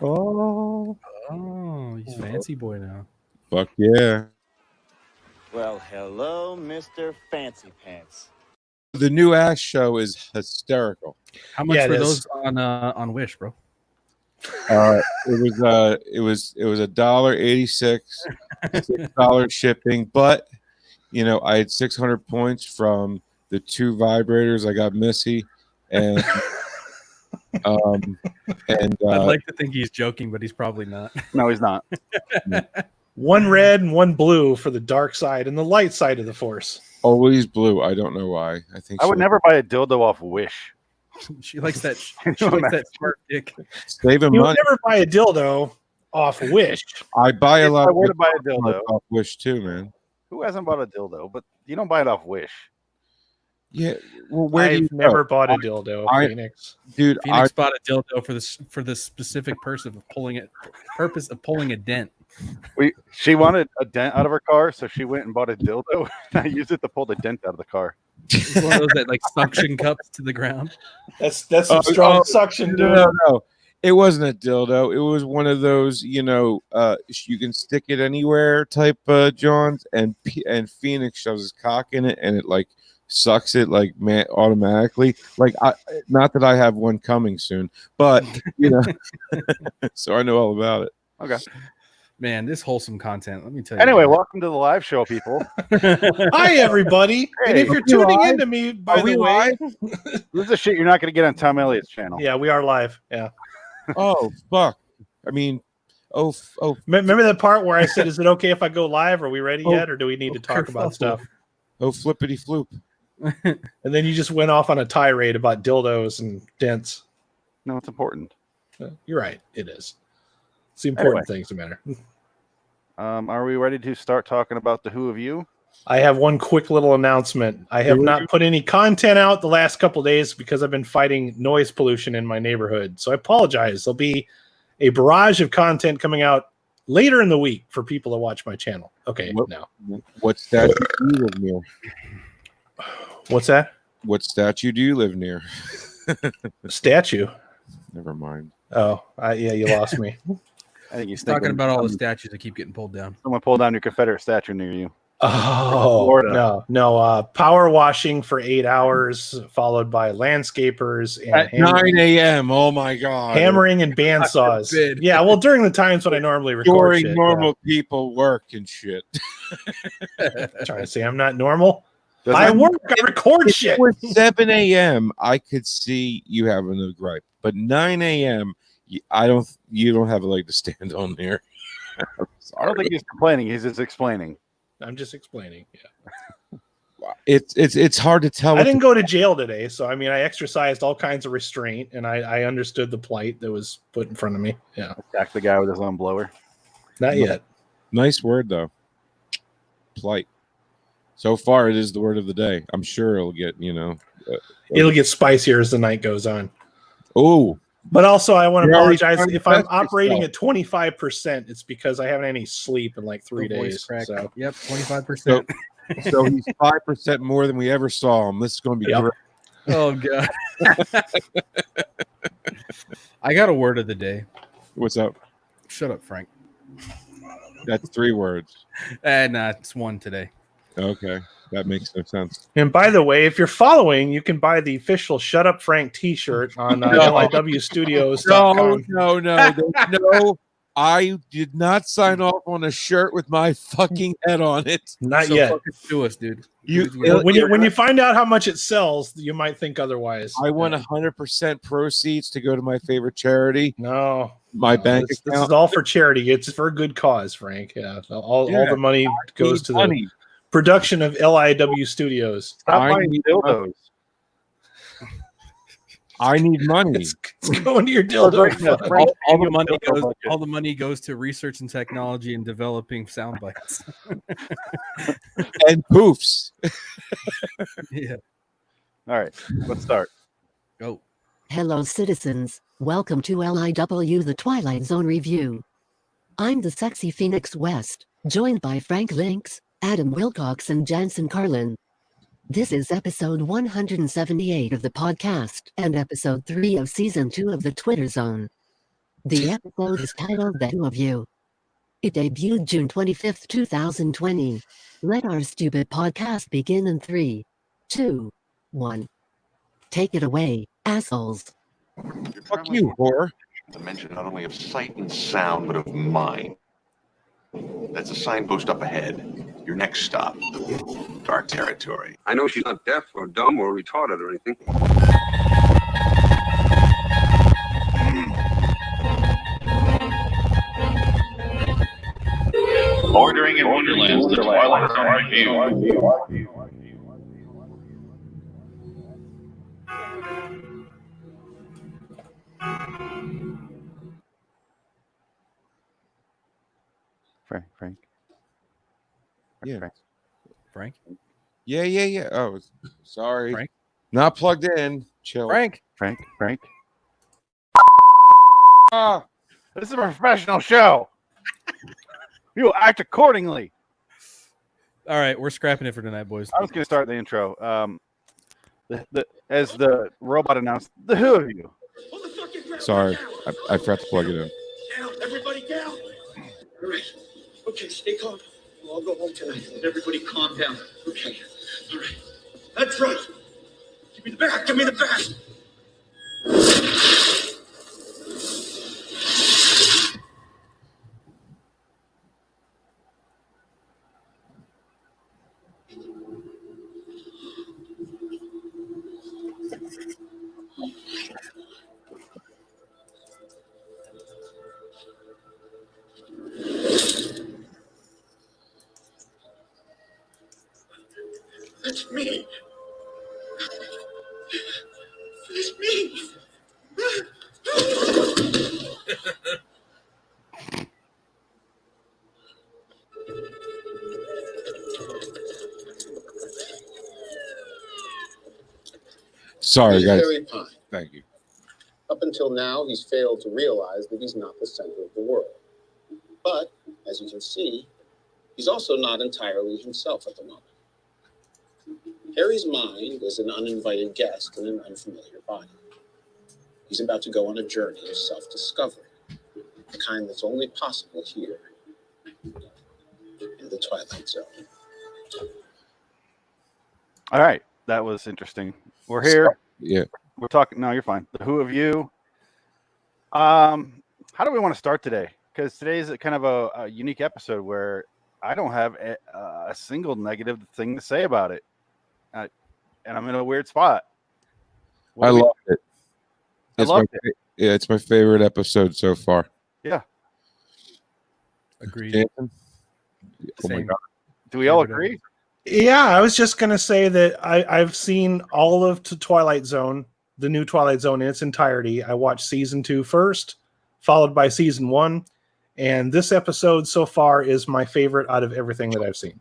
Oh, he's fancy boy now. fuck yeah. Well, hello, Mr. Fancy Pants. The new Ash show is hysterical. How much Yeah, it were is. those on Wish, bro? It was $1.86, $6 shipping, but I had 600 points from the 2 vibrators. I got Missy, and I'd like to think he's joking, but he's probably not. No, he's not. One red and one blue for the dark side and the light side of the Force. always blue. I don't know why. I would never buy a dildo off Wish. She likes that. She likes that smart dick. saving You would money. never buy a dildo off Wish. I buy a lot. I would buy a dildo off Wish too, man. Who hasn't bought a dildo? But you don't buy it off Wish. Yeah. Well, where do I've you never go? bought a dildo, Phoenix. Dude, Phoenix bought a dildo for the specific purpose of pulling a dent. She wanted a dent out of her car, so she went and bought a dildo. I used it to pull the dent out of the car. It's one of those that like suction cups to the ground. That's some strong suction, dude. No. It wasn't a dildo. It was one of those, you can stick it anywhere type Johns, and Phoenix shoves his cock in it, and it like sucks it like automatically. Like, not that I have one coming soon, but so I know all about it. Okay. Man, this wholesome content. Let me tell you. Anyway, welcome to the live show, people. Hi, everybody. And if you're tuning into me, by the way, this is the shit you're not going to get on Tom Elliott's channel. yeah, we are live. Yeah. Oh fuck! I mean, Remember that part where I said, "Is it okay if I go live? Are we ready yet, or do we need to talk about stuff?" Oh, flippity floop! And then you just went off on a tirade about dildos and dents. No, it's important. You're right. It is. It's the important things that matter. Are we ready to start talking about the Who of You? I have one quick little announcement. I have not put any content out the last couple of days because I've been fighting noise pollution in my neighborhood. So I apologize. There'll be a barrage of content coming out later in the week for people to watch my channel. Okay, now. What statue do you live near? What's that? What statue do you live near? Statue. Never mind. Oh, yeah, you lost me. I think he's talking about all the statues that keep getting pulled down. Someone pulled down your Confederate statue near you. Oh, no. Power washing for 8 hours, followed by landscapers and at 9 a.m. Oh my god! Hammering and bandsaws. Yeah, well, during the times when I normally record during normal people work and shit. Trying to say I'm not normal. I work. I record shit. It was 7 a.m. I could see you having a gripe, but 9 a.m. You don't have a leg to stand on there. I don't think he's complaining. He's just explaining. I'm just explaining. Yeah. It's hard to tell. I didn't go to jail today, so I mean, I exercised all kinds of restraint, and I understood the plight that was put in front of me. Yeah. Attack the guy with his own blower. Not yet. Nice word though. Plight. So far, it is the word of the day. I'm sure it'll get it'll get spicier as the night goes on. Oh. But also, I want to apologize if I'm operating at 25%. It's because I haven't had any sleep in like 3 days. So. Yep, 25%. So he's 5% more than we ever saw him. This is going to be great. Oh god. I got a word of the day. What's up? Shut up, Frank. That's 3 words. Nah, it's 1 today. Okay, that makes no sense. And by the way, if you're following, you can buy the official "Shut Up Frank" T-shirt on LIWstudios.com. No. I did not sign off on a shirt with my fucking head on it. Not yet. Fucking do us, dude. When you find out how much it sells, you might think otherwise. I want 100% proceeds to go to my favorite charity. No, my bank account. This is all for charity. It's for a good cause, Frank. Yeah, all the money goes to the production of LIW Studios. Stop buying dildos. I need money. It's going to your dildo. All the money goes to research and technology and developing sound bites and poofs. Yeah. All right, let's start. Go. Hello, citizens. Welcome to LIW The Twilight Zone Review. I'm the sexy Phoenix West, joined by Frank Lynx, Adam Wilcox, and Jansen Carlin. This is episode 178 of the podcast and episode 3 of season 2 of the Twitter Zone. The episode is titled The Two of You. It debuted June 25th, 2020. Let our stupid podcast begin in 3, 2, 1. Take it away, assholes. Fuck you, whore. Dimension not only of sight and sound, but of mind. That's a signpost up ahead. Your next stop, dark territory. I know she's not deaf or dumb or retarded or anything. Bordering in Wonderland, the Twilight Zone review. Frank. Yeah. Frank. Yeah. Oh, sorry. Frank? Not plugged in. Chill. Frank. Ah, This is a professional show. You will act accordingly. All right, we're scrapping it for tonight, boys. I was going to start the intro. As the robot announced, the who of you. sorry. I forgot to plug it in. Down, everybody down. All right. Okay, stay calm. We'll all go home tonight. Let everybody calm down. Okay. All right. That's right. Give me the bat. Give me the bat. That's me. That's me. Sorry, He's guys. Harry Pine. Thank you. Up until now, he's failed to realize that he's not the center of the world. But, as you can see, he's also not entirely himself at the moment. Harry's mind is an uninvited guest in an unfamiliar body. He's about to go on a journey of self-discovery, the kind that's only possible here, in the Twilight Zone. All right. That was interesting. We're here. Yeah. We're talking. No, you're fine. The who of you. How do we want to start today? Because today is kind of a unique episode where I don't have a single negative thing to say about it. And I'm in a weird spot. I love it. I loved it. Yeah, it's my favorite episode so far. Yeah. Agreed. Jansen? Oh my Same. god. Do we all Favorite agree? Yeah, I was just gonna say that I've seen all of Twilight Zone, the new Twilight Zone in its entirety. I watched season 2 first, followed by season 1, and this episode so far is my favorite out of everything that I've seen.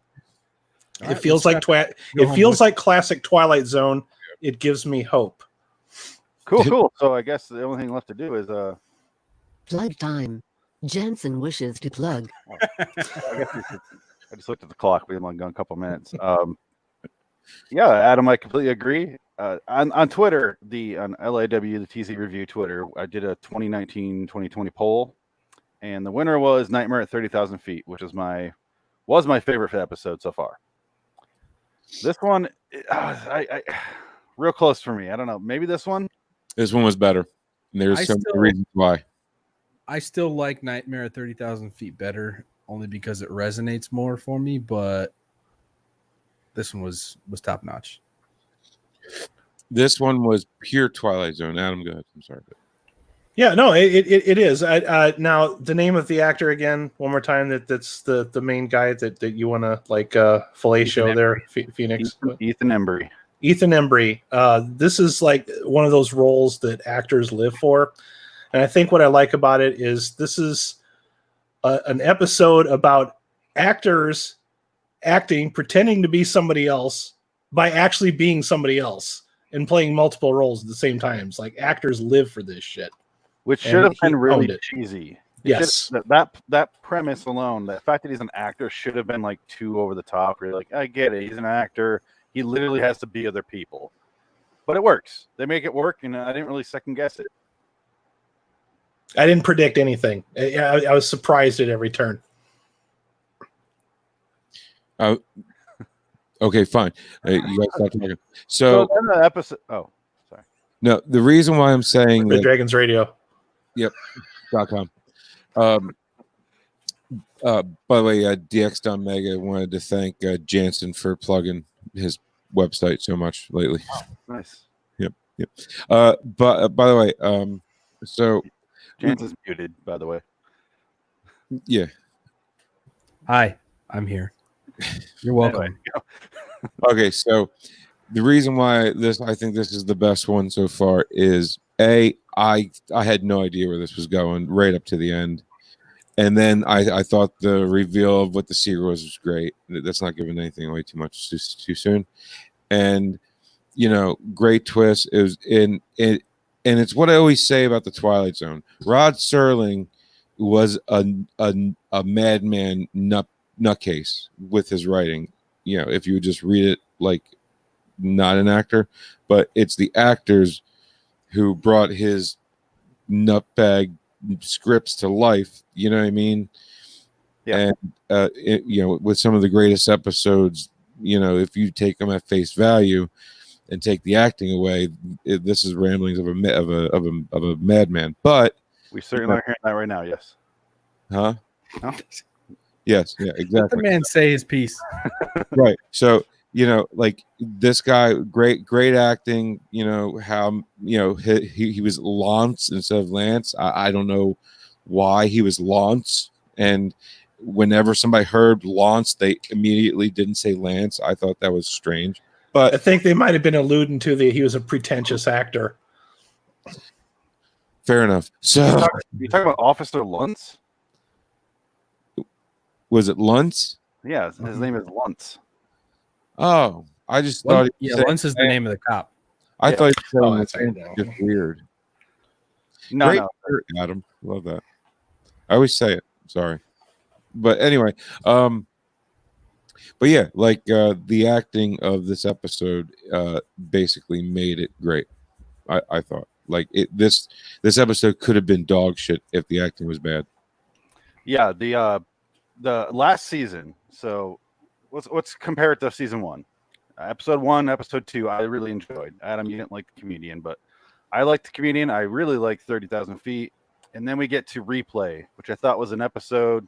All It right, feels let's like go it home feels with- like classic Twilight Zone. It gives me hope. Cool. So I guess the only thing left to do is Plug time. Jansen wishes to plug. I just looked at the clock. We've only gone a couple minutes. Yeah, Adam, I completely agree. On Twitter, on LIW, the TZ Review Twitter, I did a 2019-2020 poll, and the winner was Nightmare at 30,000 Feet, which was my favorite episode so far. This one, I real close for me. I don't know. Maybe this one. This one was better. And there's some reasons why. I still like Nightmare at 30,000 Feet better, only because it resonates more for me. But this one was top notch. This one was pure Twilight Zone. Adam, go ahead. I'm sorry. Yeah, no, it is. Now the name of the actor again, one more time. That's the main guy that you want to like fellatio there, Phoenix. Ethan Embry. Ethan Embry. This is like one of those roles that actors live for, and I think what I like about it is this is an episode about actors acting, pretending to be somebody else by actually being somebody else and playing multiple roles at the same time. It's like actors live for this shit. Which And should have he been really owned it. cheesy. Yes. That premise alone, the fact that he's an actor should have been like too over the top. Where you're like, I get it. He's an actor. He literally has to be other people. But it works. They make it work, and I didn't really second guess it. I didn't predict anything. I was surprised at every turn. Okay, fine. You guys stop talking. So then the episode. Oh, sorry. No, the reason why I'm saying Red that. Dragons Radio. Yep. .com. By the way, DX.Mega wanted to thank Jansen for plugging his website so much lately. Oh, nice. Yep. But by the way, so Jansen's muted, by the way. Yeah. Hi, I'm here. You're welcome. Anyway, Okay, so the reason why I think this is the best one so far is I had no idea where this was going right up to the end. And then I thought the reveal of what the secret was great. That's not giving anything away too much too soon. And great twist. It was and it's what I always say about the Twilight Zone. Rod Serling was a madman nutcase with his writing. If you would just read it like not an actor, but it's the actors who brought his nutbag scripts to life. You know what I mean? Yeah. And with some of the greatest episodes, if you take them at face value and take the acting away, this is ramblings of a madman. But we certainly are hearing that right now. Yes. Huh? No? Yes. Yeah. Exactly. Let the man say his piece. Right. So like this guy, great acting. How he was Lance instead of Lance. I don't know why he was Lance. And whenever somebody heard Lance, they immediately didn't say Lance. I thought that was strange. But I think they might have been alluding to he was a pretentious actor. Fair enough. So you talking about Officer Luntz? Was it Luntz? Yeah, his name is Luntz. Oh, I just thought. Luntz is the name of the cop. I thought he was that's just weird. No, Great no. shirt, Adam. Love that. I always say it. Sorry, but anyway, but yeah, like the acting of this episode basically made it great. I thought like this episode could have been dog shit if the acting was bad. Yeah, the last season. So let's compare it to season 1. Episode 1, episode 2, I really enjoyed. Adam, you didn't like the comedian, but I liked the comedian. I really liked 30,000 Feet. And then we get to Replay, which I thought was an episode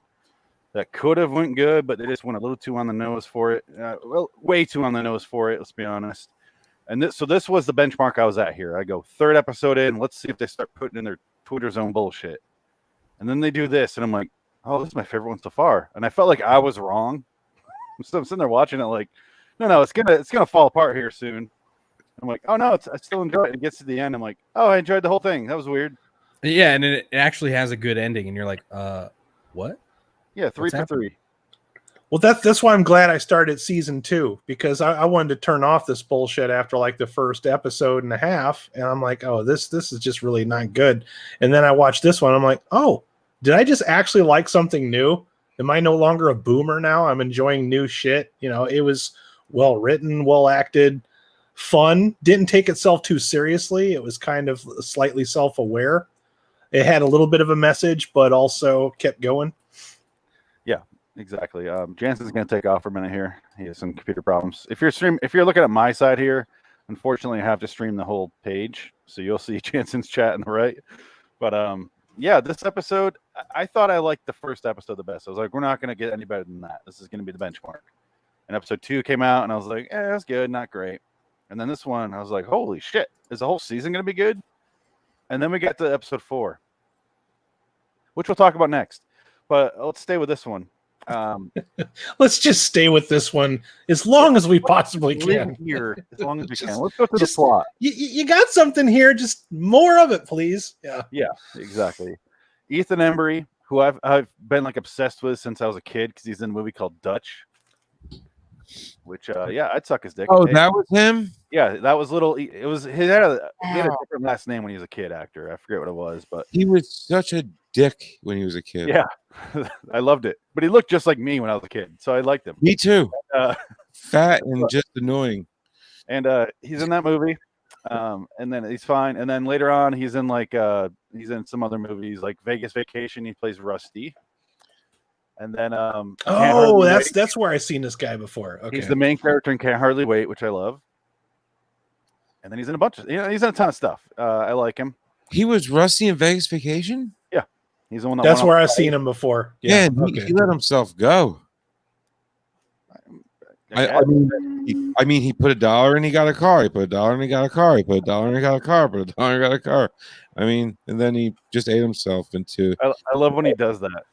that could have went good, but they just went a little too on the nose for it. Well, way too on the nose for it, let's be honest. And this was the benchmark I was at here. I go 3rd episode in, let's see if they start putting in their Twitter zone bullshit. And then they do this, and I'm like, oh, this is my favorite one so far. And I felt like I was wrong. I'm sitting there watching it like, no, it's gonna fall apart here soon. I'm like, oh no, I still enjoy it. It gets to the end. I'm like, oh, I enjoyed the whole thing. That was weird. Yeah, and it actually has a good ending, and you're like, what? Yeah, 3 for 3. Well, that's why I'm glad I started season 2, because I wanted to turn off this bullshit after like the first episode and a half, and I'm like, oh, this is just really not good. And then I watched this one. I'm like, oh, did I just actually like something new? Am I no longer a boomer now? I'm enjoying new shit. It was well written, well acted, fun. Didn't take itself too seriously. It was kind of slightly self-aware. It had a little bit of a message, but also kept going. Yeah, exactly. Jansen's going to take off for a minute here. He has some computer problems. If you're looking at my side here, unfortunately, I have to stream the whole page, so you'll see Jansen's chat on the right. But yeah, this episode, I thought I liked the first episode the best. I was like, we're not going to get any better than that. This is going to be the benchmark. And episode 2 came out, and I was like, that's good, not great. And then this one, I was like, holy shit, is the whole season going to be good? And then we got to episode 4, which we'll talk about next. But let's stay with this one. Let's just stay with this one as long as we possibly can. Here, as long as we can. Let's go to the plot. You got something here. Just more of it, please. Yeah, exactly. Ethan Embry, who I've been like obsessed with since I was a kid, because he's in a movie called Dutch. Which I'd suck his dick. Oh, that was him? Yeah, that was little. He had a different last name when he was a kid actor. I forget what it was, but he was such a dick when he was a kid. Yeah, I loved it. But he looked just like me when I was a kid, so I liked him. Me too. Fat and just annoying. And he's in that movie. And then he's fine. And then later on, he's in he's in some other movies like Vegas Vacation. He plays Rusty. And then that's where I've seen this guy before. Okay, he's the main character in Can't Hardly Wait, which I love. And then he's in a bunch of he's in a ton of stuff. I like him. He was Rusty in Vegas Vacation? Yeah. He's the one that's where I've seen him before. Yeah, he let himself go. I mean, he put $1 and he got a car. He put $1 and he got a car. He put $1 and he got a car. Put $1 and he got a car. I mean, and then he just ate himself into. I love when he does that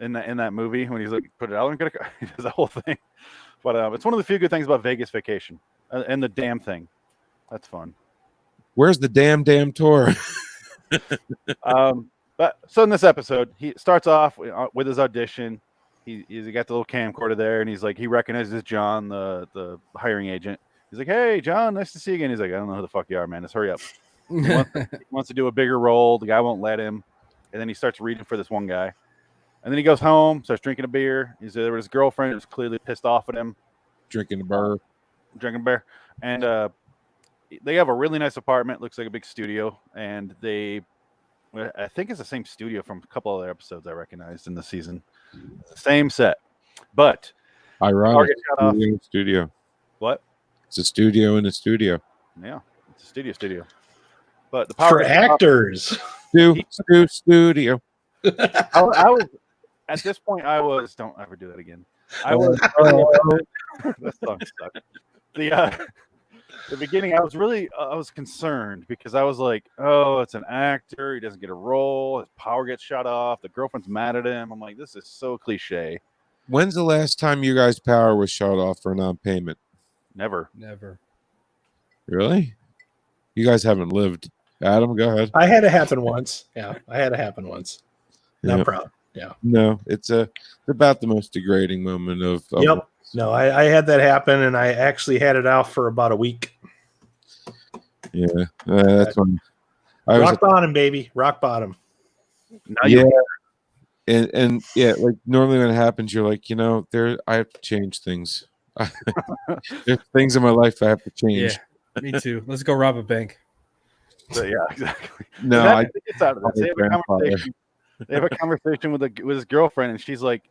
in that movie when he's like, put $1 and get a car. He does the whole thing. But it's one of the few good things about Vegas Vacation and the damn thing. That's fun. Where's the damn tour? But so in this episode, he starts off with his audition. He's got the little camcorder there, and he's like, he recognizes John, the hiring agent. He's like, "Hey, John, nice to see you again." He's like, "I don't know who the fuck you are, man. Just hurry up." He wants to do a bigger role. The guy won't let him, and then he starts reading for this one guy. And then he goes home, starts drinking a beer. He's there with his girlfriend, who's clearly pissed off at him, drinking a beer, and they have a really nice apartment. Looks like a big studio, and I think it's the same studio from a couple other episodes I recognized in the season. Same set, but ironic studio. What? It's a studio in a studio. Yeah, it's a studio. But the power for actors. Studio. I was at this point. Don't ever do that again. I was. That song sucked. The beginning, I was concerned because I was like, oh, it's an actor. He doesn't get a role. His power gets shut off. The girlfriend's mad at him. I'm like, this is so cliche. When's the last time you guys' power was shut off for non-payment? Never. Really? You guys haven't lived. Adam, go ahead. I had it happen once. Yeah, I had it happen once. Not proud. Yeah. No, it's about the most degrading moment of yep. No, I had that happen, and I actually had it out for about a week. Yeah, that's when rock bottom, baby, rock bottom. Yeah, and yeah, like normally when it happens, you're like, I have to change things. There's things in my life I have to change. Yeah, me too. Let's go rob a bank. So, yeah, exactly. No, I think it's out of this. They have a conversation with his girlfriend, and she's like,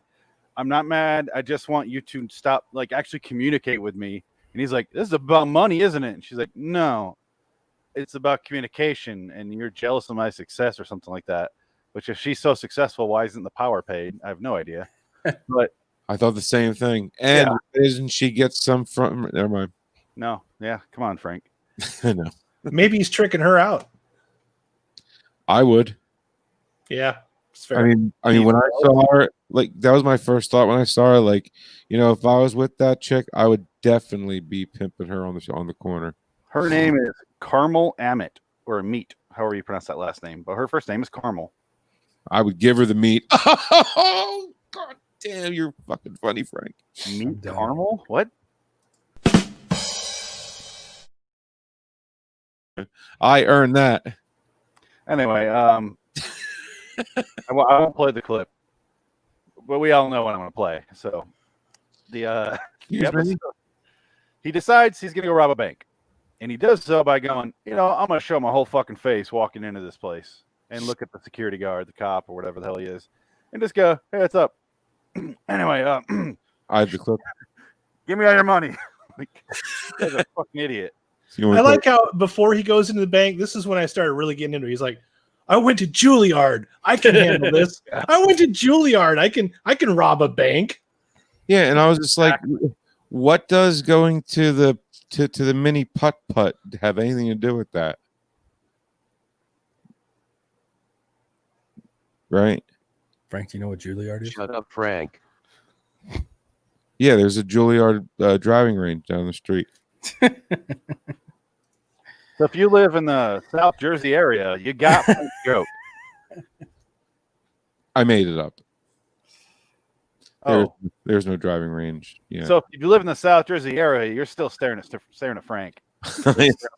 "I'm not mad. I just want you to stop, actually communicate with me." And he's like, "This is about money, isn't it?" And she's like, "No, it's about communication, and you're jealous of my success or something like that." Which, if she's so successful, why isn't the power paid? I have no idea. But I thought the same thing. And isn't she get some from? Never mind. No, yeah, come on, Frank. I know. Maybe he's tricking her out. I would. Yeah, it's fair. I mean, when I saw her, that was my first thought when I saw her. If I was with that chick, I would definitely be pimping her on the corner. Her name is Carmel Amit, or Meat, however you pronounce that last name. But her first name is Carmel. I would give her the meat. Oh, God damn, you're fucking funny, Frank. Meat Carmel? What? I earned that. Anyway, I won't play the clip, but we all know what I'm going to play. So he decides he's going to go rob a bank, and he does so by going, I'm going to show my whole fucking face walking into this place and look at the security guard, the cop, or whatever the hell he is, and just go, "Hey, what's up?" Anyway, I have the clip. Give me all your money. He's a fucking idiot. I like how before he goes into the bank, this is when I started really getting into it. He's like, "I went to Juilliard. I can handle this. I went to Juilliard. I can rob a bank." Yeah, and I was just like, what does going to the mini putt have anything to do with that? Right? Frank, do you know what Juilliard is? Shut up, Frank. Yeah, there's a Juilliard driving range down the street. So if you live in the South Jersey area, you got Frank's joke. I made it up. Oh, there's no driving range. Yeah. So if you live in the South Jersey area, you're still staring at Frank.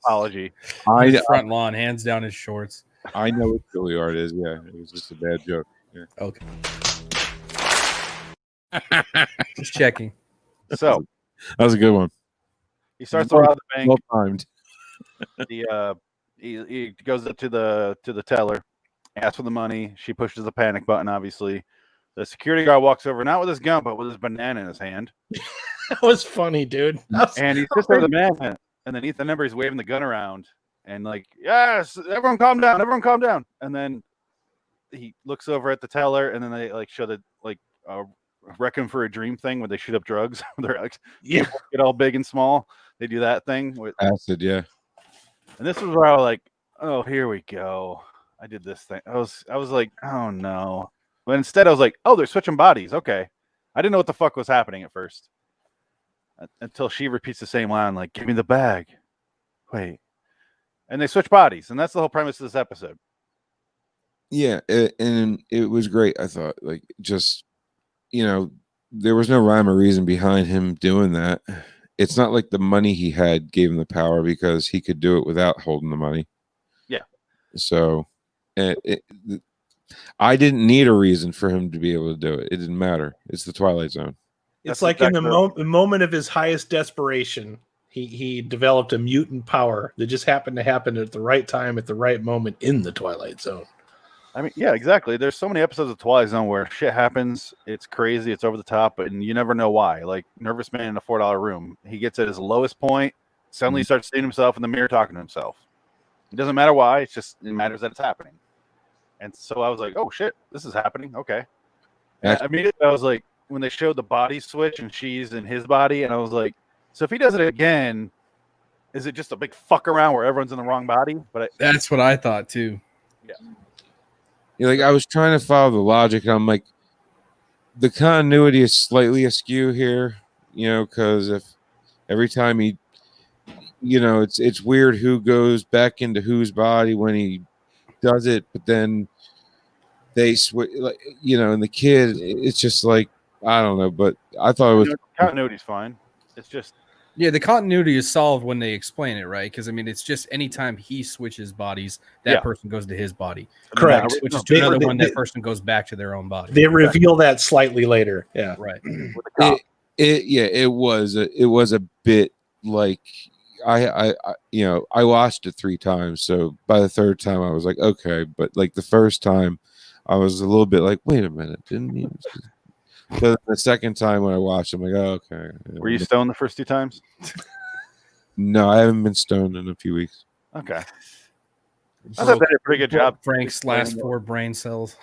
Apology. His front lawn, hands down his shorts. I know what Juilliard is. Yeah, it was just a bad joke. Yeah. Okay. Just checking. So that was a good one. He starts to rob the bank. Well timed. He goes up to the teller, asks for the money. She pushes the panic button. Obviously, the security guard walks over, not with his gun, but with his banana in his hand. That was funny, dude. And he's just over the man. And then Ethan Embry's waving the gun around and like, yes, everyone calm down, everyone calm down. And then he looks over at the teller, and then they like show the like Reckon for a Dream thing where they shoot up drugs. They're like, Yeah. get all big and small. They do that thing with Acid, yeah. And this was where I was like, oh, here we go. I did this thing. I was like, oh no. But instead I was like, oh, they're switching bodies. Okay. I didn't know what the fuck was happening at first. Until she repeats the same line, like, give me the bag. Wait. And they switch bodies, and that's the whole premise of this episode. Yeah, and it was great, I thought. Like, just, there was no rhyme or reason behind him doing that. It's not like the money he had gave him the power, because he could do it without holding the money. Yeah. So, I didn't need a reason for him to be able to do it. It didn't matter. It's the Twilight Zone. It's like in the moment of his highest desperation, he developed a mutant power that just happened to happen at the right time, at the right moment in the Twilight Zone. I mean, yeah, exactly. There's so many episodes of Twilight Zone where shit happens. It's crazy. It's over the top, and you never know why. Like Nervous Man in a $4 room. He gets at his lowest point, suddenly starts seeing himself in the mirror talking to himself. It doesn't matter why. It matters that it's happening. And so I was like, oh, shit, this is happening. Okay. Immediately, I was like, when they showed the body switch and she's in his body, and I was like, so if he does it again, is it just a big fuck around where everyone's in the wrong body? But that's what I thought too. Yeah. Like, I was trying to follow the logic, and I'm like, the continuity is slightly askew here, because if every time he, it's weird who goes back into whose body when he does it, but then they switch, like, and the kid, it's just like, I don't know, but I thought it was continuity's fine. It's just the continuity is solved when they explain it, right? Because I mean, it's just anytime he switches bodies, that person goes to his body. Correct. Switches to another one, that person goes back to their own body. They reveal that slightly later. Yeah, right. It was a bit like I watched it 3 times, so by the third time I was like, okay, but like the first time I was a little bit like, wait a minute, didn't he? But the second time when I watched, I'm like, oh, okay. Were you stoned the first 2 times? No, I haven't been stoned in a few weeks. Okay. I thought they did a pretty good job. Frank's last 4 brain cells.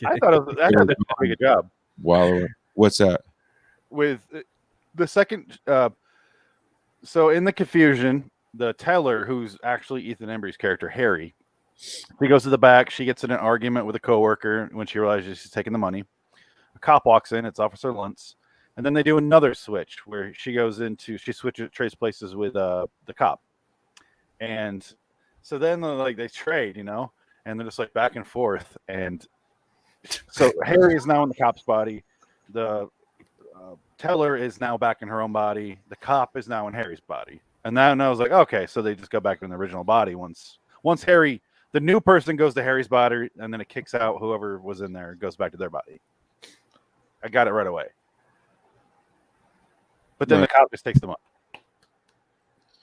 I thought they did a pretty good job. Wow. What's that? With the second, so in the confusion, the teller, who's actually Ethan Embry's character, Harry, he goes to the back. She gets in an argument with a coworker when she realizes she's taking the money. A cop walks in. It's Officer Luntz. And then they do another switch where she trades places with the cop. And so then they trade, and they're just like back and forth. And so Harry is now in the cop's body. The teller is now back in her own body. The cop is now in Harry's body. And then I was like, okay, so they just go back in the original body once Harry, the new person, goes to Harry's body, and then it kicks out whoever was in there, goes back to their body. I got it right away. But then the cop just takes them up.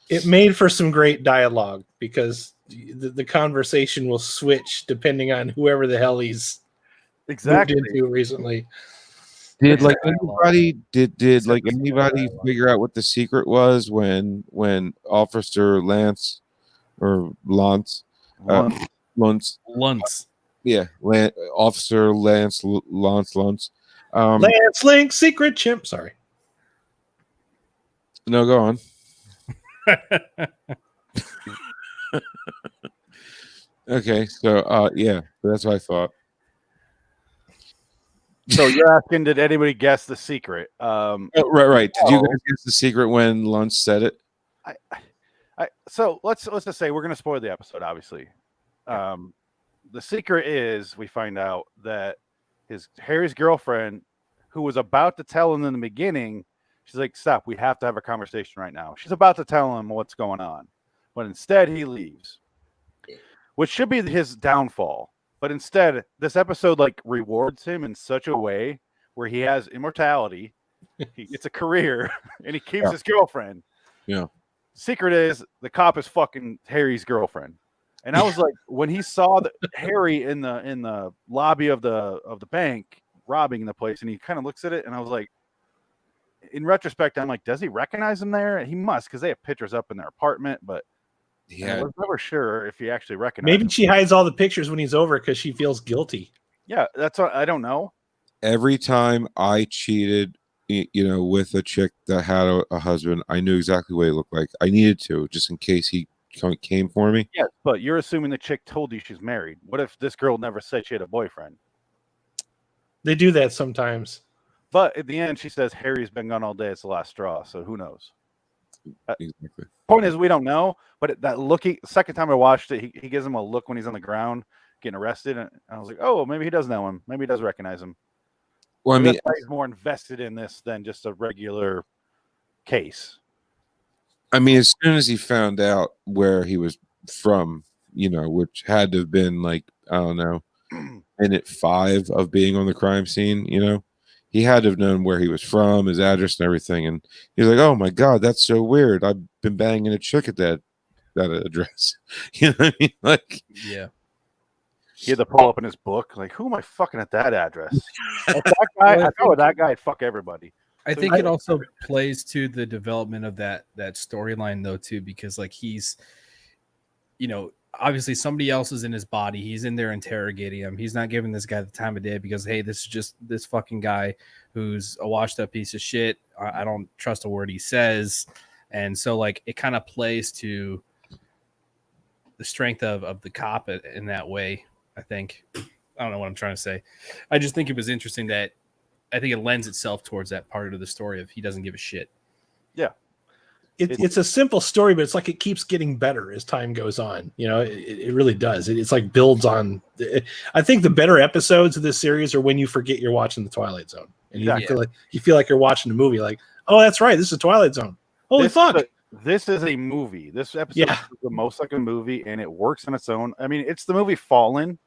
It made for some great dialogue because the conversation will switch depending on whoever the hell he's moved into recently. Did anybody figure out what the secret was when Officer Lance or Lance yeah, Officer Lance Lance Link secret chimp. Sorry. No, go on. Okay, so that's what I thought. So you're asking, did anybody guess the secret? Right. Did you guys guess the secret when Lunch said it? So let's just say we're going to spoil the episode, obviously. The secret is we find out that Harry's girlfriend, who was about to tell him in the beginning, she's like, stop, we have to have a conversation right now. She's about to tell him what's going on. But instead he leaves, which should be his downfall. But instead, this episode rewards him in such a way where he has immortality, he gets a career, and he keeps his girlfriend. Yeah. secret is the cop is fucking Harry's girlfriend. And I was like, when he saw Harry in the lobby of the bank robbing the place, and he kind of looks at it, and I was like, in retrospect, I'm like, does he recognize him there? He must, because they have pictures up in their apartment, but I was never sure if he actually recognized Maybe him. she hides all the pictures when he's over because she feels guilty. Yeah, that's what I don't know. Every time I cheated, with a chick that had a husband, I knew exactly what he looked like. I needed to, just in case he came for me. Yes, but you're assuming the chick told you she's married. What if this girl never said she had a boyfriend? They do that sometimes. But at the end, she says Harry's been gone all day. It's the last straw. So who knows? Exactly. Point is, we don't know. But that looking, second time I watched it, he gives him a look when he's on the ground getting arrested, and I was like, oh, maybe he does know him. Maybe he does recognize him. Well, I Maybe mean, that's why he's more invested in this than just a regular case. as soon as he found out where he was from, which had to have been like, I don't know, minute 5 of being on the crime scene, he had to have known where he was from, his address and everything. And he's like, oh my God, that's so weird. I've been banging a chick at that address. You know what I mean? Like, Yeah. He had to pull up in his book, like, who am I fucking at that address? If that guy, I know that guy, I'd fuck everybody. I think it also plays to the development of that storyline though too, because like he's, obviously somebody else is in his body. He's in there interrogating him. He's not giving this guy the time of day because, hey, this is just this fucking guy who's a washed up piece of shit. I don't trust a word he says. And so like it kind of plays to the strength of the cop in that way. I think. I don't know what I'm trying to say. I just think it was interesting that I think it lends itself towards that part of the story of he doesn't give a shit. Yeah. It's a simple story, but it's like it keeps getting better as time goes on. It really does. It's like builds on. I think the better episodes of this series are when you forget you're watching the Twilight Zone, and you feel like you're watching a movie. Like, oh, that's right, this is Twilight Zone. Holy fuck! This is a movie. This episode is the most like a movie, and it works on its own. I mean, it's the movie Fallen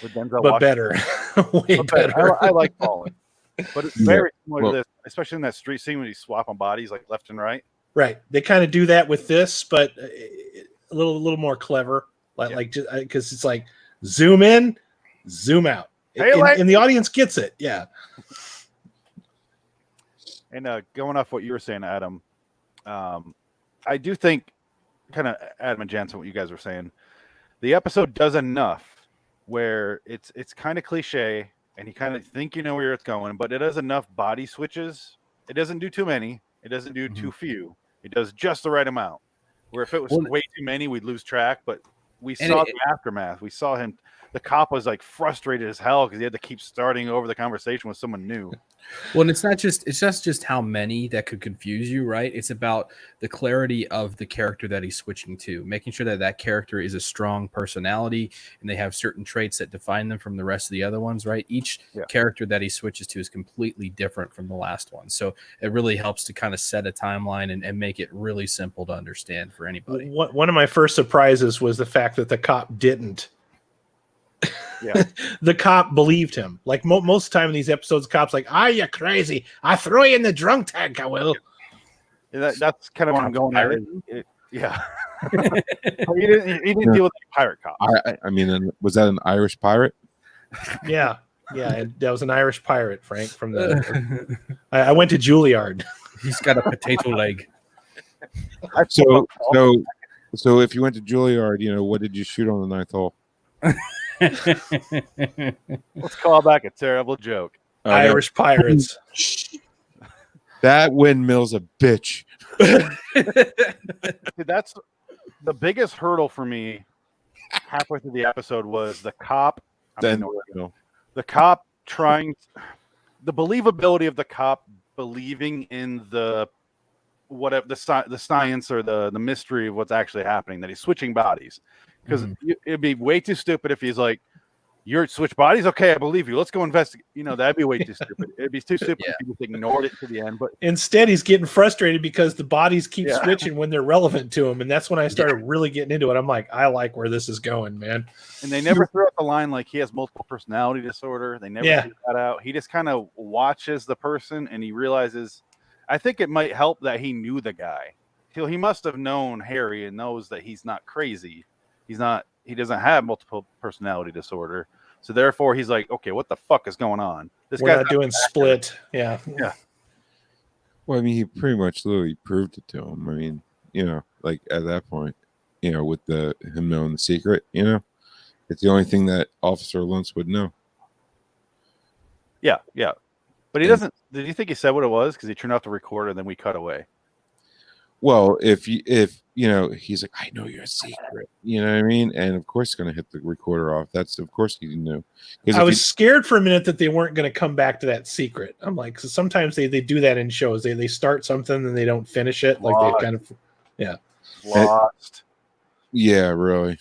with Denzel but better, way better. I like Fallen, but it's very similar to this, especially in that street scene when he's swapping bodies like left and right. Right, they kind of do that with this, but a little more clever, like just because it's like zoom in, zoom out, and the audience gets it. Yeah. And going off what you were saying, Adam, I do think, kind of Adam and Jansen, what you guys were saying, the episode does enough where it's kind of cliche, and you kind of think you know where it's going, but it does enough body switches. It doesn't do too many. It doesn't do too few. It does just the right amount. Where if it was way too many, we'd lose track. But we saw the aftermath. We saw him. The cop was like frustrated as hell because he had to keep starting over the conversation with someone new. Well, and it's not just how many that could confuse you, right? It's about the clarity of the character that he's switching to, making sure that character is a strong personality and they have certain traits that define them from the rest of the other ones, right? Each character that he switches to is completely different from the last one. So it really helps to kind of set a timeline and make it really simple to understand for anybody. One of my first surprises was the fact that the cop didn't. Yeah, the cop believed him. Like most of the time in these episodes, the cop's like, "Are you crazy? I throw you in the drunk tank. I will." That's kind of what I'm going at. Yeah, he didn't deal with a pirate cop. I mean, was that an Irish pirate? Yeah, and that was an Irish pirate, Frank. From the I went to Juilliard. He's got a potato leg. So if you went to Juilliard, what did you shoot on the 9th hole? Let's call back a terrible joke. Irish pirates. That windmill's a bitch. That's the biggest hurdle for me. Halfway through the episode was the cop. The cop trying, the believability of the cop believing in the science or the mystery of what's actually happening. That he's switching bodies. Because it'd be way too stupid if he's like, "You're switch bodies? Okay, I believe you. Let's go investigate." That'd be way too stupid. It'd be too stupid if he just ignored it to the end. But instead, he's getting frustrated because the bodies keep switching when they're relevant to him, and that's when I started really getting into it. I'm like, I like where this is going, man. And they never throw out the line like he has multiple personality disorder. They never figure that out. He just kind of watches the person, and he realizes. I think it might help that he knew the guy. he must have known Harry and knows that he's not crazy. He doesn't have multiple personality disorder. So therefore, he's like, okay, what the fuck is going on? We're guy's not doing Split. Yeah. Well, I mean, he pretty much literally proved it to him. I mean, like at that point, with him knowing the secret, it's the only thing that Officer Luntz would know. Yeah. But he doesn't. Did you think he said what it was? Because he turned off the recorder and then we cut away. Well, if he's like, I know your secret, you know what I mean? And of course, he's going to hit the recorder off. Of course he knew. I was scared for a minute that they weren't going to come back to that secret. I'm like, so sometimes they do that in shows. They start something and they don't finish it. Like they kind of, lost. Yeah, really.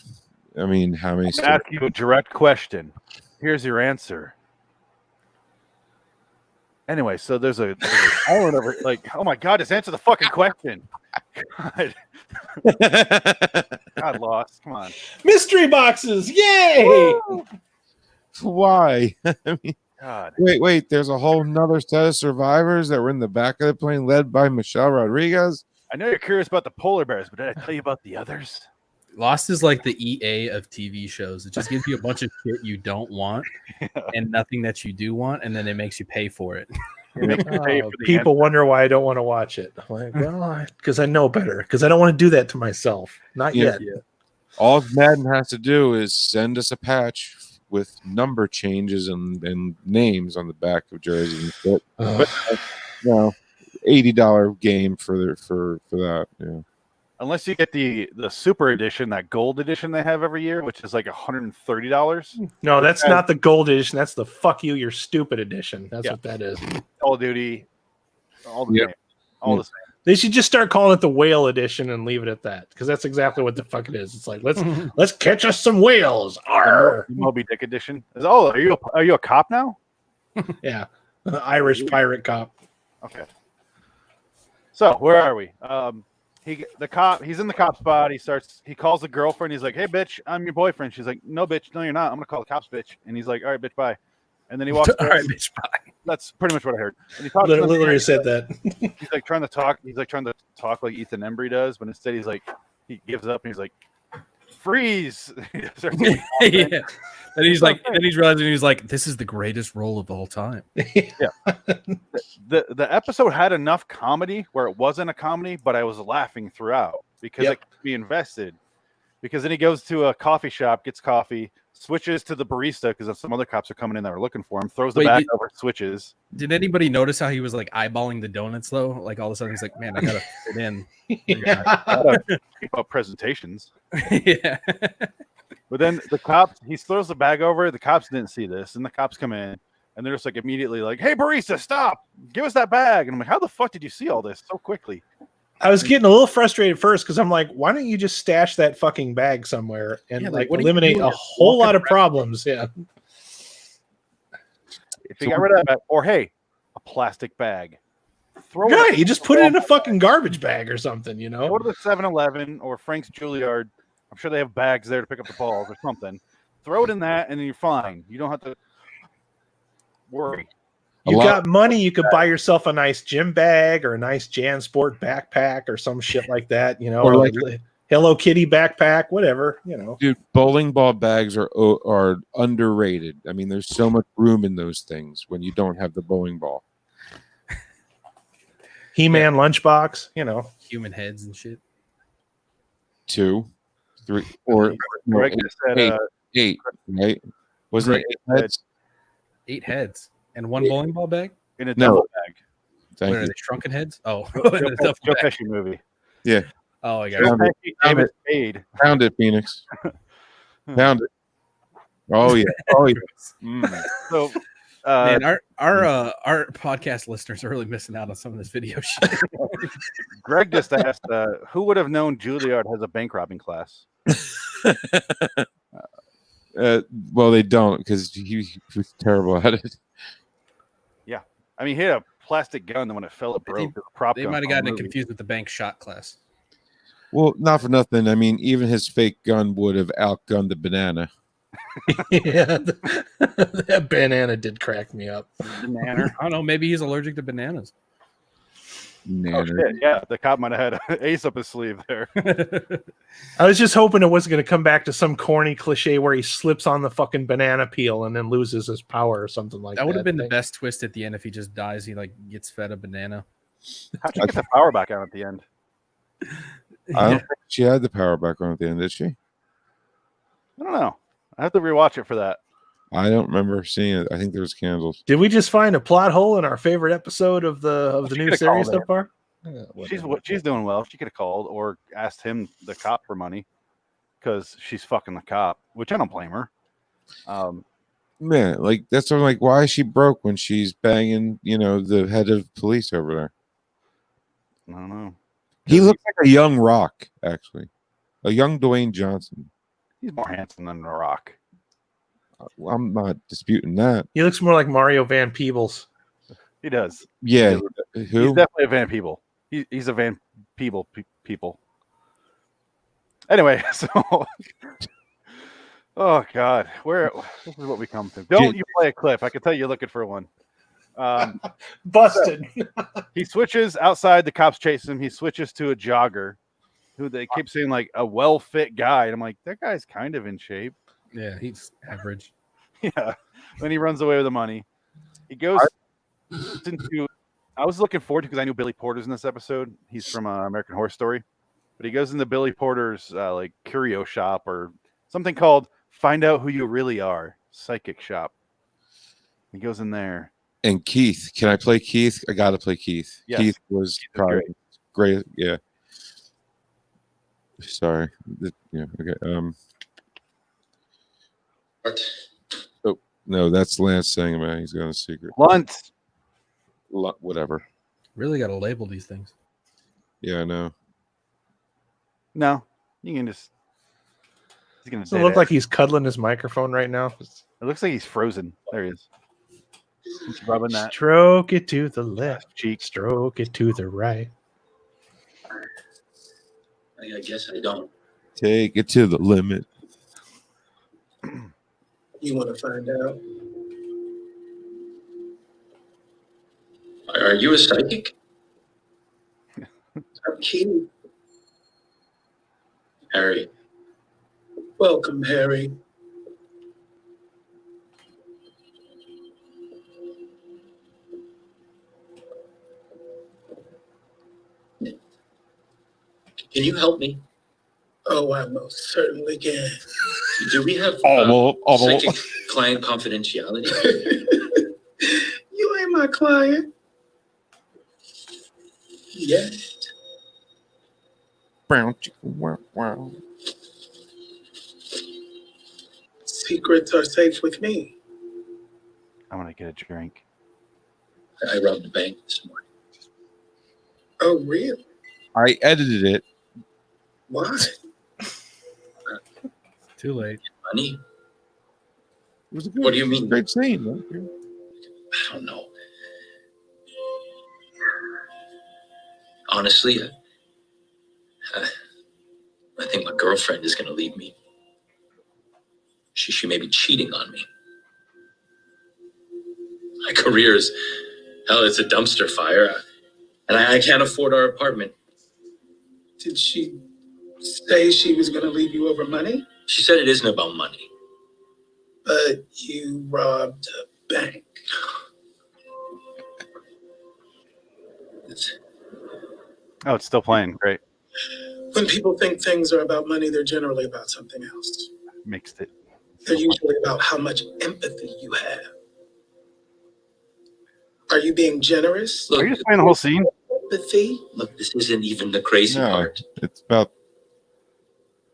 I mean, how many? I'm ask you a direct question. Here's your answer. Anyway, so there's a island over. Like, oh my God, just answer the fucking question. God. God, Lost. Come on. Mystery boxes. Yay! Why? I mean, God. Wait. There's a whole nother set of survivors that were in the back of the plane, led by Michelle Rodriguez. I know you're curious about the polar bears, but did I tell you about the others? Lost is like the EA of TV shows. It just gives you a bunch of shit you don't want and nothing that you do want, and then it makes you pay for it. People wonder why I don't want to watch it. I'm like, well, because I know better. Because I don't want to do that to myself. Not yet. All Madden has to do is send us a patch with number changes and names on the back of jerseys and shit. But $80 game for that. Yeah. Unless you get the super edition, that gold edition they have every year, which is like $130. No, that's not the gold edition. That's the fuck you, you're stupid edition. That's what that is. Call of Duty, all the games, all the same. They should just start calling it the whale edition and leave it at that, because that's exactly what the fuck it is. It's like let's catch us some whales. Arr! Moby Dick edition. Are you a cop now? Yeah, Irish pirate cop. Okay. So where are we? He's in the cop spot. He calls the girlfriend. He's like, "Hey, bitch, I'm your boyfriend." She's like, "No, bitch, no, you're not. I'm gonna call the cops, bitch." And he's like, "All right, bitch, bye." And then he walks. All right, bitch, bye. That's pretty much what I heard. And he talks literally said that. He's like trying to talk. He's like trying to talk like Ethan Embry does, but instead he gives up and he's like, "Freeze!" Yeah. And he's like, then he's realizing he's like, "This is the greatest role of all time." Yeah. The episode had enough comedy where it wasn't a comedy, but I was laughing throughout because I could be invested. Because then he goes to a coffee shop, gets coffee, switches to the barista because some other cops are coming in that are looking for him, throws the bag over, switches. Did anybody notice how he was like eyeballing the donuts though? Like all of a sudden he's like, "Man, I gotta fit in." Keep up presentations. Yeah. But then he throws the bag over. The cops didn't see this, and the cops come in, and they're just like immediately like, "Hey, barista, stop! Give us that bag!" And I'm like, "How the fuck did you see all this so quickly?" I was getting a little frustrated first because I'm like, why don't you just stash that fucking bag somewhere and eliminate a whole lot of problems? Yeah. If you got rid of that, or hey, a plastic bag. You just put it in a fucking garbage bag or something, Go to the 7-Eleven or Frank's Juilliard. I'm sure they have bags there to pick up the balls or something. Throw it in that, and then you're fine. You don't have to worry. You got money, you could buy yourself a nice gym bag or a nice JanSport backpack or some shit like that, or like Hello Kitty backpack, whatever, Dude, bowling ball bags are underrated. I mean, there's so much room in those things when you don't have the bowling ball. He-Man lunchbox, Human heads and shit. 2, 3, or Greg said, 8, right? Wasn't it 8 heads? 8 heads and one bowling ball bag in a duffel bag. Thank Are you. they shrunken heads? Oh, Joe Pesci movie. Yeah. Oh, I got it. Found it, Phoenix. Found it. Oh yeah. Oh yeah. So, man, our podcast listeners are really missing out on some of this video shit. Greg just asked, who would have known Juilliard has a bank robbing class? Well, they don't because he was terrible at it. Yeah, I mean, he had a plastic gun, and when it fell, it broke. They might have gotten it confused with the bank shot class. Well, not for nothing. I mean, even his fake gun would have outgunned the banana. Yeah, that banana did crack me up. Banana. I don't know. Maybe he's allergic to bananas. Oh Nanner. shit! Yeah, the cop might have had an ace up his sleeve there. I was just hoping it wasn't going to come back to some corny cliche where he slips on the fucking banana peel and then loses his power or something like that. That would have been the best twist at the end if he just dies. He like gets fed a banana. How'd she get the power back on at the end? I don't think she had the power back on at the end, did she? I don't know. I have to rewatch it for that. I don't remember seeing it. I think there was candles. Did we just find a plot hole in our favorite episode of the She new could've series called so it. far? She's doing well. She could have called or asked him, the cop, for money because she's fucking the cop, which I don't blame her. Man, like that's what I'm like. Why is she broke when she's banging, the head of police over there? I don't know. He looks like a young Rock, actually, a young Dwayne Johnson. He's more handsome than The Rock. Well, I'm not disputing that. He looks more like Mario Van Peebles. He does. Yeah, He's who? definitely a Van Peeble. He's a Van Peeble people. Anyway, so oh god, this is what we come to. Don't you play a clip? I can tell you're looking for one. Busted. He switches outside. The cops chase him. He switches to a jogger, who they keep saying like a well-fit guy. And I'm like, that guy's kind of in shape. Yeah, he's average. Yeah. Then he runs away with the money. He goes into. I was looking forward to because I knew Billy Porter's in this episode. He's from American Horror Story, but he goes into Billy Porter's like curio shop or something called "Find Out Who You Really Are" psychic shop. He goes in there. And Keith, can I play Keith? I gotta play Keith. Yes. Keith was probably great. Yeah. Sorry. Yeah. Okay. What? Oh no, that's Lance saying about he's got a secret. Lunt. Whatever. Really got to label these things. Yeah, I know. No, you can just. He's gonna. Does it look like he's cuddling his microphone right now? It looks like he's frozen. There he is. He's rubbing that Stroke it to the left cheek. Stroke it to the right. I guess I don't. Take it to the limit. You want to find out? Are you a psychic? I'm cute. Harry. Welcome, Harry. Can you help me? Oh, I most certainly can. Do we have psychic client confidentiality? You ain't my client. Yes. Brown chicken. Wow. Secrets are safe with me. I'm gonna get a drink. I robbed a bank this morning. Oh, really? I edited it. Why? Too late. Money? It was a good, What do you mean? Great scene. I don't know. Honestly, I think my girlfriend is going to leave me. She may be cheating on me. My career is, hell, it's a dumpster fire. And I can't afford our apartment. Did she say she was going to leave you over money? She said it isn't about money. But you robbed a bank. Oh, it's still playing. Great. When people think things are about money, they're generally about something else. Mixed it. They're usually about how much empathy you have. Are you being generous? Are you just playing the whole scene? Empathy? Look, this isn't even the crazy part. It's about.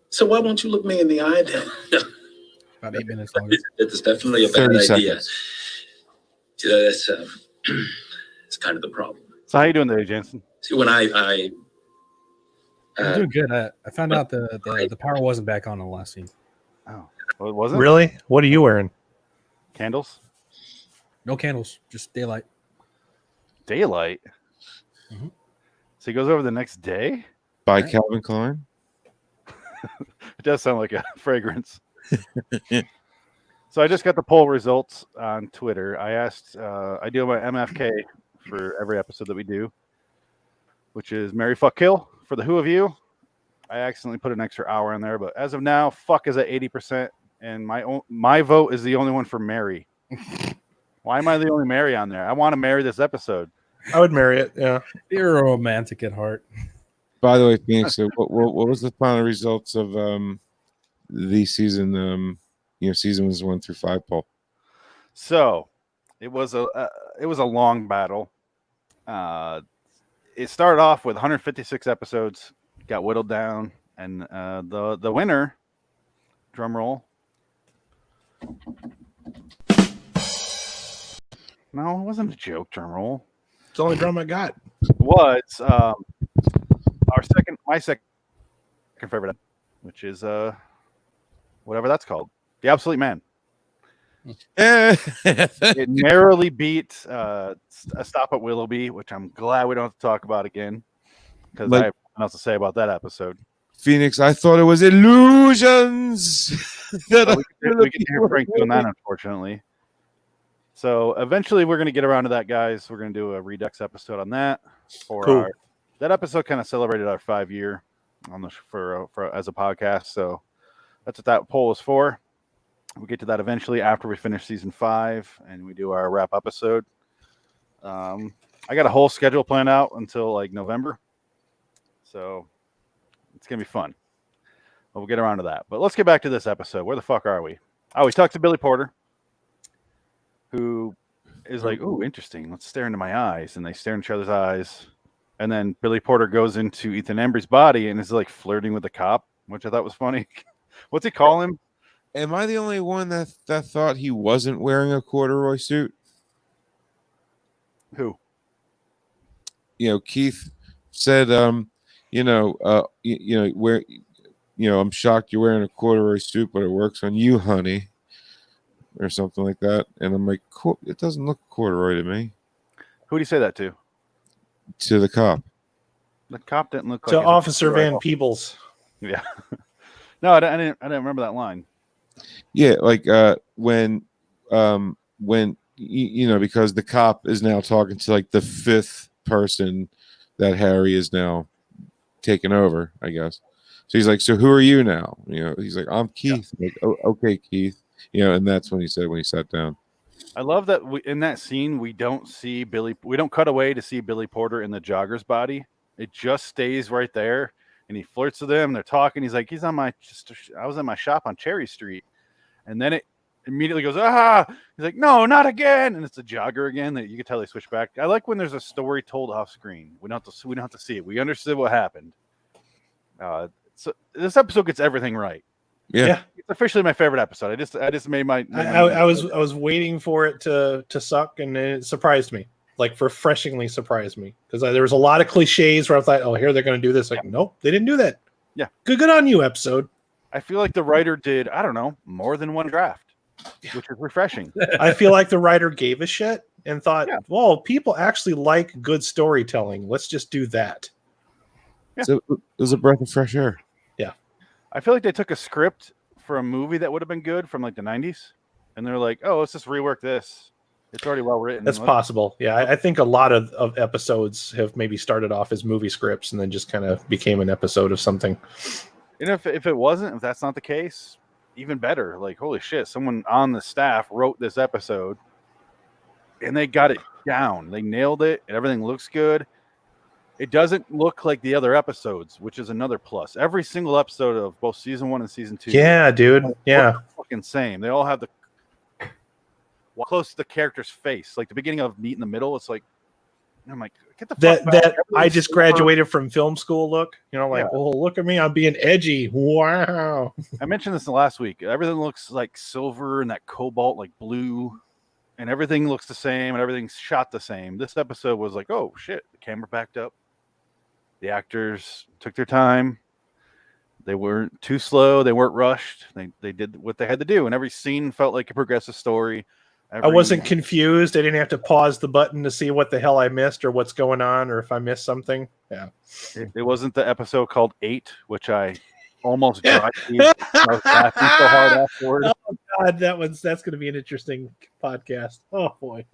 So why won't you look me in the eye then? About 8 minutes longer. It's definitely a bad 30 idea. seconds. That's it's kind of the problem. So how you doing today, Jansen? See, when I'm doing good. I found out the power wasn't back on the last scene. Oh, well, it wasn't. Really? What are you wearing? Candles. No candles, just daylight. Daylight. Mhm. So he goes over the next day. By Calvin Klein. It does sound like a fragrance. So I just got the poll results on Twitter. I asked, I do my MFK for every episode that we do. which is Mary Fuck Kill for the Who of You. I accidentally put an extra hour in there, but as of now, fuck is at 80%, and my vote is the only one for Mary. Why am I the only Mary on there? I want to marry this episode. I would marry it. Yeah. You're a romantic at heart. By the way, Phoenix, what was the final results of the season? Seasons 1 through 5 poll. So, it was a long battle. It started off with 156 episodes. Got whittled down, and the winner, drum roll. No, it wasn't a joke. Drum roll. It's the only drum I got. Was my second favorite, which is whatever that's called, The Obsolete Man. It narrowly beat A Stop at Willoughby, which I'm glad we don't have to talk about again, because I have nothing else to say about that episode. Phoenix, I thought it was illusions. We can hear Frank doing that, unfortunately. So eventually we're going to get around to that, guys. We're going to do a Redux episode on that. Cool. That episode kind of celebrated our 5-year for as a podcast. So that's what that poll is for. We'll get to that eventually after we finish season 5 and we do our wrap episode. I got a whole schedule planned out until like November. So it's going to be fun. But we'll get around to that. But let's get back to this episode. Where the fuck are we? Oh, we talked to Billy Porter, who is like, "Ooh, interesting. Let's stare into my eyes." And they stare in each other's eyes. And then Billy Porter goes into Ethan Embry's body and is like flirting with the cop, which I thought was funny. What's he call him? Am I the only one that thought he wasn't wearing a corduroy suit? Who? Keith said, I'm shocked you're wearing a corduroy suit, but it works on you, honey, or something like that. And I'm like, cool. It doesn't look corduroy to me. Who did he say that to? To the cop. The cop didn't look like To Officer Van Peebles. Yeah. No, I didn't remember that line. Yeah, like when because the cop is now talking to like the 5th person that Harry is now taking over, I guess. So he's like, "So who are you now?" He's like, "I'm Keith." Yeah. Like, "Oh, okay, Keith." And that's when he said when he sat down. I love that in that scene we don't see Billy. We don't cut away to see Billy Porter in the jogger's body. It just stays right there, and he flirts with them. They're talking. He's like, I was at my shop on Cherry Street, and then it immediately goes, "Ah!" He's like, "No, not again!" And it's a jogger again. That you can tell they switch back. I like when there's a story told off screen. We don't have to see it. We understood what happened. So this episode gets everything right. Yeah. It's officially my favorite episode. I just made my. I was waiting for it to suck, and it surprised me, like refreshingly surprised me, because there was a lot of cliches where I thought, "Oh, here they're going to do this." Like, nope, they didn't do that. Yeah, good on you, episode. I feel like the writer did, I don't know, more than one draft, which is refreshing. I feel like the writer gave a shit and thought, "Well, people actually like good storytelling. Let's just do that." Yeah. So it was a breath of fresh air. Yeah. I feel like they took a script for a movie that would have been good from like the 90s, and they're like, "Oh, let's just rework this. It's already well written." That's possible. Yeah, I think a lot of episodes have maybe started off as movie scripts and then just kind of became an episode of something. And if that's not the case, even better. Like, holy shit, someone on the staff wrote this episode, and they got it down. They nailed it, and everything looks good. It doesn't look like the other episodes, which is another plus. Every single episode of both season 1 and season 2. Yeah, dude. Yeah. Fucking same. They all have the close to the character's face. Like the beginning of Meet in the Middle, it's like, I'm like, get the fuck back. That I just graduated from film school look. Oh, look at me. I'm being edgy. Wow. I mentioned this last week. Everything looks like silver and that cobalt, like blue. And everything looks the same and everything's shot the same. This episode was like, oh, shit. The camera backed up. The actors took their time. They weren't too slow. They weren't rushed. They did what they had to do. And every scene felt like a progressive story. I wasn't confused. I didn't have to pause the button to see what the hell I missed or what's going on or if I missed something. Yeah. It wasn't the episode called 8, which I almost dry I was laughing so hard afterward. Oh, God. That's going to be an interesting podcast. Oh, boy.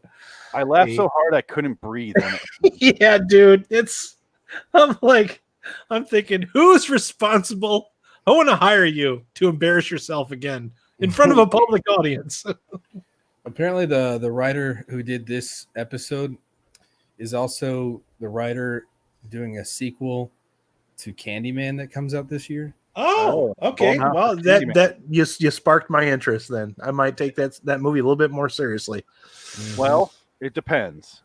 I laughed so hard I couldn't breathe. Yeah, dude. It's I'm thinking, who's responsible? I want to hire you to embarrass yourself again in front of a public audience. Apparently, the writer who did this episode is also the writer doing a sequel to Candyman that comes out this year. Oh, okay. Blumhouse Well, or Candyman? that you sparked my interest. Then I might take that movie a little bit more seriously. Well, it depends.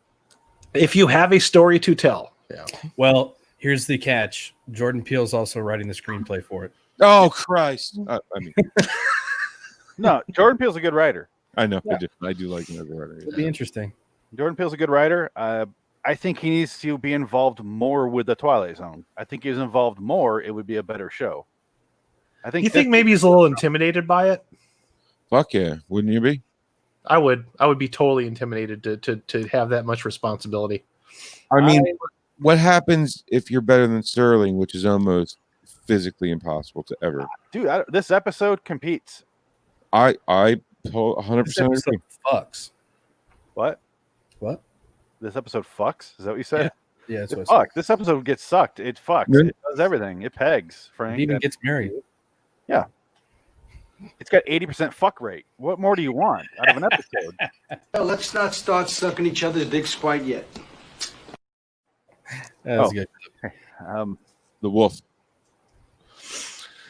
If you have a story to tell. Yeah. Well, here's the catch: Jordan Peele's also writing the screenplay for it. Oh Christ! I mean, No, Jordan Peele's a good writer. I know. I do like him as a writer. It'll be interesting. Jordan Peele's a good writer. I think he needs to be involved more with the Twilight Zone. I think he was involved more, it would be a better show. I think. You think maybe he's a little intimidated by it? Fuck yeah! Wouldn't you be? I would be totally intimidated to have that much responsibility. I mean, what happens if you're better than Sterling, which is almost physically impossible to ever? Dude, this episode competes. I This 100% agree. episode fucks. What? What? This episode fucks? Is that what you said? Yeah, that's It what I said. fucks. This episode gets sucked. It fucks. Really? It does everything. It pegs, Frank. He even gets married. It's got 80% fuck rate. What more do you want out of an episode? Well, let's not start sucking each other's dicks quite yet. That was Oh. good. The wolf.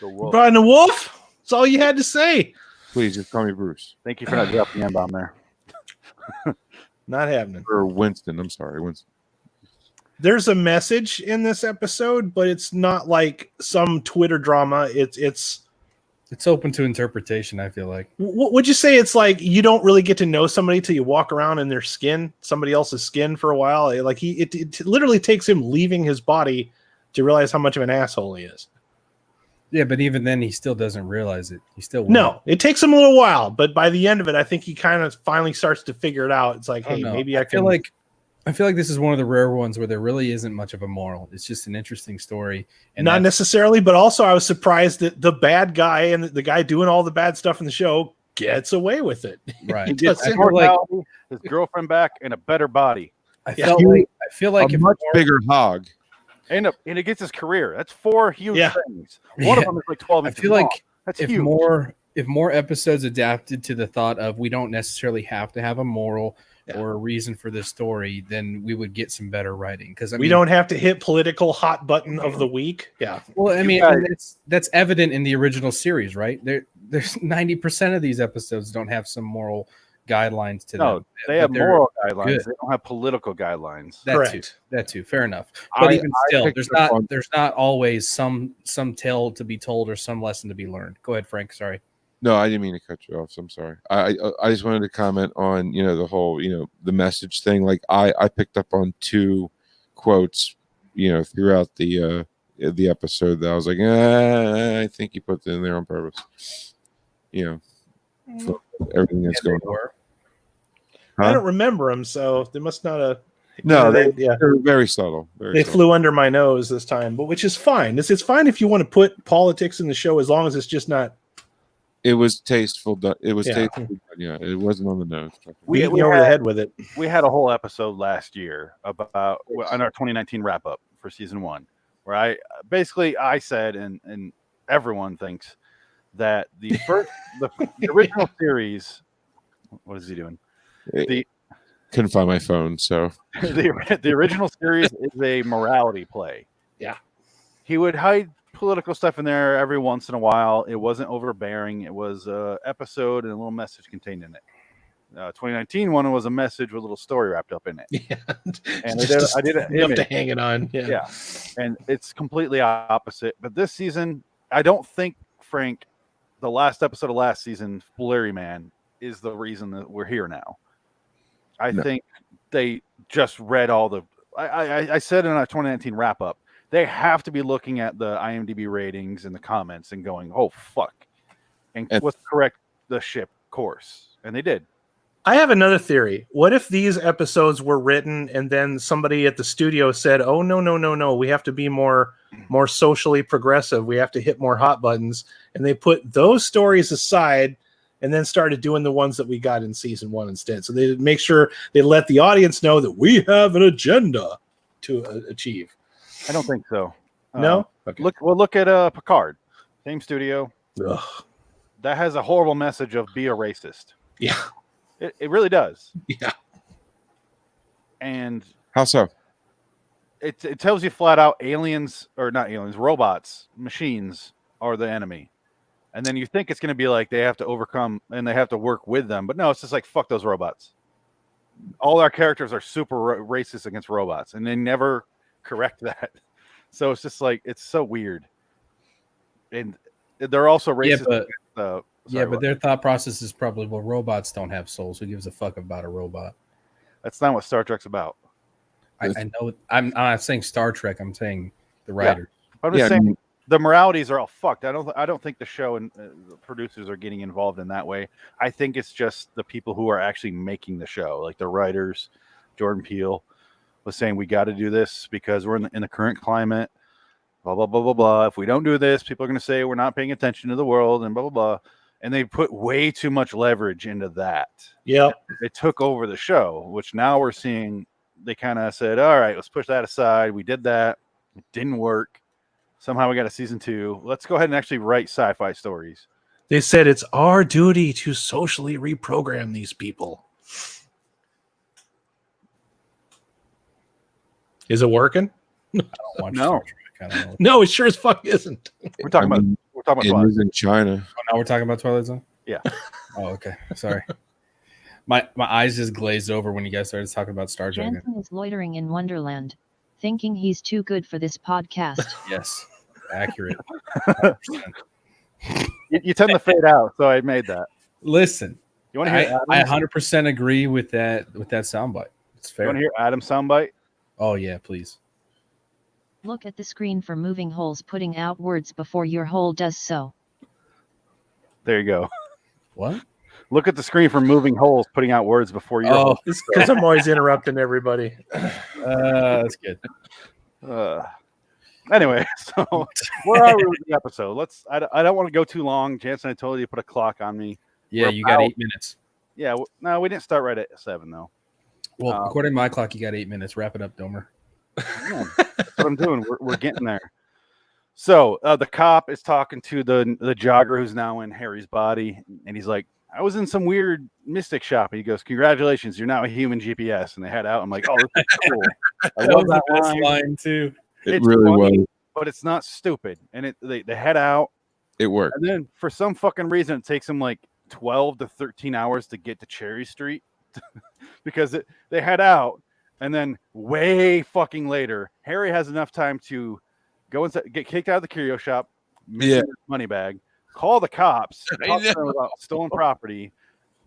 The wolf. Brian the Wolf. That's all you had to say. Please just call me Bruce Thank you for not dropping the M-bomb there. Not happening. or Winston. I'm sorry, Winston. There's a message in this episode, but it's not like some Twitter drama. It's It's open to interpretation, I feel like. would you say it's like you don't really get to know somebody till you walk around in their skin, somebody else's skin for a while? Like it literally takes him leaving his body to realize how much of an asshole he is. Yeah, but even then, he still doesn't realize it. He still No, it takes him a little while, but by the end of it, I think he kind of finally starts to figure it out. It's like, hey, maybe I feel can. like I feel like this is one of the rare ones where there really isn't much of a moral. It's just an interesting story, and Not necessarily, but also I was surprised that the bad guy and the guy doing all the bad stuff in the show gets away with it. right. He gets I feel like- immortality, his girlfriend back, and a better body. I Yeah. feel like a if much more- bigger hog. And it gets his career. That's 4 huge Yeah. things. One of Yeah. them is like 12 I inches feel long. like That's if huge. more episodes adapted to the thought of we don't necessarily have to have a moral or a reason for this story, then we would get some better writing. Because We don't have to hit political hot button of the week. Yeah. Well, I mean, guys- that's evident in the original series, right? There's 90% of these episodes don't have some moral guidelines to No, them. they but have they're moral guidelines. good. They don't have political guidelines. That too. Fair enough. But even still, picked up on- there's not always some tale to be told or some lesson to be learned. Go ahead, Frank. Sorry. No, I didn't mean to cut you off. So I'm sorry. I just wanted to comment on the whole the message thing. Like I picked up on 2 quotes throughout the episode that I was like, I think he put it in there on purpose. For everything that's going on. I don't remember them, so they must not have. No, they're very subtle. They flew under my nose this time, but which is fine. It's fine if you want to put politics in the show as long as it's just not. It was tasteful. It was Yeah. tasteful. Yeah, it wasn't on the nose. Beating you over the head with it. We had a whole episode last year about on our 2019 wrap up for season 1, where I said, and everyone thinks that the original series. What is he doing? Couldn't find my phone, so the original series is a morality play. Yeah. He would hide political stuff in there every once in a while. It wasn't overbearing. It was an episode and a little message contained in it. 2019 one was a message with a little story wrapped up in it. Yeah. And I did an enough to image. hang it on. Yeah. And it's completely opposite. But this season, I don't think, Frank, the last episode of last season, Blurry Man, is the reason that we're here now. I think they just read all the. I said in our 2019 wrap up, they have to be looking at the IMDb ratings and the comments and going, "Oh fuck," and let's correct the ship course, and they did. I have another theory. What if these episodes were written and then somebody at the studio said, "Oh no, we have to be more socially progressive. We have to hit more hot buttons," and they put those stories aside and then started doing the ones that we got in season 1 instead. So they make sure they let the audience know that we have an agenda to achieve. I don't think so. No. Okay. Look at Picard, same studio. Ugh. That has a horrible message of be a racist. Yeah. It really does. Yeah. And How so? it tells you flat out robots, machines are the enemy. And then you think it's going to be like they have to overcome and they have to work with them. But no, it's just like, fuck those robots. All our characters are super racist against robots, and they never correct that. So it's just like, it's so weird. And they're also racist. But their thought process is probably, well, robots don't have souls. Who gives a fuck about a robot? That's not what Star Trek's about. I know. I'm not saying Star Trek. I'm saying the writer. Yeah. I'm just saying the moralities are all fucked. I don't think the show and the producers are getting involved in that way. I think it's just the people who are actually making the show, like the writers. Jordan Peele was saying, we got to do this because we're in the current climate. Blah blah blah blah blah. If we don't do this, people are going to say we're not paying attention to the world and blah blah blah. And they put way too much leverage into that. Yeah, it took over the show, which now we're seeing. They kind of said, all right, let's push that aside. We did that. It didn't work. Somehow we got a season 2. Let's go ahead and actually write sci-fi stories. They said it's our duty to socially reprogram these people. Is it working? I don't watch Star Trek. I don't know. No, it sure as fuck isn't. We're talking about it Twilight. was in China. Oh, now we're talking about Twilight Zone? Yeah. Oh, okay. Sorry. My eyes just glazed over when you guys started talking about Star Trek. Jansen is loitering in Wonderland, thinking he's too good for this podcast. Yes. Accurate. You tend to fade out, so I made that. Listen, you want to hear? I 100% agree with that soundbite. It's fair. You want to hear Adam's soundbite? Oh yeah, please. Look at the screen for moving holes putting out words before your hole does so. There you go. What? Look at the screen for moving holes putting out words before your hole. Because I'm always interrupting everybody. That's good. Anyway, so where are we with the episode? I don't want to go too long. Jansen, I told you to put a clock on me. Yeah, you got 8 minutes. Yeah, no, we didn't start right at 7 though. Well, according to my clock, you got 8 minutes. Wrap it up, Domer. Yeah, that's what I'm doing. We're getting there. So the cop is talking to the jogger who's now in Harry's body, and he's like, I was in some weird mystic shop. And he goes, congratulations, you're now a human GPS. And they head out. I'm like, oh, this is cool. I love that line too. It really was. But it's not stupid. And they head out. It worked. And then for some fucking reason, it takes them like 12 to 13 hours to get to Cherry Street because they head out. And then way fucking later, Harry has enough time to go inside, get kicked out of the curio shop, miss his money bag, call the cops, talk to them about stolen property.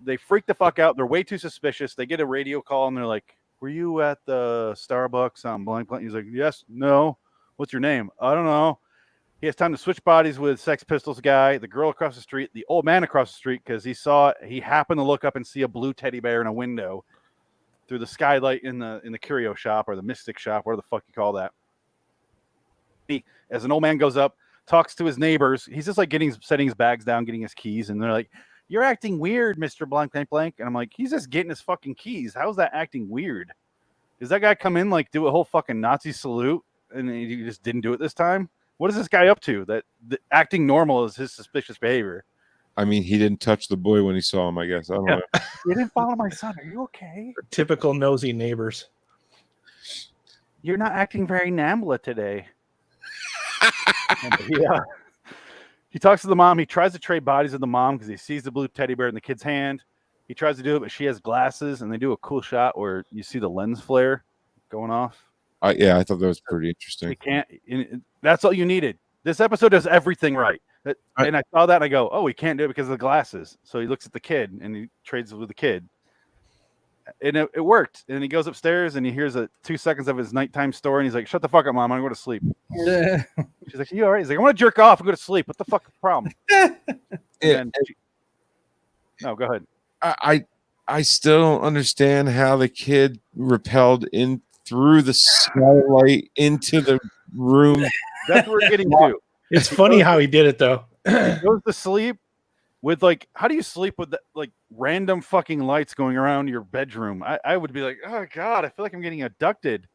They freak the fuck out. They're way too suspicious. They get a radio call and they're like, were you at the Starbucks on blank blank? He's like, yes, no. What's your name? I don't know. He has time to switch bodies with Sex Pistols guy, the girl across the street, the old man across the street, because he happened to look up and see a blue teddy bear in a window through the skylight in the curio shop or the mystic shop, whatever the fuck you call that. As an old man goes up, talks to his neighbors, he's just like setting his bags down, getting his keys, and they're like, you're acting weird, Mr. Blank Blank Blank. And I'm like, he's just getting his fucking keys. How's that acting weird? Does that guy come in, like, do a whole fucking Nazi salute, and he just didn't do it this time? What is this guy up to? That acting normal is his suspicious behavior. I mean, he didn't touch the boy when he saw him, I guess. I don't know. You didn't follow my son. Are you okay? Typical nosy neighbors. You're not acting very NAMBLA today. Yeah. He talks to the mom. He tries to trade bodies with the mom because he sees the blue teddy bear in the kid's hand. He tries to do it, but she has glasses, and they do a cool shot where you see the lens flare going off. Yeah, I thought that was pretty interesting. You can't. That's all you needed. This episode does everything right. And I saw that, and I go, oh, he can't do it because of the glasses. So he looks at the kid, and he trades with the kid. And it worked. And he goes upstairs, and he hears 2 seconds of his nighttime story, and he's like, shut the fuck up, Mom. I'm going to go to sleep. She's like, you all right? He's like, I want to jerk off and go to sleep. What the fuck is the problem? No, go ahead. I still don't understand how the kid repelled in through the skylight into the room. That's what we're getting to. It's funny how he did it, though. He goes to sleep with, like, how do you sleep with, like, random fucking lights going around your bedroom? I would be like, oh, God, I feel like I'm getting abducted.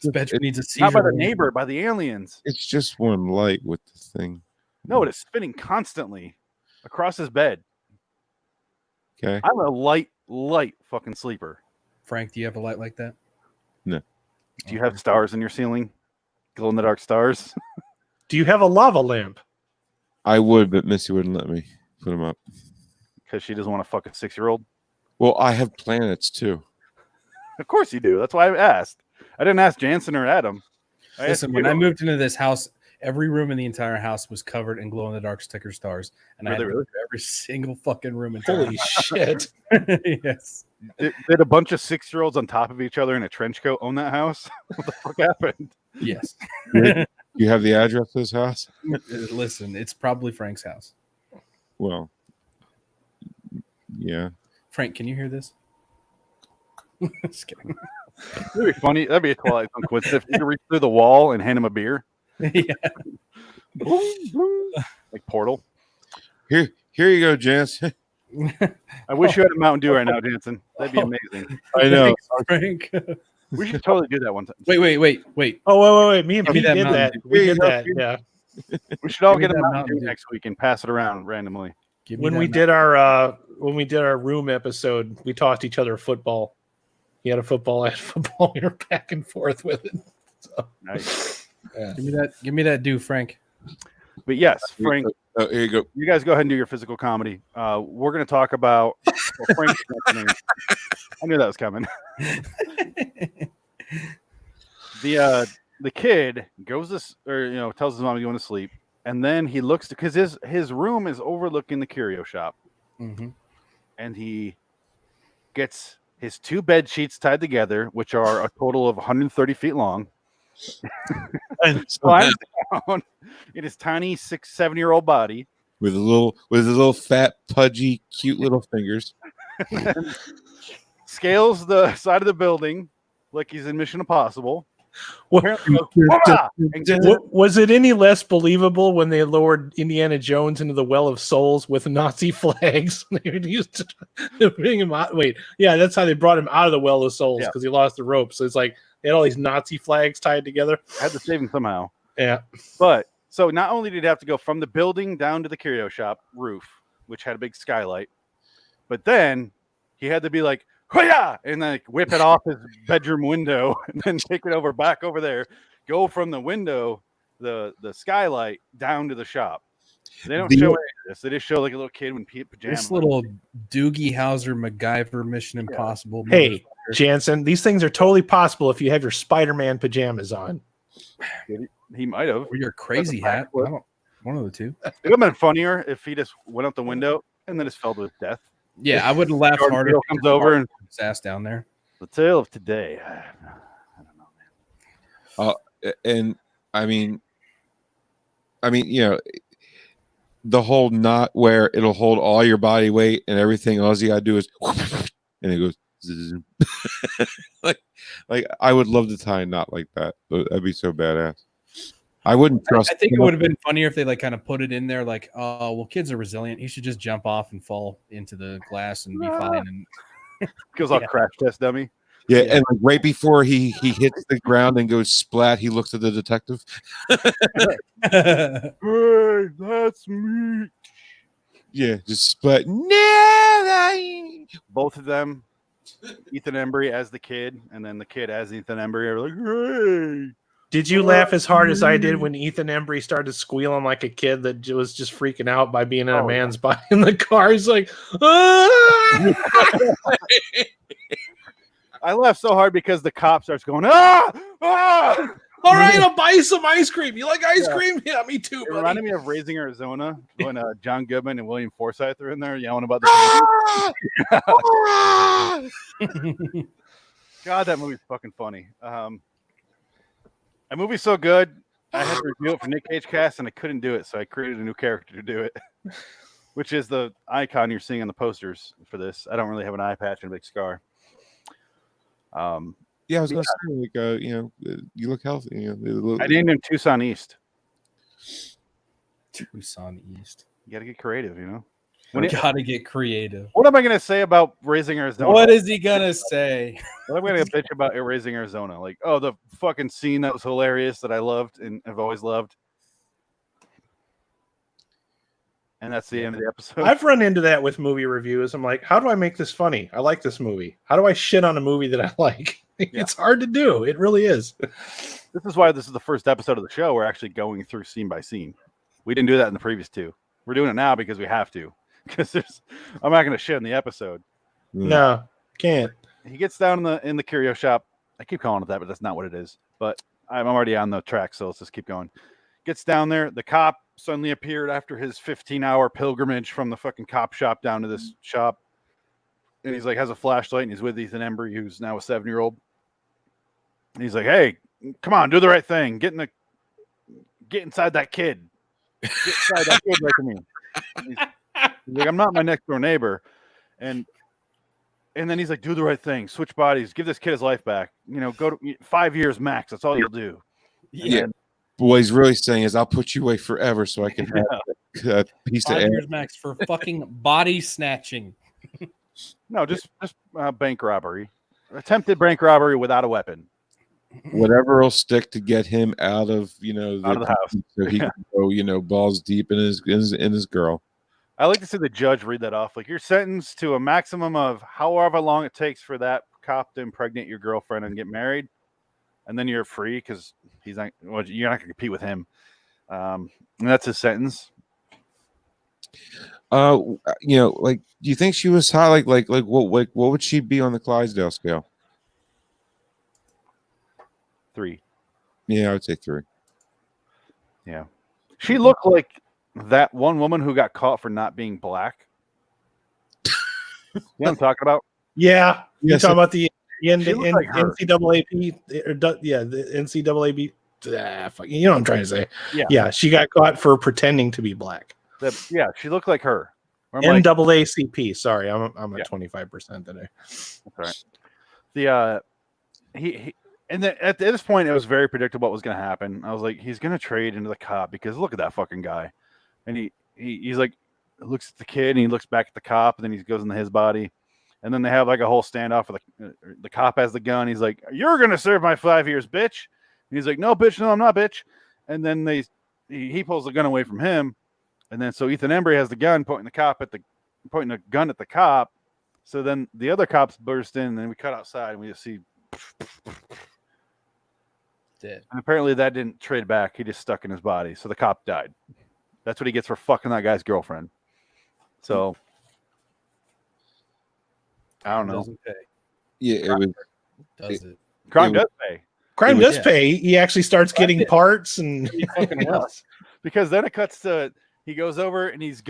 This bedroom needs a seizure. Not by the neighbor, by the aliens. It's just one light with the thing. No, it is spinning constantly across his bed. Okay. I'm a light fucking sleeper. Frank, do you have a light like that? No. Do you have stars in your ceiling? Glow in the dark stars? Do you have a lava lamp? I would, but Missy wouldn't let me put them up. Because she doesn't want to fuck a 6-year-old? Well, I have planets too. Of course you do. That's why I asked. I didn't ask Jansen or Adam. Listen, when I moved into this house, every room in the entire house was covered in glow in the dark sticker stars, and I had really? every single fucking room. Holy shit! Yes. Did a bunch of 6-year-olds on top of each other in a trench coat own that house? What the fuck happened? Yes. You have the address of this house? Listen, it's probably Frank's house. Well, yeah. Frank, can you hear this? Just kidding. That'd be funny. That'd be a Twilight Zone quiz if you could reach through the wall and hand him a beer. Yeah. Like Portal. Here you go, Jansen. I wish you had a Mountain Dew right now, Jansen. That'd be amazing. I know. Frank. We should totally do that one time. Wait. Oh, wait. Me and Give me Pete that did Mountain that. Dew. We did that. Yeah. We should all Give get me a that Mountain Mountain Dew Dew. next week and pass it around randomly. When we did our room episode, we taught each other football. He had a football, I had a football. We were back and forth with it. So, Nice. yeah. Give me that Dew, Frank. But yes, Frank, Oh, here you go. you guys go ahead and do your physical comedy. We're going to talk about Frank's next name. I knew that was coming. The kid goes tells his mom he's going to sleep, and then he looks because his room is overlooking the curio shop, and he gets his 2 bed sheets tied together, which are a total of 130 feet long. And climbs down in his tiny 6-7-year-old body with his little fat, pudgy, cute little fingers. Scales the side of the building like he's in Mission Impossible. Was it any less believable when they lowered Indiana Jones into the Well of Souls with Nazi flags? They used to bring him out. Wait, yeah, that's how they brought him out of the Well of Souls because he lost the rope. So it's like they had all these Nazi flags tied together. I had to save him somehow. Yeah, but so not only did he have to go from the building down to the curio shop roof, which had a big skylight, but then he had to be like, "Hoo-yah!" and then whip it off his bedroom window and then take it back over there, go from the window, the skylight down to the shop. They don't show any of this. They just show like a little kid in pajamas. This little Doogie Howser MacGyver Mission Impossible. Hey, Jansen, these things are totally possible if you have your Spider-Man pajamas on. He might have. Or your crazy hat. One of the two. It would have been funnier if he just went out the window and then just fell to his death. Yeah, I would have laughed Jordan harder. Peele comes over and his ass down there. The tale of today. I don't know, man. And I mean, the whole knot where it'll hold all your body weight and everything. All you gotta do is, and it goes. like I would love to tie a knot like that. That'd be so badass. I wouldn't trust. I think it would have been funnier if they like kind of put it in there, like, oh well, kids are resilient. He should just jump off and fall into the glass and be fine. And goes off crash test dummy. Yeah, and like right before he hits the ground and goes splat, he looks at the detective. Hey, that's me. Yeah, just splat. No, both of them, Ethan Embry as the kid, and then the kid as Ethan Embry are like, hey. Did you laugh as hard as I did when Ethan Embry started squealing like a kid that was just freaking out by being in a man's body in the car? He's like, ah! I laughed so hard because the cop starts going, ah! All right, I'll buy you some ice cream. You like ice cream? Yeah, me too. It reminded me of Raising Arizona when John Goodman and William Forsythe are in there yelling about the God, that movie's fucking funny. That movie's so good, I had to review it for Nick Cage Cast, and I couldn't do it, so I created a new character to do it, which is the icon you're seeing on the posters for this. I don't really have an eye patch and a big scar. Yeah, I was gonna say, like, you look healthy. I named him Tucson East. Tucson East. You got to get creative, Gotta get creative. What am I gonna say about Raising Arizona? What is he gonna say? What am I gonna bitch about Raising Arizona? Like, oh, the fucking scene that was hilarious that I loved and have always loved. And that's the end of the episode. I've run into that with movie reviews. I'm like, how do I make this funny? I like this movie. How do I shit on a movie that I like? It's hard to do. It really is. This is why this is the first episode of the show. We're actually going through scene by scene. We didn't do that in the previous two. We're doing it now because we have to. Because I'm not going to shit in the episode. No, can't. He gets down in the curio shop. I keep calling it that, but that's not what it is. But I'm already on the track, so let's just keep going. Gets down there. The cop suddenly appeared after his 15-hour pilgrimage from the fucking cop shop down to this shop. And he's like, has a flashlight, and he's with Ethan Embry, who's now a 7-year-old. And he's like, hey, come on, do the right thing. Get inside that kid. Get inside that kid like me. He's like, I'm not my next door neighbor. And then he's like, do the right thing. Switch bodies. Give this kid his life back. Go to 5 years max. That's all you'll do. Yeah. What he's really saying is, I'll put you away forever so I can have a piece 5 of years max for fucking body snatching. No, just bank robbery. Attempted bank robbery without a weapon. Whatever will stick to get him out of Out of the house, so he can go balls deep in his girl. I like to see the judge read that off. Like, you're sentenced to a maximum of however long it takes for that cop to impregnate your girlfriend and get married, and then you're free because you're not going to compete with him. And that's his sentence. Do you think she was high? Like what would she be on the Clydesdale scale? 3. Yeah, I would say 3. Yeah, she looked like that one woman who got caught for not being black. You know what I'm talking about? Yeah, you're talking about the like NCAA. The NCAA. You know what I'm trying to say? Yeah. She got caught for pretending to be black. She looked like her. NAACP. Sorry, I'm at 25% today. That's right. At this point, it was very predictable what was going to happen. I was like, he's going to trade into the cop because look at that fucking guy. And he's like, looks at the kid and he looks back at the cop and then he goes into his body. And then they have like a whole standoff where the cop has the gun. He's like, you're going to serve my 5 years, bitch. And he's like, no, bitch, no, I'm not, bitch. And then he pulls the gun away from him. And then so Ethan Embry has the gun pointing the gun at the cop. So then the other cops burst in and then we cut outside and we just see dead. And apparently that didn't trade back. He just stuck in his body. So the cop died. That's what he gets for fucking that guy's girlfriend. So I don't know. Doesn't pay. Yeah, Crime does pay. Crime does pay. He actually starts getting parts and because then it cuts to he goes over and he's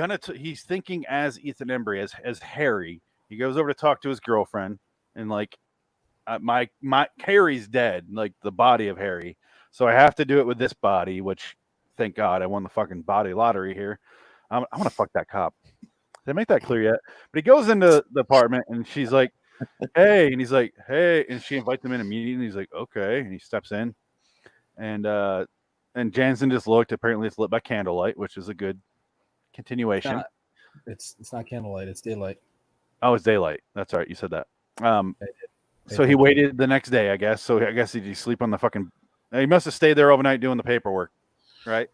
thinking as Ethan Embry as Harry. He goes over to talk to his girlfriend and like my Harry's dead, like the body of Harry. So I have to do it with this body, which thank God I won the fucking body lottery here. I want to fuck that cop. Did I make that clear yet? But he goes into the apartment and she's like, hey, and he's like, hey, and she invites him in immediately. And he's like, okay, and he steps in, and Jansen just looked. Apparently, it's lit by candlelight, which is a good continuation. It's not candlelight; it's daylight. Oh, it's daylight. That's right. You said that. So he waited the next day, I guess. So I guess did he sleep on the fucking? He must have stayed there overnight doing the paperwork, right?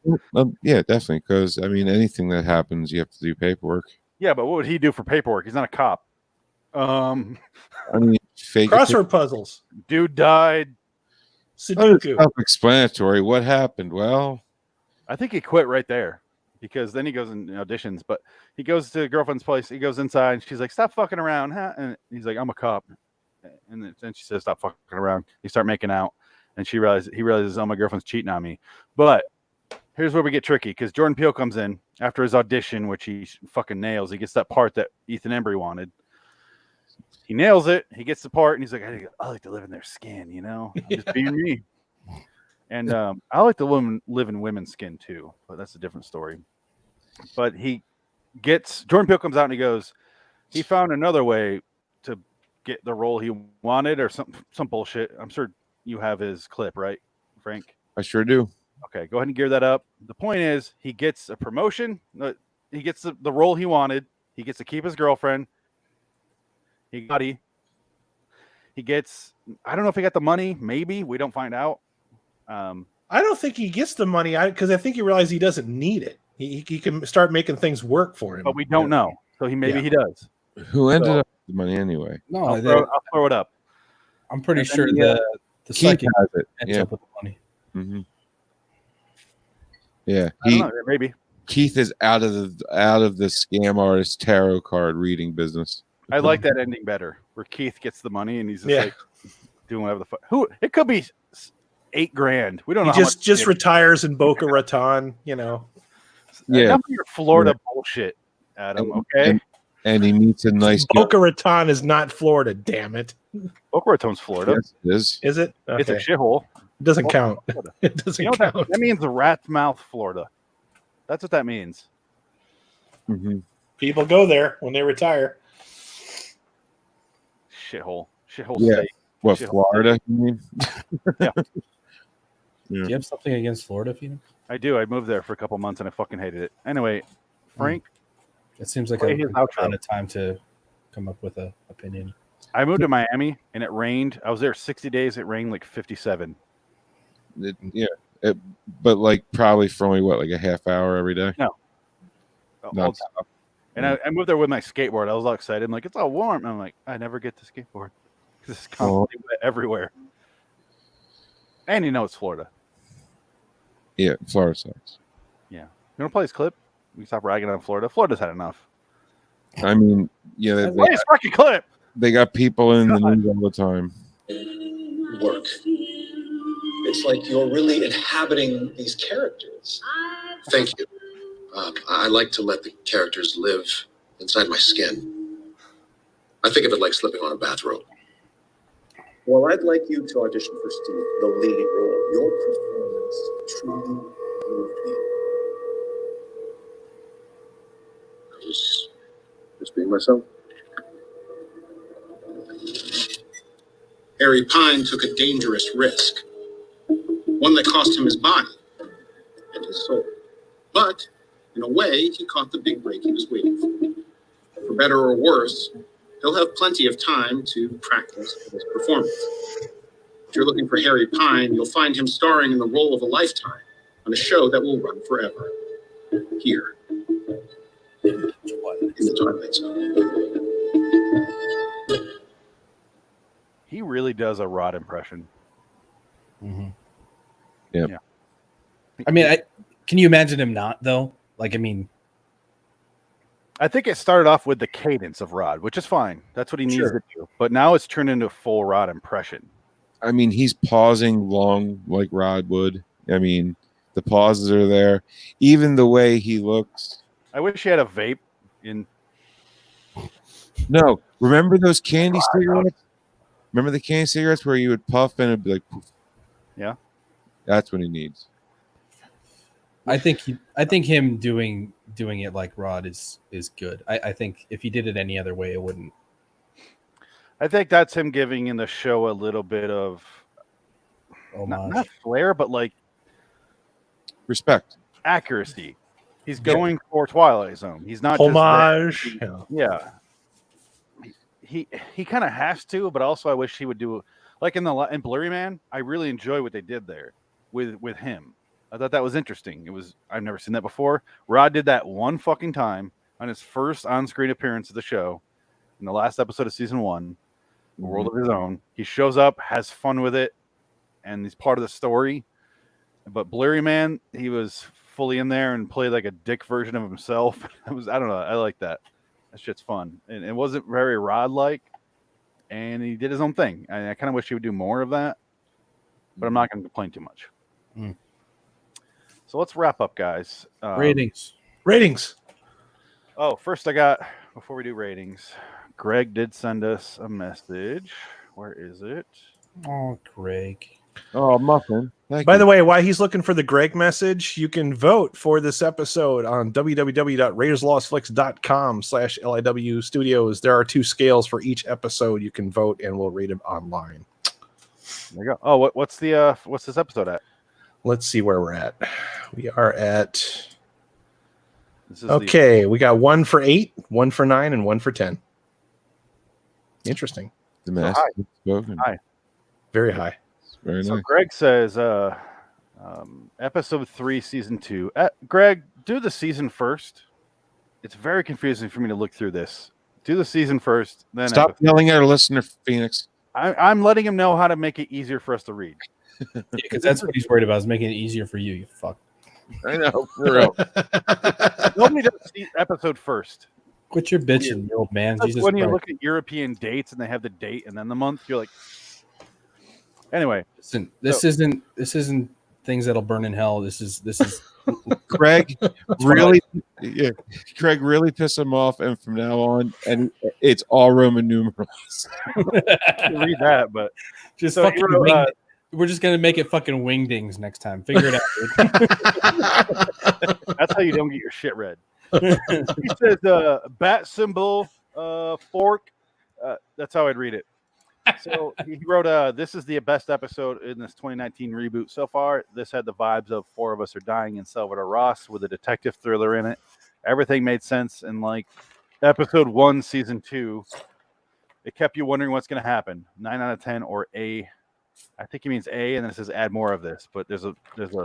Yeah, definitely. Because I mean, anything that happens, you have to do paperwork. Yeah, but what would he do for paperwork? He's not a cop. I mean, fake crossword puzzles. Dude died. Sudoku. Self-explanatory. What happened? Well, I think he quit right there because then he goes and auditions. But he goes to girlfriend's place. He goes inside and she's like, "Stop fucking around," huh? And he's like, "I'm a cop." And then she says, "Stop fucking around." They start making out, and he realizes, "Oh, my girlfriend's cheating on me." But here's where we get tricky because Jordan Peele comes in after his audition, which he fucking nails. He gets that part that Ethan Embry wanted. He nails it. He gets the part, and he's like, "I like to live in their skin, you know, I'm just being me." And I like to live in women's skin too, but that's a different story. But Jordan Peele comes out and he goes, he found another way to get the role he wanted, or some bullshit. I'm sure you have his clip, right, Frank? I sure do. Okay, go ahead and gear that up. The point is, he gets a promotion. He gets the role he wanted. He gets to keep his girlfriend. He gets. I don't know if he got the money. Maybe we don't find out. I don't think he gets the money because I think he realized he doesn't need it. He can start making things work for him. But we don't know. So he does. Who ended up with the money anyway? No, I'll throw it up. I'm pretty And sure then, the Keith psychic has it. ends Yeah. up with the money. Mm-hmm. Yeah. I don't know, maybe. Keith is out of the scam artist tarot card reading business. I like that ending better, where Keith gets the money and he's just like doing whatever the fuck. It could be $8,000. We don't know. He just retires in Boca Raton. You know. Yeah. Enough of your Florida bullshit, Adam. Okay. And he meets a nice Boca Raton is not Florida. Damn it. Boca Raton's Florida. Yes, it is. Is it? Okay. It's a shithole. It doesn't Boca count. Florida. It doesn't You know count. that means the rat's mouth, Florida. That's what that means. Mm-hmm. People go there when they retire. Shithole. Shithole Yeah. state. What, Shithole Florida? You mean? Yeah. Do you have something against Florida, Phoenix? I do. I moved there for a couple months and I fucking hated it. Anyway, Frank. It seems like play a his good outro. amount of time to come up with an opinion. I moved to Miami and it rained. I was there 60 days. It rained like 57. But like probably for only like a half hour every day. No. All time. And I moved there with my skateboard. I was all excited. I'm like, it's all warm. And I'm like, I never get to skateboard because it's constantly wet everywhere. And you know it's Florida. Yeah, Florida sucks. Yeah. You want to play this clip? We stop ragging on Florida. Florida's had enough. I mean, yeah, Play this fucking clip. they got people in the news all the time. Work. It's like you're really inhabiting these characters. Thank you. I like to let the characters live inside my skin. I think of it like slipping on a bathrobe. Well, I'd like you to audition for Steve, the leading role. Your performance truly moved me. I was just being myself. Harry Pine took a dangerous risk, one that cost him his body and his soul. But, in a way, he caught the big break he was waiting for. For better or worse, he'll have plenty of time to practice his performance. If you're looking for Harry Pine, you'll find him starring in the role of a lifetime on a show that will run forever. Here. In the Twilight Zone. He really does a Rod impression. Mm-hmm. Yeah. I mean, can you imagine him not though? Like, I mean, I think it started off with the cadence of Rod, which is fine. That's what he needs to do. But now it's turned into a full Rod impression. I mean, he's pausing long like Rod would. I mean, the pauses are there. Even the way he looks. I wish he had a vape in. No, remember those candy cigarettes? Remember the candy cigarettes where you would puff and it'd be like, poof. Yeah. That's what he needs. I think him doing it like Rod is good. I think if he did it any other way, it wouldn't. I think that's him giving in the show a little bit of not flair, but like respect, accuracy. He's going for Twilight Zone. He's not homage. Yeah. He kind of has to, but also I wish he would do like in Blurry Man. I really enjoy what they did there with him. I thought that was interesting. I've never seen that before. Rod did that one fucking time on his first on-screen appearance of the show in the last episode of season 1, A World of His Own. He shows up, has fun with it, and he's part of the story. But Blurry Man, he was fully in there and played like a dick version of himself. I don't know. I like that. That shit's fun. And it wasn't very Rod-like, and he did his own thing. I kind of wish he would do more of that, but I'm not going to complain too much. Mm. So let's wrap up, guys. Ratings. Oh, first before we do ratings, Greg did send us a message.Here is it? Oh, Greg. Oh, Muffin. By the way, while he's looking for the Greg message, you can vote for this episode on www.raiderslostflix.com/LIW Studios. There are 2 scales for each episode. You can vote, and we'll rate it online. There you go. Oh, what's this episode at? Let's see where we're at. We are at This is Okay, we got 1 for 8, 1 for 9, and 1 for 10. Interesting. The master spoken. High. Very high. Very So nice. Greg says, episode 3, season 2. Greg, do the season first. It's very confusing for me to look through this. Do the season first, then Stop yelling at our listener, Phoenix. I'm letting him know how to make it easier for us to read. Because that's what he's worried about, is making it easier for you. You fuck. I know, for real. Nobody does see episode first. Quit your bitching, you old man. Like Jesus when you Christ. look at European dates and they have the date and then the month, you're like. Anyway, Listen, this isn't things that'll burn in hell. This is Craig really, Craig really pissed him off, and from now on, and it's all Roman numerals. read that, but just so fucking you wrote, we're just gonna make it fucking wingdings next time. Figure it out. that's how you don't get your shit read. He says bat symbol, fork. That's how I'd read it. So he wrote, this is the best episode in this 2019 reboot so far. This had the vibes of Four of Us Are Dying and Salvador Ross with a detective thriller in it. Everything made sense. And like episode 1, season 2, it kept you wondering what's going to happen. 9 out of 10 or A. I think he means A, and then it says add more of this. But there's a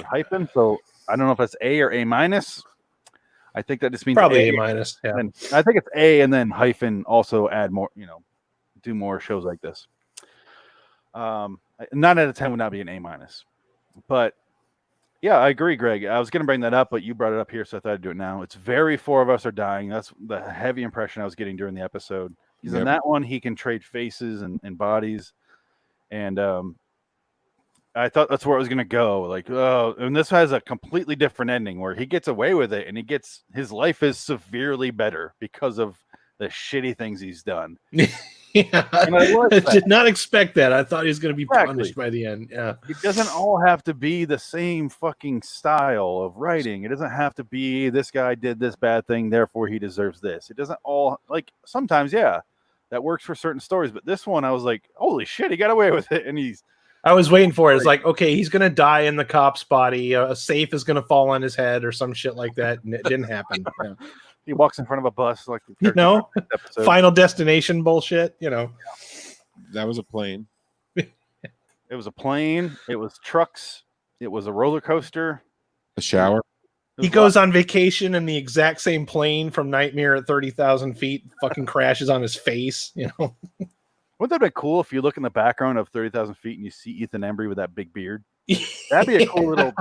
hyphen, so I don't know if that's A or A minus. I think that just means probably A minus. Yeah, and I think it's A and then hyphen also add more. Do more shows like this. 9 out of 10 would not be an A minus, but yeah, I agree, Greg. I was going to bring that up, but you brought it up here, so I thought I'd do it now. It's very Four of Us Are Dying. That's the heavy impression I was getting during the episode. Because in that one, he can trade faces and bodies, and I thought that's where it was going to go. Like, oh, and this has a completely different ending where he gets away with it, and his life is severely better because of the shitty things he's done. Yeah, I did not expect that. I thought he was going to be punished by the end. Yeah, it doesn't all have to be the same fucking style of writing. It doesn't have to be this guy did this bad thing, therefore he deserves this. It doesn't all like sometimes, yeah, that works for certain stories. But this one, I was like, holy shit, he got away with it, and I was waiting for it. It's like, okay, he's going to die in the cop's body. A safe is going to fall on his head or some shit like that, and it didn't happen. Yeah. He walks in front of a bus, like Final Destination bullshit. That was a plane. It was a plane. It was trucks. It was a roller coaster. A shower. He goes on vacation in the exact same plane from Nightmare at 30,000 feet. Fucking crashes on his face. Wouldn't that be cool if you look in the background of 30,000 feet and you see Ethan Embry with that big beard? That'd be a cool little.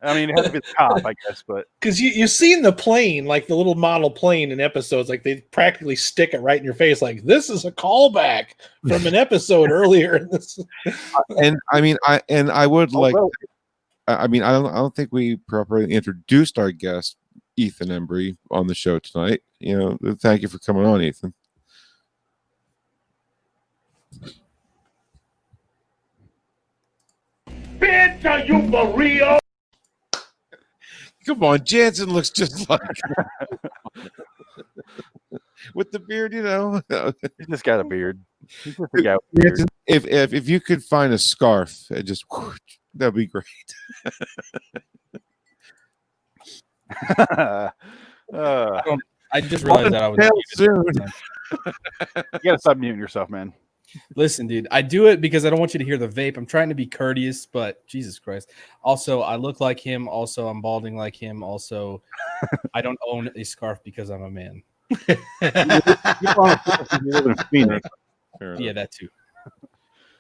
I mean, it has to be the cop, I guess, but because you've seen the plane, like the little model plane in episodes, like they practically stick it right in your face, like this is a callback from an episode earlier in this. And I mean, I would like. I mean, I don't think we properly introduced our guest, Ethan Embry, on the show tonight. Thank you for coming on, Ethan. Bitch, are you for real? Come on, Jansen looks just like with the beard, He's just got a beard. He's just a guy with a beard. If you could find a scarf, just that'd be great. I just realized that I was soon. You gotta stop muting yourself, man. Listen, dude, I do it because I don't want you to hear the vape. I'm trying to be courteous, but Jesus Christ. Also, I look like him. Also, I'm balding like him. Also, I don't own a scarf because I'm a man. You live in Phoenix. Yeah, that too.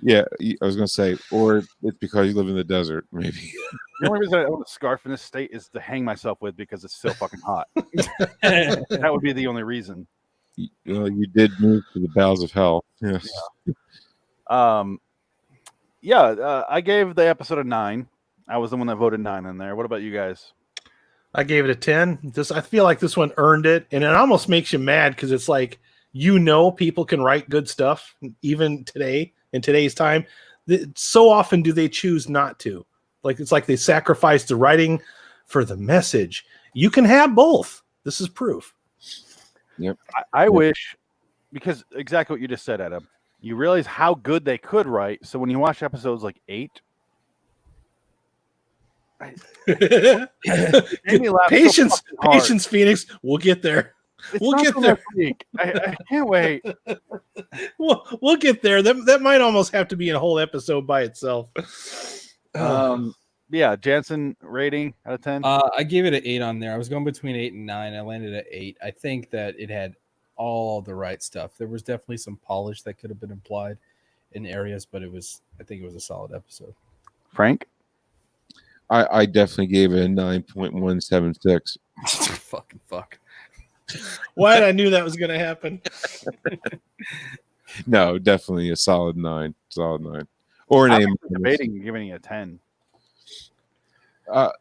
Yeah, I was going to say, or it's because you live in the desert, maybe. The only reason I own a scarf in this state is to hang myself with because it's so fucking hot. That would be the only reason. You did move to the bowels of hell. Yes. Yeah. I gave the episode a 9. I was the one that voted 9 in there. What about you guys? I gave it a 10. I feel like this one earned it, and it almost makes you mad because it's like people can write good stuff even today in today's time. So often do they choose not to. Like it's like they sacrifice the writing for the message. You can have both. This is proof. Yep. I wish, because exactly what you just said, Adam, you realize how good they could write. So when you watch episodes like 8, Made me laugh so Patience, fucking hard. patience, Phoenix. We'll get there. It's We'll not get till there. next week. I can't wait. We'll get there. That might almost have to be a whole episode by itself. Yeah, Jansen rating out of 10. I gave it an 8 on there. I was going between 8 and 9. I landed at 8. I think that it had all the right stuff. There was definitely some polish that could have been applied in areas, but I think it was a solid episode. Frank? I definitely gave it a 9.176. Fucking fuck. What? I knew that was going to happen. No, definitely a solid 9. Solid 9. Or an I'm A. debating giving it a 10. I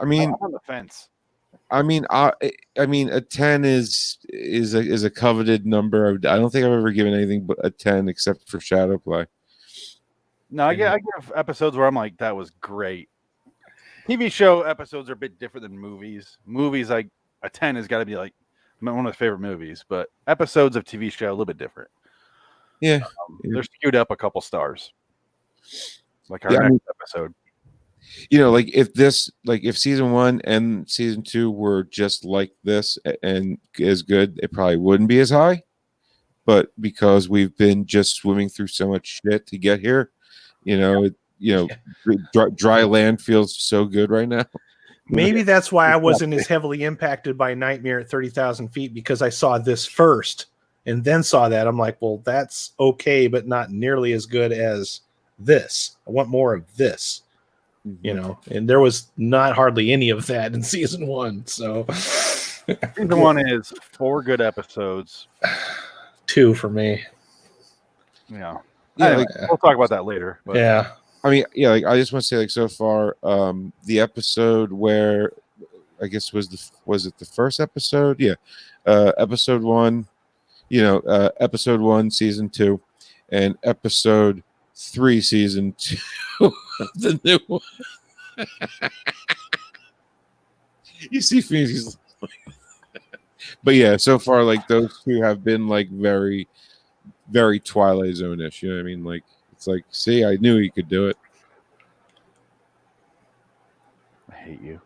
mean, I'm on the fence. I mean, a 10 is a coveted number. I don't think I've ever given anything but a 10 except for Shadow Play. No, I give episodes where I'm like, that was great. TV show episodes are a bit different than movies. Movies, like a 10 has got to be like one of my favorite movies, but episodes of TV show a little bit different. Yeah, they're skewed up a couple stars. Like our next episode. You know, like if season 1 and season 2 were just like this and as good, it probably wouldn't be as high. But because we've been just swimming through so much shit to get here, dry land feels so good right now. Maybe that's why I wasn't as heavily impacted by Nightmare at 30,000 feet, because I saw this first and then saw that. I'm like, well, that's okay, but not nearly as good as this. I want more of this. And there was not hardly any of that in season 1. So season 1 is 4 good episodes. 2 for me. Yeah. Anyway, we'll talk about that later. But. Yeah. I mean, yeah, like I just want to say, like, so far, the episode where I guess was it the first episode? Yeah. Episode 1, episode 1, season 2, and episode 3, season 2. The new one. You see Phoenix, but yeah, so far, like, those 2 have been like very, very Twilight Zone-ish. You know what I mean? Like, it's like, see, I knew he could do it. I hate you.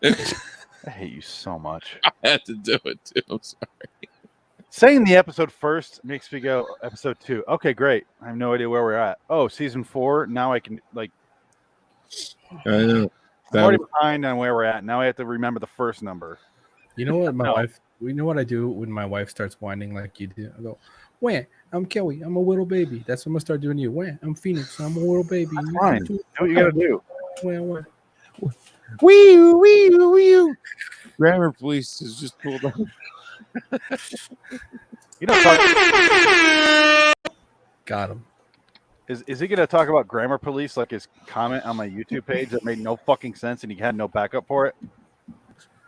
I hate you so much. I had to do it too. I'm sorry. Saying the episode first makes me go episode 2. Okay, great. I have no idea where we're at. Oh, season 4. Now I can I know. I'm already behind on where we're at. Now I have to remember the first number. You know what, you know what I do when my wife starts whining like you do? I go, "Wah, I'm Kelly. I'm a little baby." That's what I'm gonna start doing to you. "Wah, I'm Phoenix. I'm a little baby." That's fine. Do what you gotta do. Wah. Wee. Grammar Police has just pulled up. Got him. Is he gonna talk about Grammar Police like his comment on my YouTube page that made no fucking sense and he had no backup for it?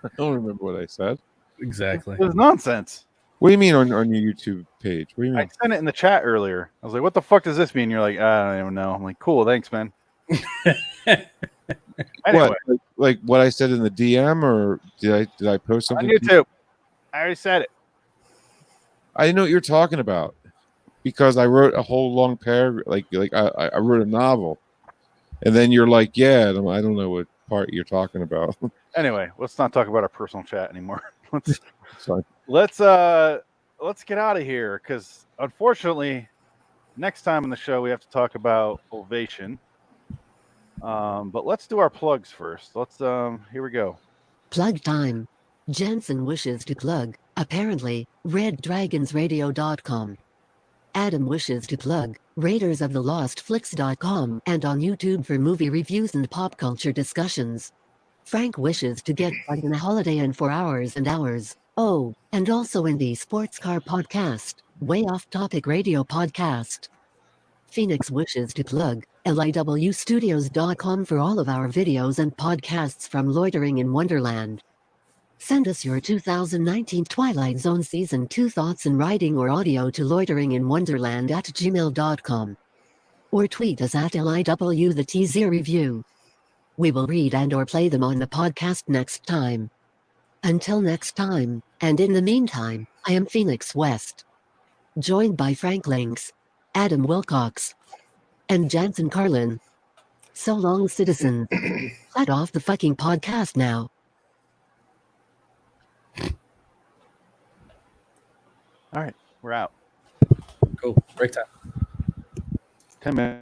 I don't remember what I said. Exactly. It was nonsense. What do you mean on your YouTube page? What do you mean? I sent it in the chat earlier. I was like, "What the fuck does this mean?" You're like, "I don't even know." I'm like, "Cool, thanks, man." Anyway. What? Like what I said in the DM, or did I post something on YouTube? I already said it. I didn't know what you're talking about because I wrote a whole long paragraph. Like I wrote a novel, and then you're like, "Yeah," and I don't know what part you're talking about. Anyway, let's not talk about our personal chat anymore. Let's get out of here because unfortunately, next time on the show we have to talk about Ovation. But let's do our plugs first. Let's here we go. Plug time. Jansen wishes to plug, apparently, reddragonsradio.com. Adam wishes to plug, raidersofTheLostFlix.com and on YouTube for movie reviews and pop culture discussions. Frank wishes to get plugged in a holiday and for hours and hours. Oh, and also in the Sports Car Podcast, Way Off Topic Radio Podcast. Phoenix wishes to plug, LIWstudios.com for all of our videos and podcasts from Loitering in Wonderland. Send us your 2019 Twilight Zone Season 2 thoughts in writing or audio to loiteringin.wonderland@gmail.com. Or tweet us at LIW the TZ Review. We will read and or play them on the podcast next time. Until next time, and in the meantime, I am Phoenix West. Joined by Frank Links, Adam Wilcox, and Jansen Carlin. So long, citizens. Cut off the fucking podcast now. All right, we're out. Cool. Break time. 10 minutes.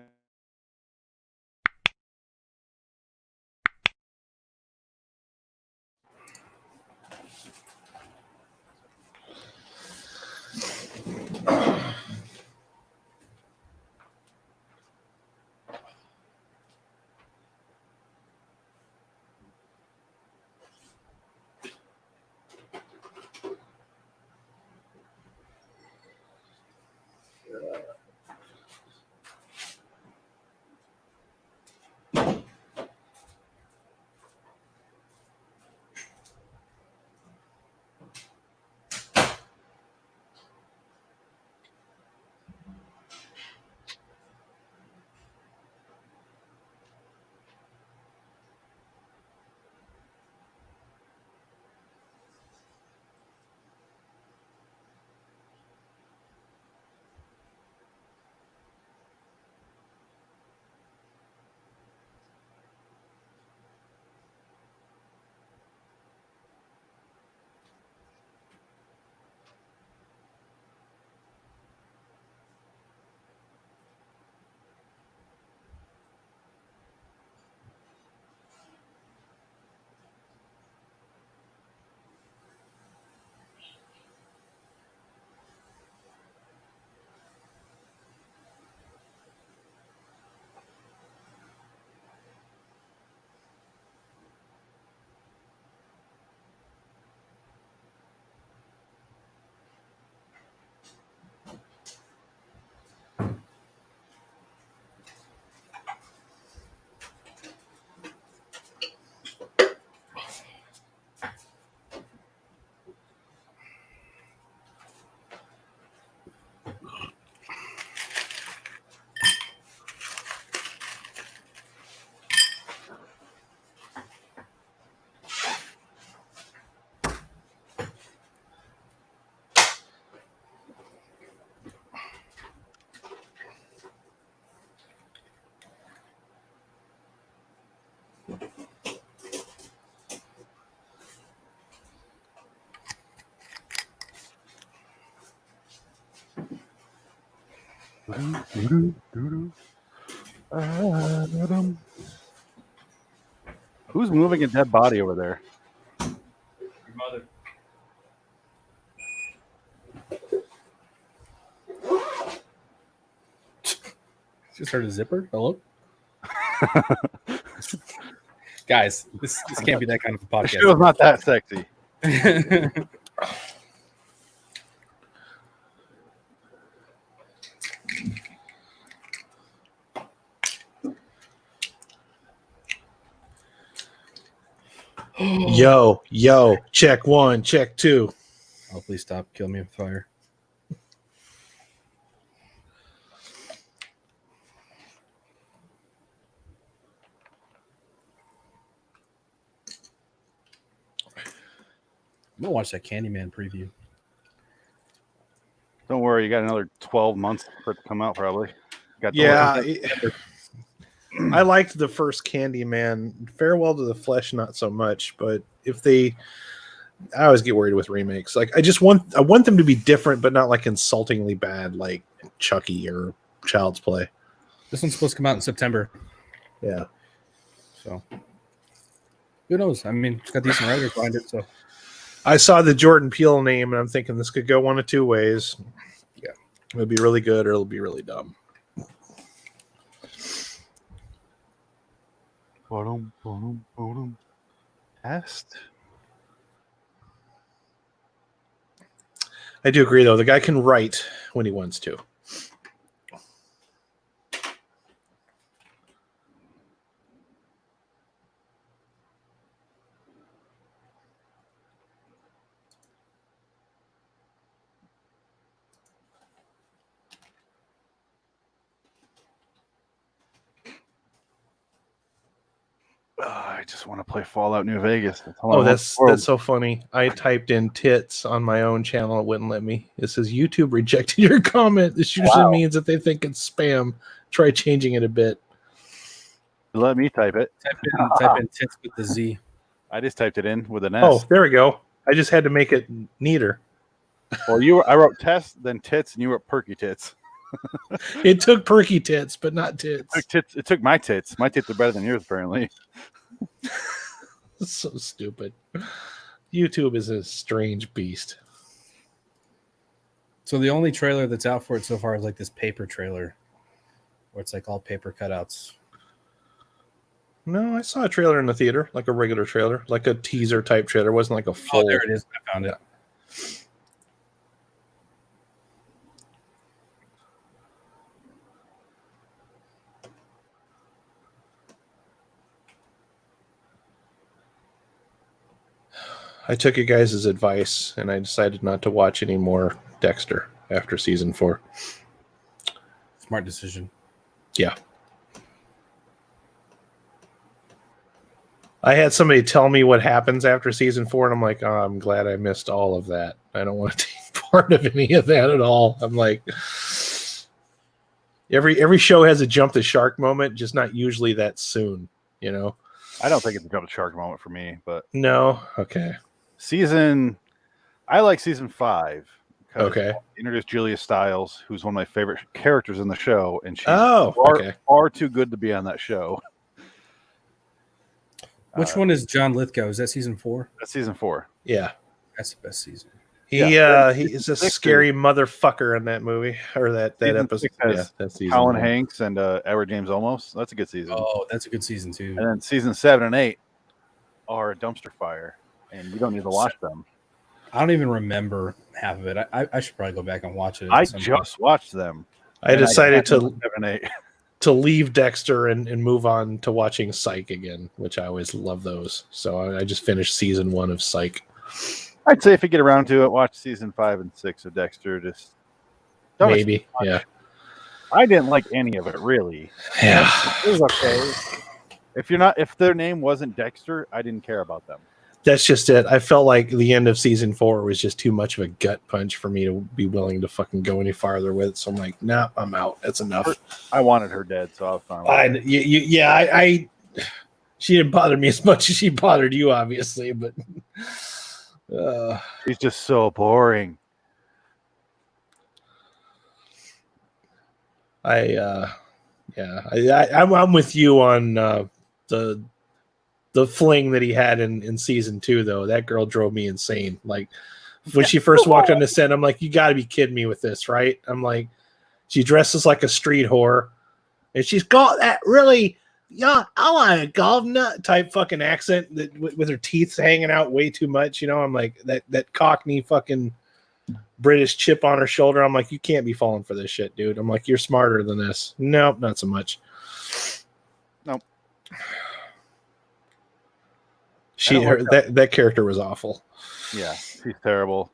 Who's moving a dead body over there? Your mother. Just heard a zipper. Hello? Guys, this can't be that kind of a podcast. The show's not that sexy. Yo, check 1, check 2. Oh, please stop. Kill me with fire. I'm gonna watch that Candyman preview. Don't worry, you got another 12 months for it to come out, probably. I liked the first Candyman. Farewell to the Flesh, not so much. But I always get worried with remakes. Like I want them to be different, but not like insultingly bad, like Chucky or Child's Play. This one's supposed to come out in September. Yeah. So who knows? I mean, it's got decent writers behind it. So I saw the Jordan Peele name, and I'm thinking this could go one of two ways. Yeah, it'll be really good, or it'll be really dumb. Test. I do agree, though. The guy can write when he wants to. I just want to play Fallout New Vegas. That's so funny. I typed in tits on my own channel. It wouldn't let me. It says YouTube rejected your comment. This usually means that they think it's spam. Try changing it a bit. Let me type it. Type in tits with the Z. I just typed it in with an S. Oh, there we go. I just had to make it neater. Well, I wrote test, then tits, and you wrote perky tits. It took perky tits, but not tits. It took my tits. My tits are better than yours, apparently. So stupid. YouTube is a strange beast. So the only trailer that's out for it so far is like this paper trailer, where it's like all paper cutouts. No, I saw a trailer in the theater, like a regular trailer, like a teaser type trailer. It wasn't like a full. Oh, there it is. I found it. I took you guys' advice, and I decided not to watch any more Dexter after season 4. Smart decision. Yeah. I had somebody tell me what happens after season 4, and I'm like, oh, I'm glad I missed all of that. I don't want to take part of any of that at all. I'm like, every show has a jump the shark moment, just not usually that soon, you know? I don't think it's a jump the shark moment for me, but no. Okay. I like season 5. Okay. Introduced Julia Stiles, who's one of my favorite characters in the show, and she's far too good to be on that show. Which one is John Lithgow? Is that season 4? That's season 4. Yeah. That's the best season. He is a scary motherfucker in that movie or that episode. Yeah, that season. Colin Hanks and Edward James Olmos. That's a good season. Oh, that's a good season too. And then season 7 and 8 are a dumpster fire, and you don't need to watch them. I don't even remember half of it. I should probably go back and watch it. I just watched them. I decided to leave Dexter and move on to watching Psych again, which I always love those. So I just finished season 1 of Psych. I'd say if you get around to it, watch season 5 and 6 of Dexter. Just maybe, yeah. I didn't like any of it really. Yeah, it was okay. If their name wasn't Dexter, I didn't care about them. That's just it. I felt like the end of season 4 was just too much of a gut punch for me to be willing to fucking go any farther with. So I'm like, nah, I'm out. That's enough. I wanted her dead, so I was fine. She didn't bother me as much as she bothered you, obviously, but he's just so boring. I'm with you on the fling that he had in season 2, though. That girl drove me insane. Like when she first walked on the set, I'm like, you got to be kidding me with this, right? I'm like, she dresses like a street whore, and she's got that really, yeah, I want a golf nut type fucking accent that with her teeth hanging out way too much. You know, I'm like that Cockney fucking British chip on her shoulder. I'm like, you can't be falling for this shit, dude. I'm like, you're smarter than this. Nope, not so much. Nope. That character was awful. Yeah, she's terrible.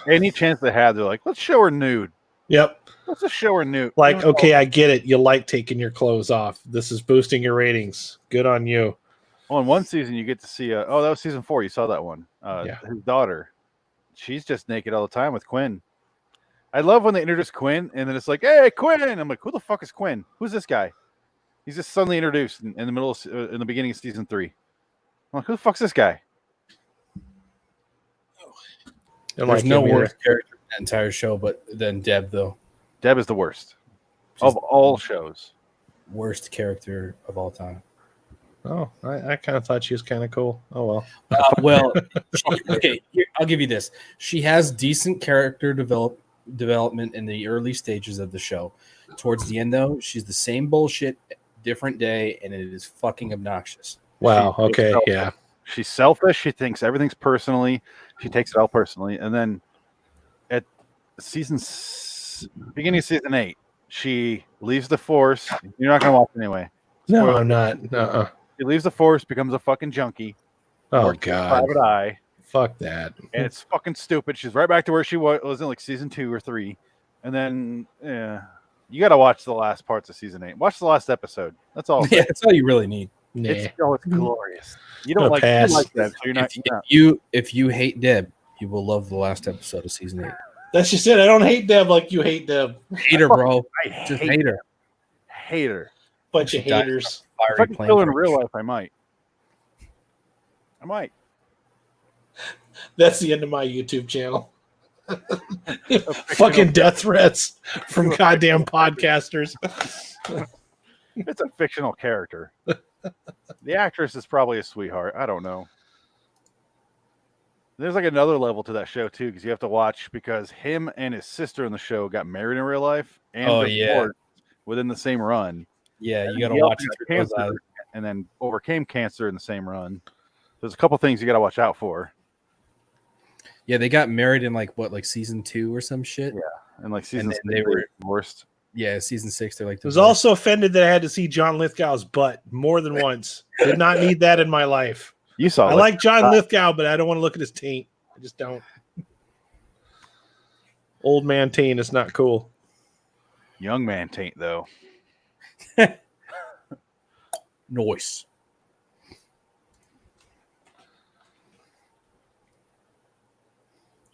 Any chance they had, they're like, let's show her nude. Yep. Let's just show her nude. Like, okay, I get it. You like taking your clothes off. This is boosting your ratings. Good on you. Well, in one season, you get to see. That was season 4. You saw that one. His daughter. She's just naked all the time with Quinn. I love when they introduce Quinn, and then it's like, hey, Quinn. I'm like, who the fuck is Quinn? Who's this guy? He's just suddenly introduced in the beginning of season 3. I'm like, who the fuck's this guy? There's no worse character in that entire show, but then Deb, though. Deb is the worst of all shows. Worst character of all time. Oh, I kind of thought she was kind of cool. Oh, well. Okay, I'll give you this. She has decent character development in the early stages of the show. Towards the end, though, she's the same bullshit, different day, and it is fucking obnoxious. Wow. Okay. Yeah. She's selfish. She thinks everything's personally. She takes it all personally. And then at beginning of season 8, she leaves the force. You're not going to watch anyway. No, I'm not. No. She leaves the force, becomes a fucking junkie. Oh, God. Private eye. Fuck that. And it's fucking stupid. She's right back to where she was in like season 2 or 3. And then, you got to watch the last parts of season 8. Watch the last episode. That's all. Yeah, that's all you really need. Nah. It's glorious. You don't like that, so you're not. If you hate Deb, you will love the last episode of season 8. That's just it. I don't hate Deb like you hate Deb. Hate her, bro. Just hate her. Hate her. Bunch of haters. If I could kill in real life, I might. That's the end of my YouTube channel. Fucking death threats from goddamn podcasters. It's a fictional character. The actress is probably a sweetheart. I don't know. There's like another level to that show too, because you have to watch because him and his sister in the show got married in real life and divorced within the same run. Yeah, you got to watch cancer and then overcame cancer in the same run. There's a couple things you got to watch out for. Yeah, they got married in like season 2 or some shit. Yeah, and like season 6 they were divorced. Yeah, season 6 they're like. I was also offended that I had to see John Lithgow's butt more than once. Did not need that in my life. You saw. I like John Lithgow, but I don't want to look at his taint. I just don't. Old man taint is not cool. Young man taint though. Noise.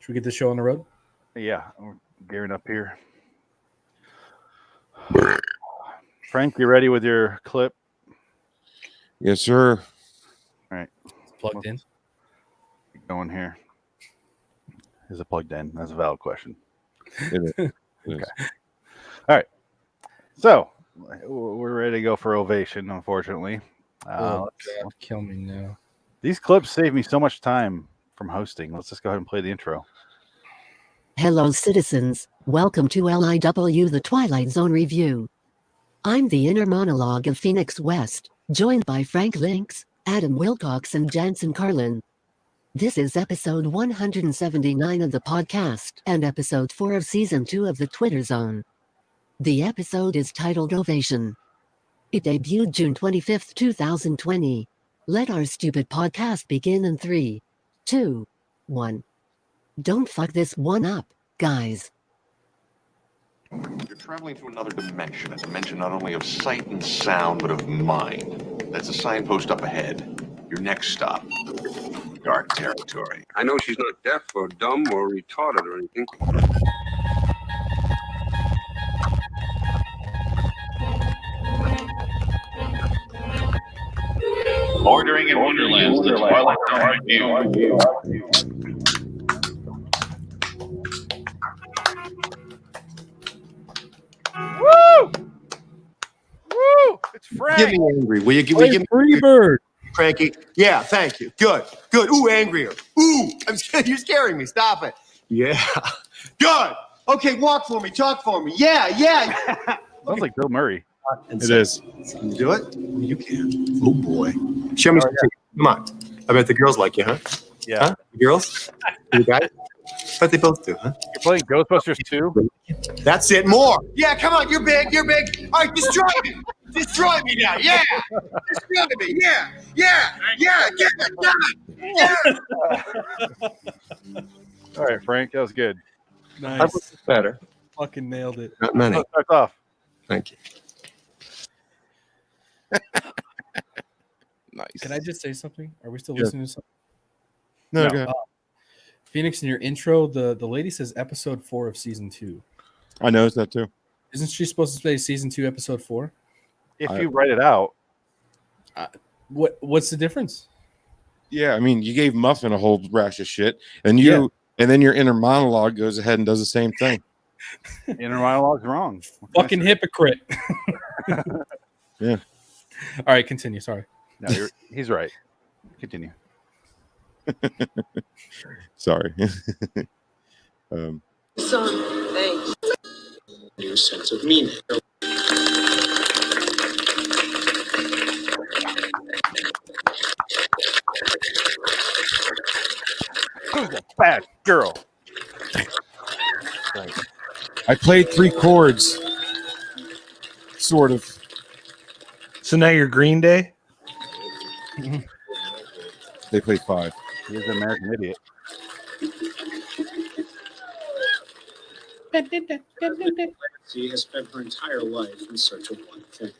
Should we get this show on the road? Yeah, I'm gearing up here. Frank, you ready with your clip? Yes, sir. All right. It's plugged in. Keep going here. Is it plugged in? That's a valid question. It is. Okay. All right. So we're ready to go for Ovation, unfortunately. God, kill me now. These clips save me so much time from hosting. Let's just go ahead and play the intro. Hello, citizens. Welcome to LIW, the Twilight Zone review. I'm the inner monologue of Phoenix West, joined by Frank Links, Adam Wilcox, and Jansen Carlin. This is episode 179 of the podcast and episode 4 of season 2 of the Twitter Zone. The episode is titled Ovation. It debuted June 25th, 2020. Let our stupid podcast begin in 3, 2, 1. Don't fuck this one up, guys. You're traveling to another dimension, a dimension not only of sight and sound, but of mind. That's a signpost up ahead. Your next stop, dark territory. I know she's not deaf or dumb or retarded or anything. Bordering in Wonderland, the Twilight Zone review. Woo! Woo! It's Frank. Give me angry. Will you give me Freebird? Cranky? Yeah, thank you. Good. Ooh, angrier. Ooh, you're scaring me. Stop it. Yeah. Good. Okay, walk for me. Talk for me. Yeah. Sounds like Bill Murray. It is. Can you do it? You can. Oh boy. Show me. Come on. I bet the girls like you, huh? Yeah. Huh? The girls? You guys? Bet they both do, huh? You're playing Ghostbusters 2? That's it. More. Yeah, come on. You're big. All right, destroy me. Destroy me now. Yeah. Destroy me. Yeah. Get it done. Yeah. All right, Frank, that was good. Nice. Better. Fucking nailed it. Not many. Start off. Thank you. Nice. Can I just say something? Are we still Sure. listening to something? No, go ahead. Phoenix, in your intro, the lady says episode 4 of season 2. I noticed that too. Isn't she supposed to say season 2, episode 4? If you write it out. What's the difference? Yeah, I mean, you gave Muffin a whole rash of shit, and then your inner monologue goes ahead and does the same thing. Inner monologue's wrong. Fucking hypocrite. Yeah. All right, continue. Sorry. No, he's right. Continue. Sorry. Son, thanks. New sense of meaning. Who's a bad girl? Right. I played 3 chords, sort of. So now you're Green Day? They played 5. He's an American Idiot. She has spent her entire life in search of one thing: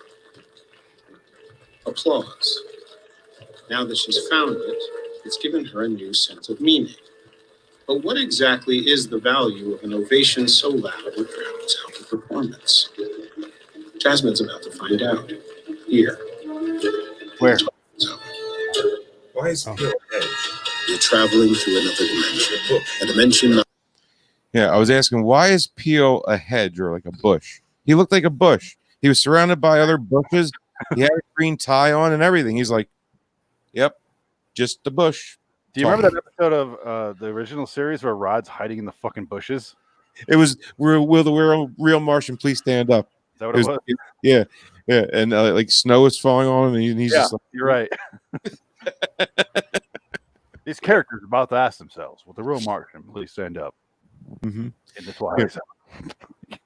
applause. Now that she's found it, it's given her a new sense of meaning. But what exactly is the value of an ovation so loud it drowns out the performance? Jasmine's about to find out. Here, Where? Why is Peel a hedge? You're traveling through another dimension. A dimension not Yeah, I was asking, why is Peel a hedge or like a bush? He looked like a bush. He was surrounded by other bushes. He had a green tie on and everything. He's like, yep, just the bush. Do you remember that episode of the original series where Rod's hiding in the fucking bushes? It was, will the real Martian please stand up? Is that what it was? Yeah, yeah. And like snow is falling on him, and he's just like, you're right. These characters are about to ask themselves, will the real Martian please stand up? Mm-hmm. In the Twilight Zone.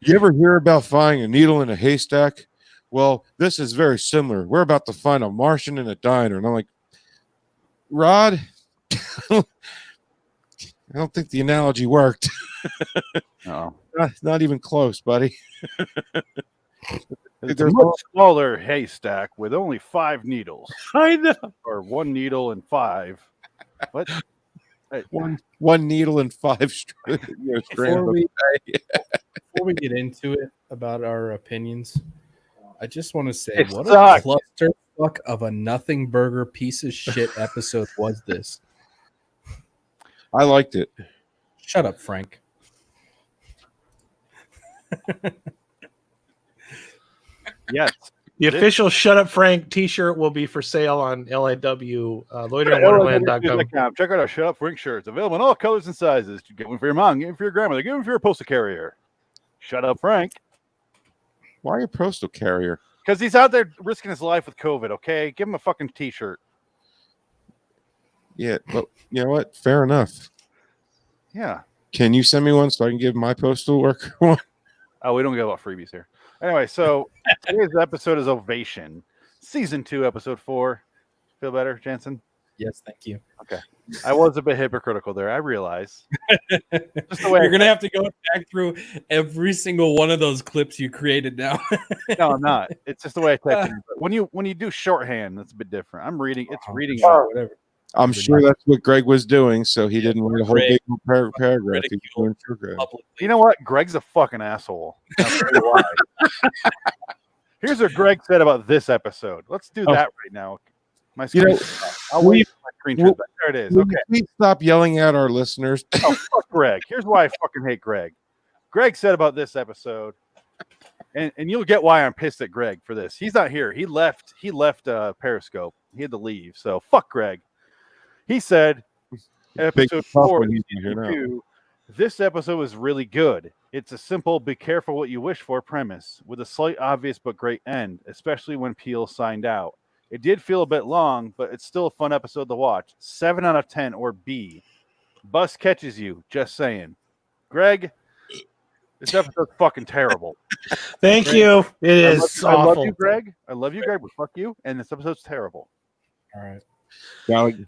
You ever hear about finding a needle in a haystack? Well, this is very similar. We're about to find a Martian in a diner. And I'm like, Rod, I don't think the analogy worked. No. Not even close, buddy. It's a much smaller haystack with only 5 needles. I know. Or 1 needle and 5. What? One needle and 5 strands. Before we get into it about our opinions, I just want to say, It what sucked. a clusterfuck of a nothing burger piece of shit episode was this? I liked it. Shut up, Frank. Yes. The official "Shut Up Frank" T-shirt will be for sale on LIW loiteringwonderland.com. Check out our Shut Up Frank shirts, available in all colors and sizes. You get one for your mom, get one for your grandmother, get one for your postal carrier. Shut up, Frank. Why a postal carrier? Because he's out there risking his life with COVID. Okay, give him a fucking T-shirt. Yeah, but you know what? Fair enough. Yeah. Can you send me one so I can give my postal worker one? Oh, we don't give out freebies here. Anyway, so today's episode is Ovation, season 2, episode 4. Feel better, Jansen? Yes, thank you. Okay. I was a bit hypocritical there. I realize. Just the way You're going to have to go back through every single one of those clips you created now. No, I'm not. It's just the way I type it. When you do shorthand, that's a bit different. I'm reading. It's reading. Whatever. I'm sure that's what Greg was doing, so he didn't write a whole big paragraph. He was doing paragraph. You know what? Greg's a fucking asshole. I'll tell you why. Here's what Greg said about this episode. Let's do that right now. My screen. I'll wait for my screen turns back. There it is. Okay. Please stop yelling at our listeners. Oh, fuck Greg. Here's why I fucking hate Greg. Greg said about this episode, and you'll get why I'm pissed at Greg for this. He's not here. He left Periscope. He had to leave. So fuck Greg. He said, episode 4, this episode was really good. It's a simple, be careful what you wish for premise with a slight obvious but great end, especially when Peel signed out. It did feel a bit long, but it's still a fun episode to watch. 7 out of 10 or B. Bus catches you. Just saying. Greg, this episode's fucking terrible. Thank you. It is awful. I love you, Greg. I love you, Greg, but fuck you. And this episode's terrible. All right.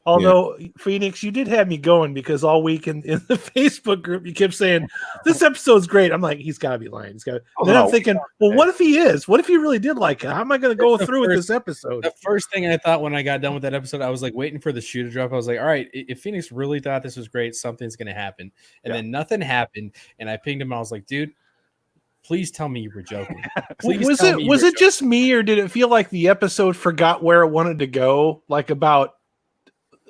Although Phoenix, you did have me going because all week in the Facebook group you kept saying this episode's great. I'm like, he's got to be lying. Then I'm thinking, well, what if he is? What if he really did like it? How am I going to go through with this episode? The first thing I thought when I got done with that episode, I was like waiting for the shoe to drop. I was like, all right, if Phoenix really thought this was great, something's going to happen. And then nothing happened. And I pinged him. I was like, dude, please tell me you were joking. Was it just me, or did it feel like the episode forgot where it wanted to go? Like about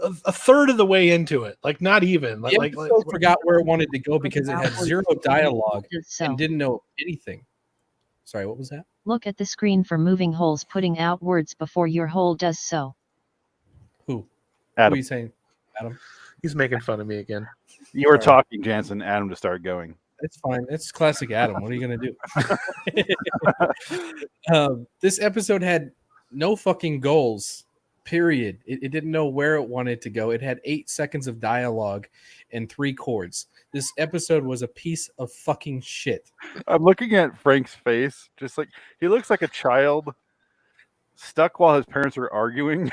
a third of the way into it, like not even. The episode forgot where it wanted to go because it had zero dialogue and didn't know anything. Sorry, what was that? Look at the screen for moving holes, putting out words before your hole does so. Who? Adam. Who are you saying? Adam? He's making fun of me again. You were talking, Jansen. Adam to start going. It's fine. It's classic Adam. What are you going to do? This episode had no fucking goals, period. It didn't know where it wanted to go. It had 8 seconds of dialogue and 3 chords. This episode was a piece of fucking shit. I'm looking at Frank's face. Just like he looks like a child stuck while his parents are arguing.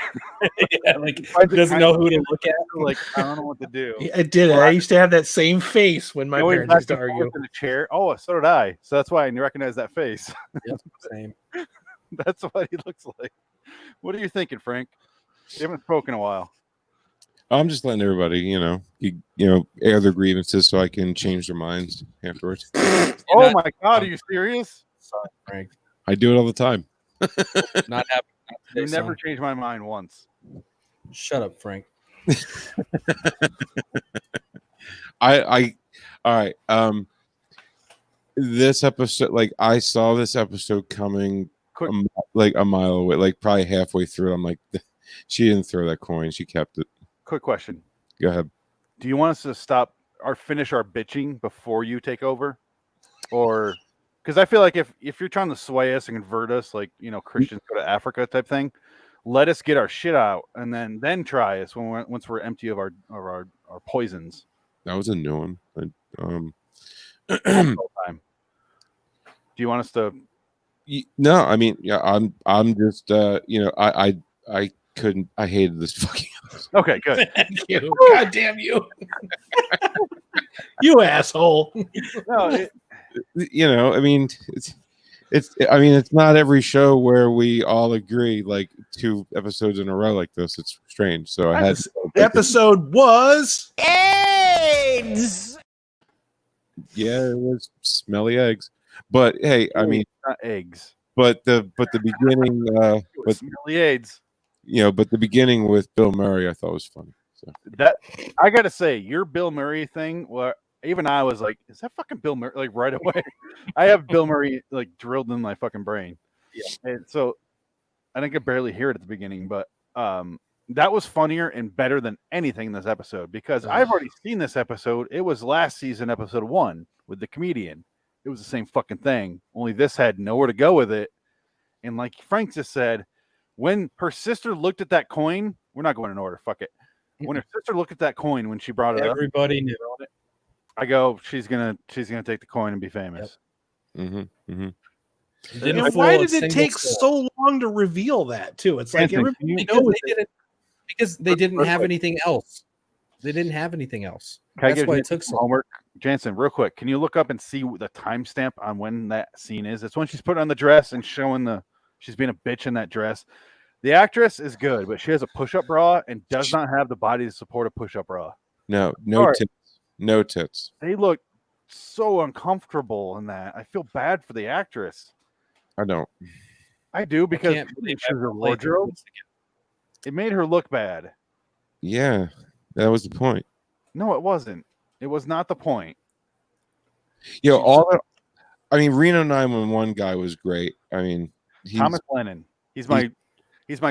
Yeah, like he doesn't know who to look at. Like, I don't know what to do. I did. I used to have that same face when my parents used to argue. In a chair. Oh, so did I. So that's why I recognize that face. Yep, same. That's what he looks like. What are you thinking, Frank? You haven't spoken in a while. I'm just letting everybody, air their grievances so I can change their minds afterwards. Oh my God, are you serious? Sorry, Frank. I do it all the time. Not happening You never changed my mind once. Shut up, Frank. All right. This episode, like, I saw this episode coming like a mile away, like probably halfway through. I'm like, she didn't throw that coin, she kept it. Quick question. Go ahead. Do you want us to stop or finish our bitching before you take over? Or because I feel like if you're trying to sway us and convert us, like, you know, Christians go to Africa type thing, let us get our shit out and then try us once we're empty of our poisons. That was a new one. Do you want us to? No, I mean, yeah, I'm just you know, I couldn't. I hated this fucking episode. Okay, good. Thank you. God damn you. You asshole. No, you know, I mean, I mean, it's not every show where we all agree like 2 episodes in a row like this. It's strange. So I had the episode was AIDS. Yeah, it was smelly eggs. But hey, I mean, not eggs. But the beginning, but smelly AIDS. You know, but the beginning with Bill Murray, I thought was funny. So that I gotta say, your Bill Murray thing, well, even I was like, is that fucking Bill Murray? Like right away. I have Bill Murray like drilled in my fucking brain. Yeah. And so I think I barely hear it at the beginning, but that was funnier and better than anything in this episode because I've already seen this episode. It was last season, episode 1 with the comedian. It was the same fucking thing. Only this had nowhere to go with it. And like Frank just said, when her sister looked at that coin, we're not going in order. Fuck it. When her sister looked at that coin when she brought it everybody knew it. I go, she's gonna take the coin and be famous. Yep. And why did it take so long to reveal that too? It's like everybody knows because they didn't have anything else. They didn't have anything else. That's why it took so long. Homework. Jansen, real quick, can you look up and see the timestamp on when that scene is? It's when she's putting on the dress and showing she's being a bitch in that dress. The actress is good, but she has a push-up bra and does not have the body to support a push-up bra. No tits. No tits. They look so uncomfortable in that. I feel bad for the actress. I don't. I do because she's her wardrobe. It made her look bad. Yeah, that was the point. No, it wasn't. It was not the point. You know, Reno 911 guy was great. I mean, Thomas Lennon. He's my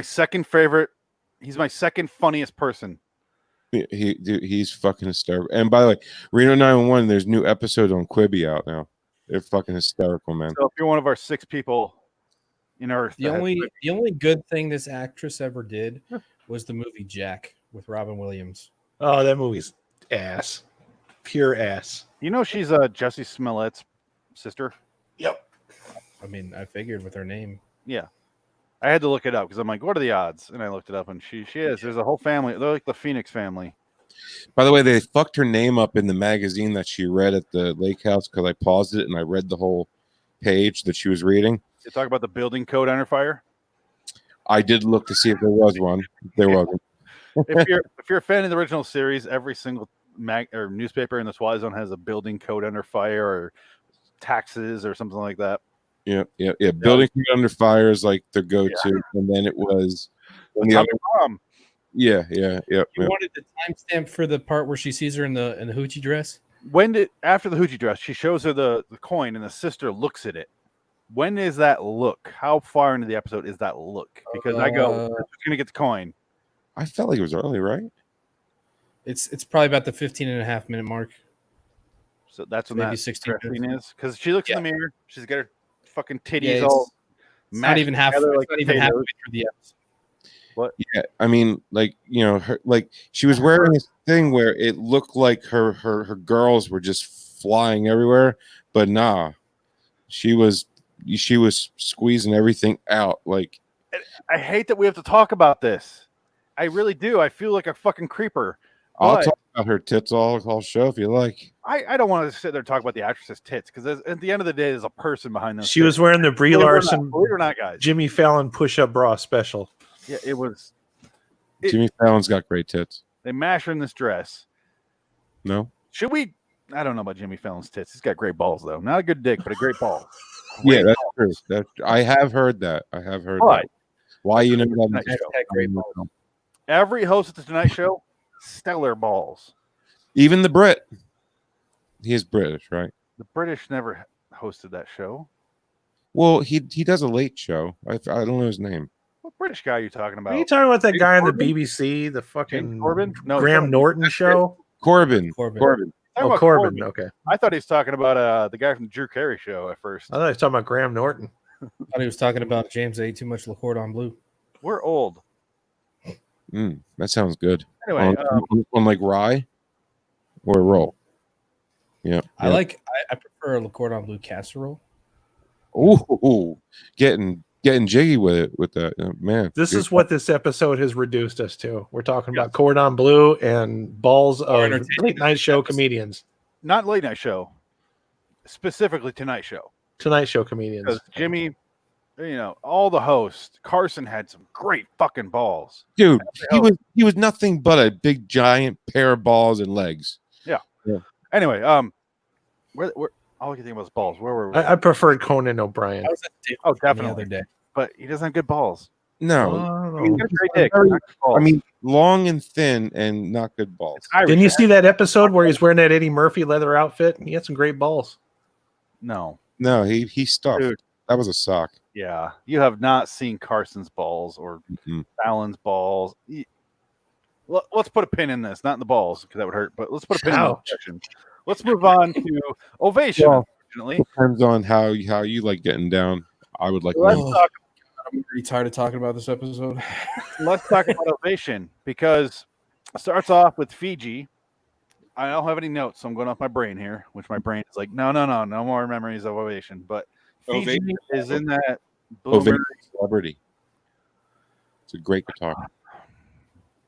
second favorite. He's my second funniest person. He's fucking hysterical. And by the way, Reno 911, there's new episodes on Quibi out now. They're fucking hysterical, man. So if you're one of our 6 people in Earth, the only good thing this actress ever did was the movie Jack with Robin Williams. Oh, that movie's ass. Pure ass. You know she's Jussie Smollett's sister? Yep. I mean, I figured with her name. Yeah. I had to look it up because I'm like, what are the odds? And I looked it up, and she is. There's a whole family. They're like the Phoenix family. By the way, they fucked her name up in the magazine that she read at the lake house because I paused it and I read the whole page that she was reading. You talk about the building code under fire? I did look to see if there was one. There wasn't. if you're a fan of the original series, every single or newspaper in the Twilight Zone has a building code under fire or taxes or something like that. Yeah. Building code under fire is like the go-to, and then it was the other bomb. Yeah. You wanted the timestamp for the part where she sees her in the hoochie dress? After the hoochie dress, she shows her the coin, and the sister looks at it. When is that look? How far into the episode is that look? Because I go, who's gonna get the coin? I felt like it was early, right? It's probably about the 15.5-minute mark. So that's when maybe that 16 is. Because she looks in the mirror, she's got her fucking titties all. It's not even halfway through the episode. What? Yeah, I mean, like, you know, she was wearing this thing where it looked like her girls were just flying everywhere, but nah, she was squeezing everything out. Like, I hate that we have to talk about this. I really do. I feel like a fucking creeper. I'll talk about her tits all show if you like. I don't want to sit there and talk about the actress's tits because at the end of the day, there's a person behind those. She was wearing the Brie Larson, believe it or not, guys. Jimmy Fallon push-up bra special. Yeah, it was. Jimmy Fallon's got great tits. They mash her in this dress. No. Should we? I don't know about Jimmy Fallon's tits. He's got great balls though. Not a good dick, but a great ball. Yeah, that's true. I have heard that. That. Why you know Tonight that? Show. Great balls. Every host of the Tonight Show, stellar balls. Even the Brit. He is British, right? The British never hosted that show. Well, he does a late show. I don't know his name. What British guy are you talking about? Are you talking about that James guy on the Corbin? BBC, the fucking James Corbin? No, Graham Norton show? Corbin. Corbin. Talking Oh, about Corbin. Okay. I thought he was talking about the guy from the Drew Carey show at first. I thought he was talking about Graham Norton. I thought he was talking about James ate too much Le Cordon Bleu. We're old. That sounds good. Anyway, on like rye or roll. Yeah. I prefer a Le Cordon Bleu casserole. Ooh, getting jiggy with it with that man. This is what this episode has reduced us to. We're talking about Cordon Bleu and balls of late night show comedians. not late night show, specifically Tonight Show. Tonight Show comedians. Because Jimmy, all the hosts. Carson had some great fucking balls. Dude, he was nothing but a big giant pair of balls and legs. Yeah. Anyway, where all I can think about was balls. Where were we? I preferred Conan O'Brien. I was at definitely. the other day. But he doesn't have good balls. No. He's got a great dick. not good balls. I mean, long and thin and not good balls. Didn't you see that episode where he's wearing that Eddie Murphy leather outfit? He had some great balls. No, he stuffed. Dude. That was a sock. Yeah, you have not seen Carson's balls or Fallon's balls. Let's put a pin in this, not in the balls because that would hurt. But let's put a pin in the section. Let's move on to Ovation. Well, unfortunately, depends on how you like getting down. I would like. I'm pretty tired of talking about this episode. Let's talk about Ovation because it starts off with Fiji. I don't have any notes, so I'm going off my brain here, which my brain is like, no more memories of Ovation. But Fiji is in that Ovation celebrity. It's a great guitar.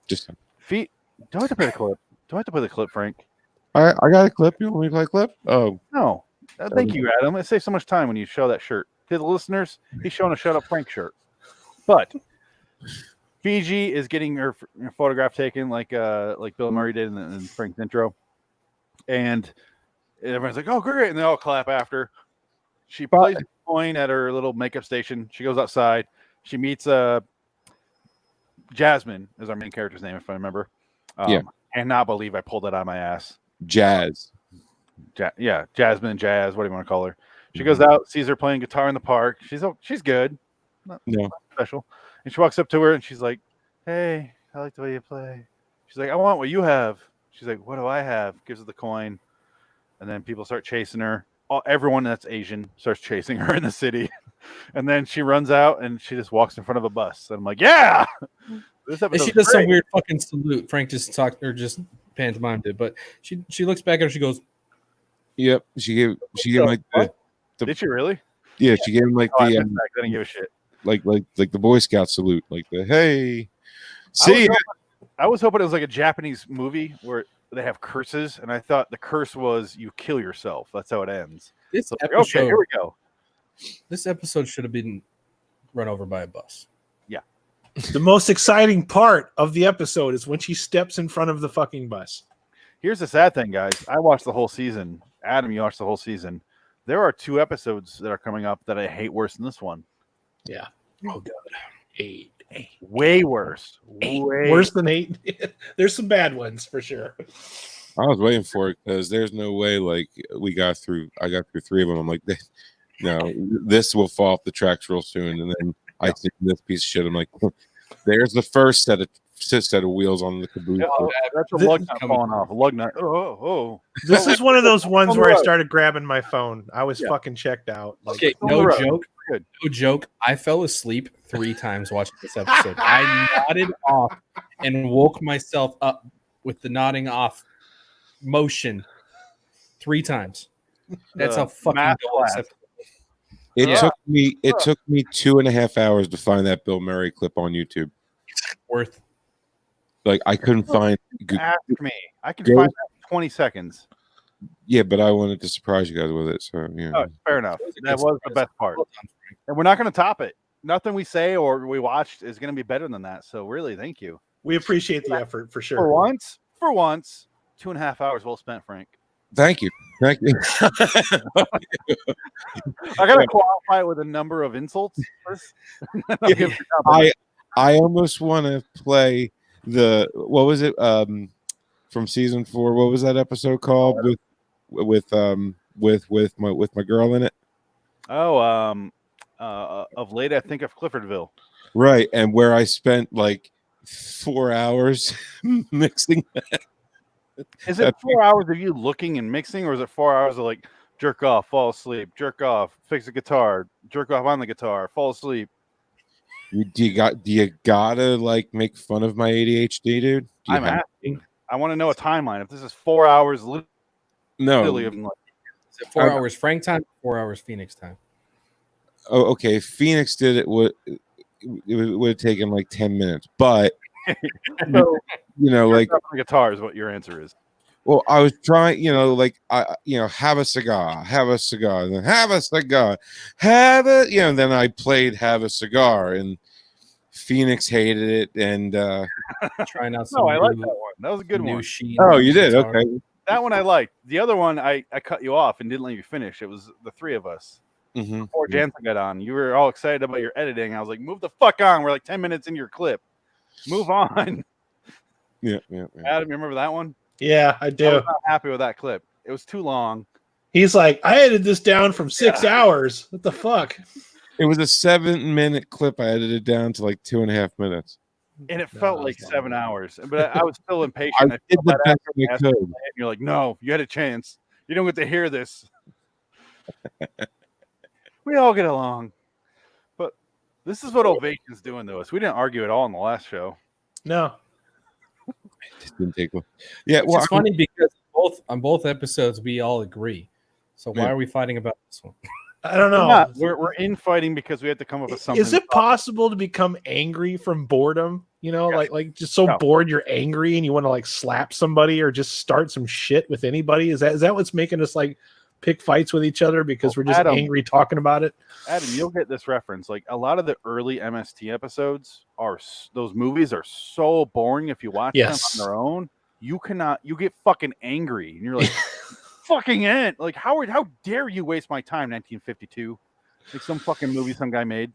Just do I have to play the clip? Do I have to play the clip, Frank? I got a clip. You want me to play a clip? Oh no. Thank you, Adam. It saves so much time when you show that shirt. To the listeners, he's showing a Shut Up Frank shirt. But Fiji is getting her photograph taken like Bill Murray did in Frank's intro. And everyone's like, oh, great. And they all clap after. She plays a coin at her little makeup station. She goes outside. She meets Jasmine is our main character's name, if I remember. Yeah. Cannot believe I pulled that out of my ass. Jazz. Jasmine, Jazz, what do you want to call her? She goes out, sees her playing guitar in the park. She's good. Not special. And she walks up to her and she's like, hey, I like the way you play. She's like, I want what you have. She's like, what do I have? Gives her the coin. And then people start chasing her. Everyone that's Asian starts chasing her in the city. And then she runs out and she just walks in front of a bus. And I'm like, yeah. And she does some weird fucking salute. Frank just talked or just pantomimed it, but she looks back at her. She goes, "Yep." She gave like the. Did she really? Yeah, she gave him like I didn't give a shit. Like the Boy Scout salute, like the hey. See, I was hoping it was like a Japanese movie where they have curses, and I thought the curse was you kill yourself. That's how it ends. Okay, here we go. This episode should have been run over by a bus. Yeah. The most exciting part of the episode is when she steps in front of the fucking bus. Here's the sad thing, guys. I watched the whole season. Adam, you watched the whole season. There are 2 episodes that are coming up that I hate worse than this one. Yeah. Oh, God. 8. Way worse. Worse than 8. There's some bad ones for sure. I was waiting for it because there's no way like I got through 3 of them. I'm like, no, this will fall off the tracks real soon. And then I see this piece of shit. I'm like, there's the first set of wheels on the caboose. That's a lug nut falling off. A lug nut. Oh. This is one of those ones where I started grabbing my phone. I was fucking checked out. Okay, no joke. I fell asleep 3 times watching this episode. I nodded off and woke myself up with the nodding off motion 3 times. That's how fucking dull this episode. It took me 2.5 hours to find that Bill Murray clip on YouTube. Worth. Like I couldn't find. Ask me. I can find that in 20 seconds. Yeah, but I wanted to surprise you guys with it. So yeah. Oh, fair enough. That was the best part. And we're not going to top it. Nothing we say or we watched is going to be better than that. So really, thank you. We appreciate the effort for sure. For once, 2.5 hours well spent, Frank. Thank you. I got to qualify it with a number of insults first. I almost want to play what was it from season 4? What was that episode called with my girl in it? Oh, of late, I think of Cliffordville. Right, and where I spent like 4 hours mixing. Is it 4 hours of you looking and mixing, or is it 4 hours of like jerk off, fall asleep, jerk off, fix the guitar, jerk off on the guitar, fall asleep? Do you gotta like make fun of my ADHD, dude? I'm asking. I want to know a timeline. If this is 4 hours, literally of like, Is it 4 hours Frank time? 4 hours Phoenix time? Oh, okay. If Phoenix did it, would have taken like 10 minutes, but so, like the guitar is what your answer is. Well, I was trying, like have a cigar, and then have a cigar, and then I played have a cigar, and Phoenix hated it, and trying out some. No, I like that one. That was a good one. Oh, you did? Okay. That one I liked. The other one I cut you off and didn't let you finish. It was the three of us. Mm-hmm. Before Jansen got on, you were all excited about your editing. I was like, move the fuck on. We're like 10 minutes into your clip. Move on. Yeah. Adam, you remember that one? Yeah, I do. I was not happy with that clip. It was too long. He's like, I edited this down from 6 hours. What the fuck? It was a 7-minute clip. I edited down to like 2.5 minutes. And it felt like 7 hours. But I was still impatient. I did the best I could. And you're like, no, you had a chance. You don't get to hear this. We all get along. But this is what Ovation's doing to us. We didn't argue at all in the last show. No. Just didn't take one. Yeah, well, it's funny because on both episodes we all agree. So why are we fighting about this one? I don't know. We're infighting because we have to come up with something. Is it possible to become angry from boredom? Like just so bored you're angry and you want to like slap somebody or just start some shit with anybody? Is that what's making us like pick fights with each other because we're just angry talking about it? Adam, you'll get this reference. Like a lot of the early MST episodes those movies are so boring. If you watch them on their own, you get fucking angry and you're like, fucking end. Like how dare you waste my time? 1952, like some fucking movie some guy made.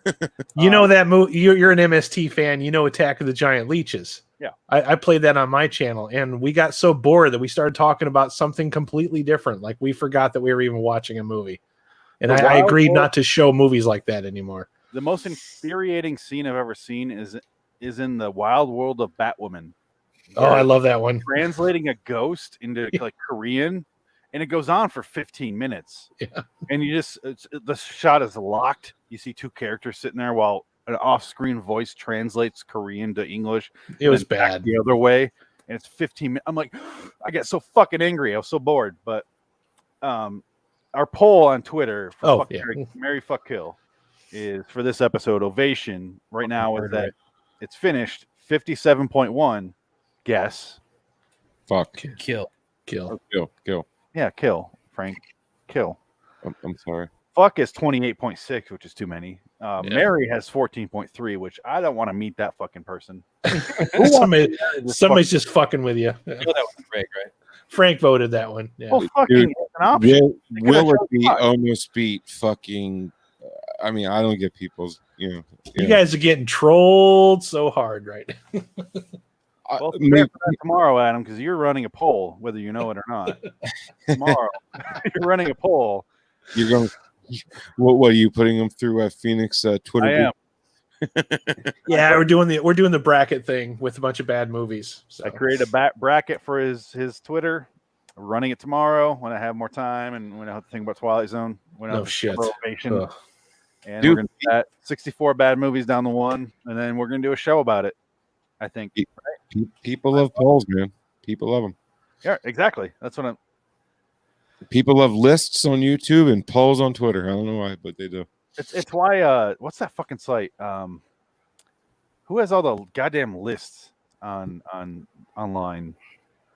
That movie. You're an MST fan. Attack of the Giant Leeches. Yeah, I played that on my channel, and we got so bored that we started talking about something completely different. Like we forgot that we were even watching a movie, and I agreed not to show movies like that anymore. The most infuriating scene I've ever seen is in the Wild World of Batwoman. Oh, I love that one. Translating a ghost into like Korean, and it goes on for 15 minutes. Yeah, and the shot is locked. You see two characters sitting there while an off-screen voice translates Korean to English. It was bad the other way, and it's 15 minutes. I'm like, I get so fucking angry. I was so bored. But our poll on Twitter for Mary Fuck Kill is for this episode. Ovation right now is that it's finished 57.1. Guess. Fuck. Kill. Yeah, kill. Frank. Kill. I'm sorry. Fuck is 28.6, which is too many. Mary has 14.3, which I don't want to meet that fucking person. Somebody's just fucking with you. That was Frank, right? Frank voted that one. Yeah. Well, fucking an option. Will it be almost beat fucking? I mean, I don't get people's. You guys are getting trolled so hard right now. Well, tomorrow, Adam, because you're running a poll, whether you know it or not. Tomorrow, you're running a poll. You're going. What are you putting them through Phoenix Twitter? I am. Yeah, we're doing the bracket thing with a bunch of bad movies. So. I created a bracket for his Twitter. I'm running it tomorrow when I have more time and when I have to think about Twilight Zone. When I have Ovation. And we're gonna do that 64 bad movies down the one, and then we're gonna do a show about it. I think people love polls, man. People love them. Yeah, exactly. That's what I'm. People love lists on YouTube and polls on Twitter. I don't know why, but they do. It's why. What's that fucking site? Who has all the goddamn lists on online?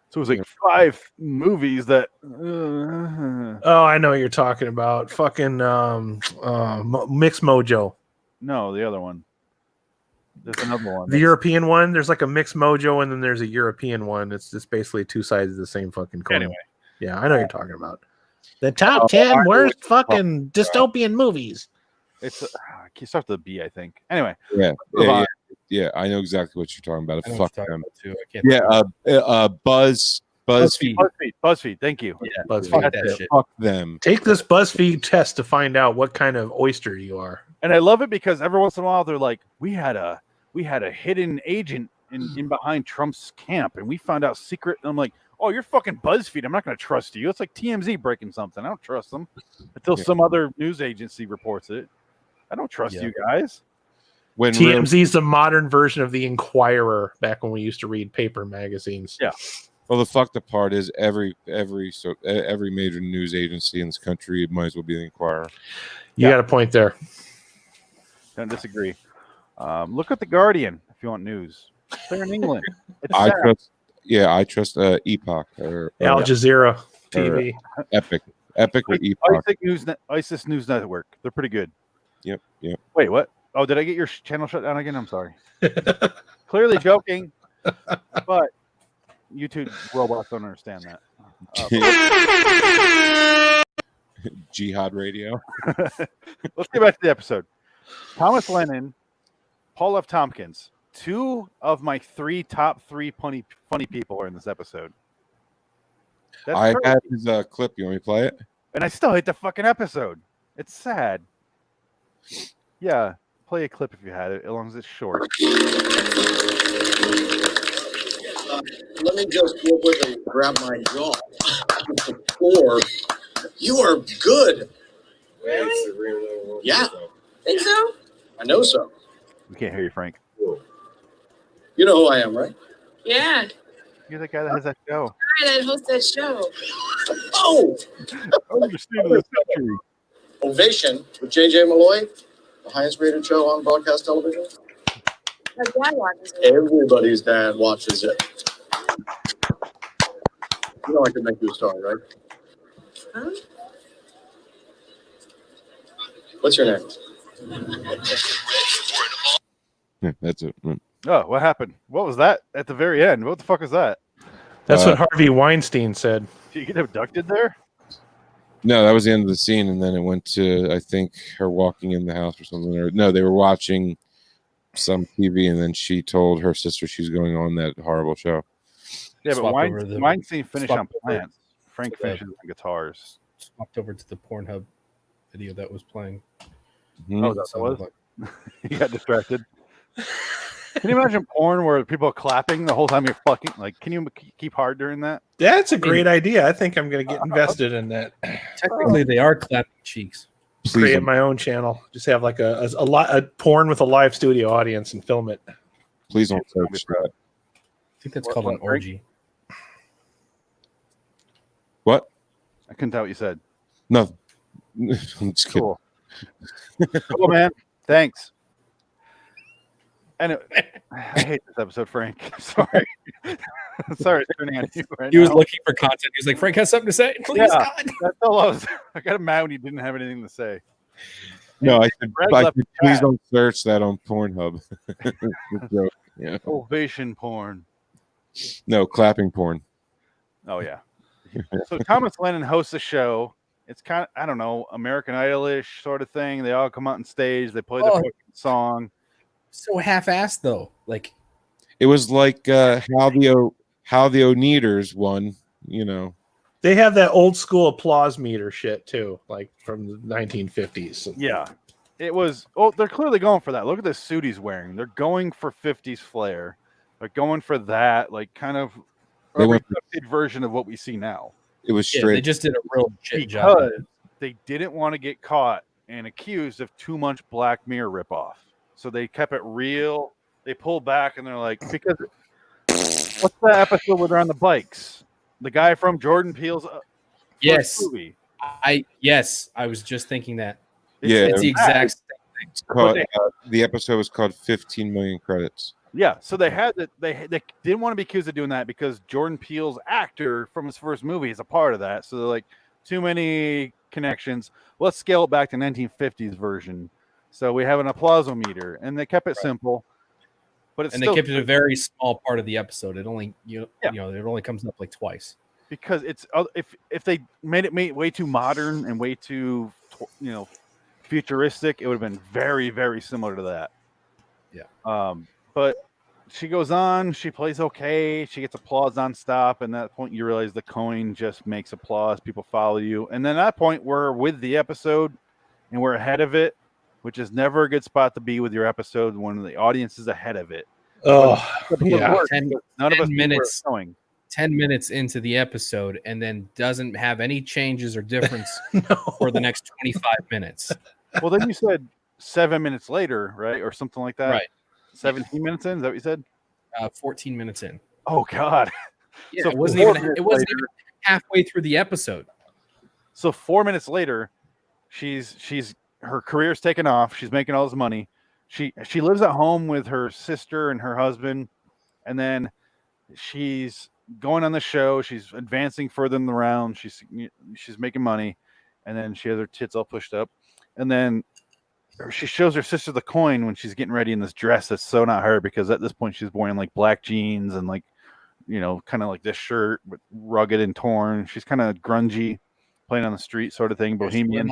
So it was like 5 movies that. Oh, I know what you're talking about. Fucking Mixed Mojo. No, the other one. There's another one. The European one. There's like a Mixed Mojo, and then there's a European one. It's just basically 2 sides of the same fucking coin. Anyway. Yeah, I know what you're talking about. The top 10 worst fucking dystopian movies. It's it starts with a B, I think. Anyway, Yeah. I know exactly what you're talking about. I know Fuck what you're them. talking about, too. I can't BuzzFeed. BuzzFeed. Thank you. Yeah, BuzzFeed. fuck that shit. Fuck them. Take this BuzzFeed test to find out what kind of oyster you are. And I love it because every once in a while they're like, we had a hidden agent in behind Trump's camp, and we found out secret. And I'm like, oh, you're fucking BuzzFeed. I'm not going to trust you. It's like TMZ breaking something. I don't trust them until some other news agency reports it. I don't trust you guys. When TMZ is the modern version of the Inquirer back when we used to read paper magazines. Yeah. Well, the fucked up part is every major news agency in this country might as well be the Inquirer. You got a point there. Don't disagree. Look at the Guardian if you want news. They're in England. It's I sad. trust Epoch or Al Jazeera TV. or Epic or Epoch. ISIS News Network. They're pretty good. Yep. Wait, what? Oh, did I get your channel shut down again? I'm sorry. Clearly joking, but YouTube robots don't understand that. Jihad Radio. Let's get back to the episode. Thomas Lennon, Paul F. Tompkins, two of my top three funny people are in this episode. That's I crazy. had his clip. You want me to play it? And I still hate the fucking episode. It's sad. Yeah, play a clip if you had it, as long as it's short. Let me just real quickly grab my jaw. Or you are good. Really? Yeah. Think so? I know so. We can't hear you, Frank. You know who I am, right? Yeah. You're the guy that has that show. Guy that hosts that show. Oh! Ovation with JJ Malloy, the highest rated show on broadcast television. My dad watches it. Everybody's dad watches it. You know I can make you a star, right? Huh? What's your name? Yeah, that's it. Oh, what happened? What was that at the very end? What the fuck is that? That's what Harvey Weinstein said. Did you get abducted there? No, that was the end of the scene, and then it went to, I think, her walking in the house or something. Or no, they were watching some TV, and then she told her sister she was going on that horrible show. Yeah, but Weinstein finished on plants. Frank finishes on guitars. Swapped over to the Pornhub video that was playing. Mm-hmm. Oh, that was? You got distracted. Can you imagine porn where people are clapping the whole time you're fucking? Like, can you keep hard during that? That's a great idea. I think I'm going to get invested in that. Technically, they are clapping cheeks. Create my own channel. Just have like a porn with a live studio audience and film it. Please don't search that. I think that's called an orgy. What? I couldn't tell what you said. No. I'm just kidding. Cool. Cool, man. Thanks. And I hate this episode, Frank. Sorry. Sorry, it's turning on you right He was now. looking for content. He was like, Frank has something to say. Please, Yeah, God. that's all I was. I got him mad when he didn't have anything to say. No, I said, Brad please left the chat. don't search that on Pornhub. Yeah. Ovation porn. No, clapping porn. Oh, yeah. So Thomas Lennon hosts a show. It's kind of, I don't know, American Idol-ish sort of thing. They all come out on stage. They play the fucking song. So half-assed, though. Like, it was like how the Oneaters won, you know. They have that old school applause meter shit too, like from the 1950s. Yeah. It was, they're clearly going for that. Look at the suit he's wearing. They're going for 50s flair. They're going for that, like kind of a reducted version of what we see now. It was straight. They just did a real shit job. Because they didn't want to get caught and accused of too much Black Mirror ripoff. So they kept it real. They pulled back and they're like, because what's the episode where they're on the bikes? The guy from Jordan Peele's Yes. movie. I was just thinking that. Yeah, It's the exact same thing. It's called, the episode was called 15 Million Credits. Yeah, so they had that. They didn't want to be accused of doing that because Jordan Peele's actor from his first movie is a part of that. So they're like, too many connections. Let's scale it back to 1950s version. So we have an applausometer, and they kept it simple. But it's And still, they kept it a very small part of the episode. It only it only comes up like twice. because it's if they made it way too modern and way too futuristic, it would have been very, very similar to that. Yeah. But she goes on, she plays okay, she gets applause nonstop, and at that point you realize the coin just makes applause, people follow you, and then at that point we're with the episode and we're ahead of it, which is never a good spot to be with your episode when the audience is ahead of it. Oh, yeah. None of us 10 minutes minutes 10 minutes into the episode and then doesn't have any changes or difference for the next 25 minutes. Well, then you said 7 minutes later, right? Or something like that. Right. 17 minutes in, is that what you said? 14 minutes in. Oh God. Yeah, So it wasn't 4 even minutes even later- halfway through the episode. So 4 minutes later, she's her career's taken off. She's making all this money. She lives at home with her sister and her husband, and then she's going on the show. She's advancing further in the round. She's making money, and then she has her tits all pushed up, and then she shows her sister the coin when she's getting ready in this dress that's so not her, because at this point she's wearing like black jeans and like, you know, kind of like this shirt but rugged and torn. She's kind of grungy, playing on the street sort of thing, bohemian.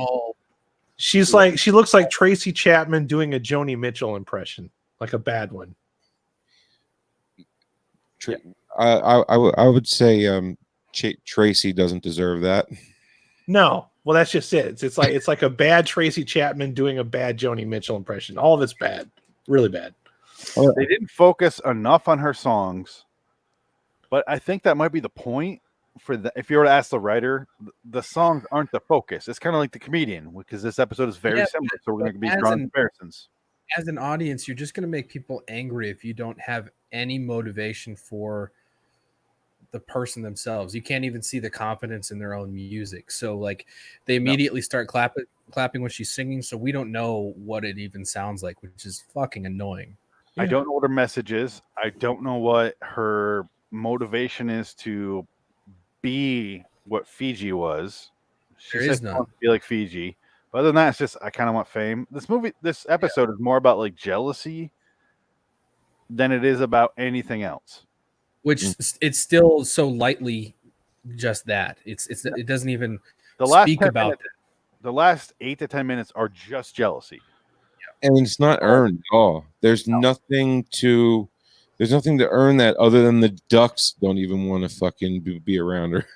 She looks like Tracy Chapman doing a Joni Mitchell impression, like a bad one. I would say Tracy doesn't deserve that. No, well, that's just it. It's like a bad Tracy Chapman doing a bad Joni Mitchell impression. All of it's bad, really bad. They didn't focus enough on her songs, but I think that might be the point. If you were to ask the writer, the songs aren't the focus. It's kind of like the comedian, because this episode is very similar, so we're going to be drawing comparisons. As an audience, you're just going to make people angry if you don't have any motivation for the person themselves. You can't even see the confidence in their own music. So like they immediately start clapping when she's singing, so we don't know what it even sounds like, which is fucking annoying. I don't know what her message is. I don't know what her motivation is to be what Fiji was. She There said is she none. wants to be like Fiji. But other than that, it's just I kind of want fame. This episode is more about like jealousy than it is about anything else. Which it's still so lightly just that. It doesn't even The last speak 10 about minutes, the last 8 to 10 minutes are just jealousy. And it's not earned at all. There's nothing to earn that other than the ducks don't even want to fucking be around her.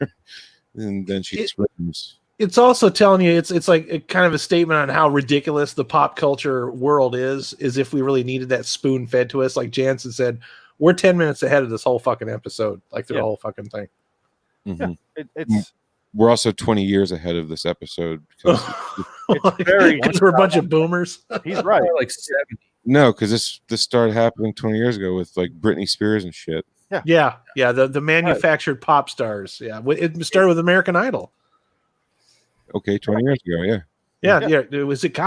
And then she screams. It's also telling you it's like a kind of a statement on how ridiculous the pop culture world is if we really needed that spoon fed to us. Like Jansen said, we're 10 minutes ahead of this whole fucking episode, like the whole fucking thing. Mm-hmm. We're also 20 years ahead of this episode because because we're a bunch of boomers. He's right. Like 70. No, because this started happening 20 years ago with like Britney Spears and shit. Yeah. The manufactured pop stars. Yeah, it started with American Idol. Okay, 20 years ago. Yeah. Yeah.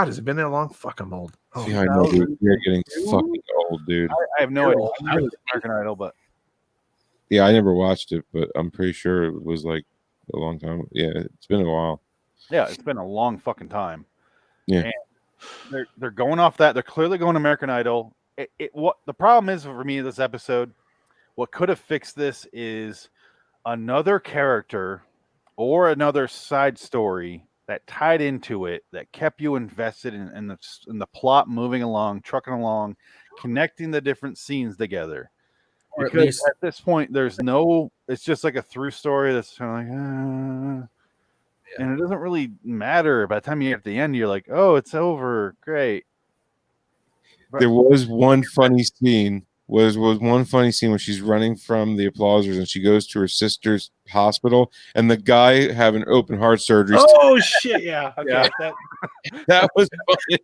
Has it been that long? Fuck, I'm old. Oh, See, I know, dude. You're getting fucking old, dude. I have no idea. I was American Idol, but Yeah, I never watched it, but I'm pretty sure it was like a long time. Yeah, it's been a while. yeah, it's been a long fucking time. Yeah. And they're going off that. They're clearly going American Idol. What the problem is for me this episode, what could have fixed this is another character or another side story that tied into it, that kept you invested in the plot moving along, trucking along, connecting the different scenes together. Or at Because least at this point, it's just like a through story that's kind of like, and it doesn't really matter. By the time you get to the end, you're like, oh, it's over. Great. There was one funny scene. Was one funny scene when she's running from the applausers and she goes to her sister's hospital and the guy having open heart surgery. Oh shit! Yeah. Okay. Yeah. That was funny.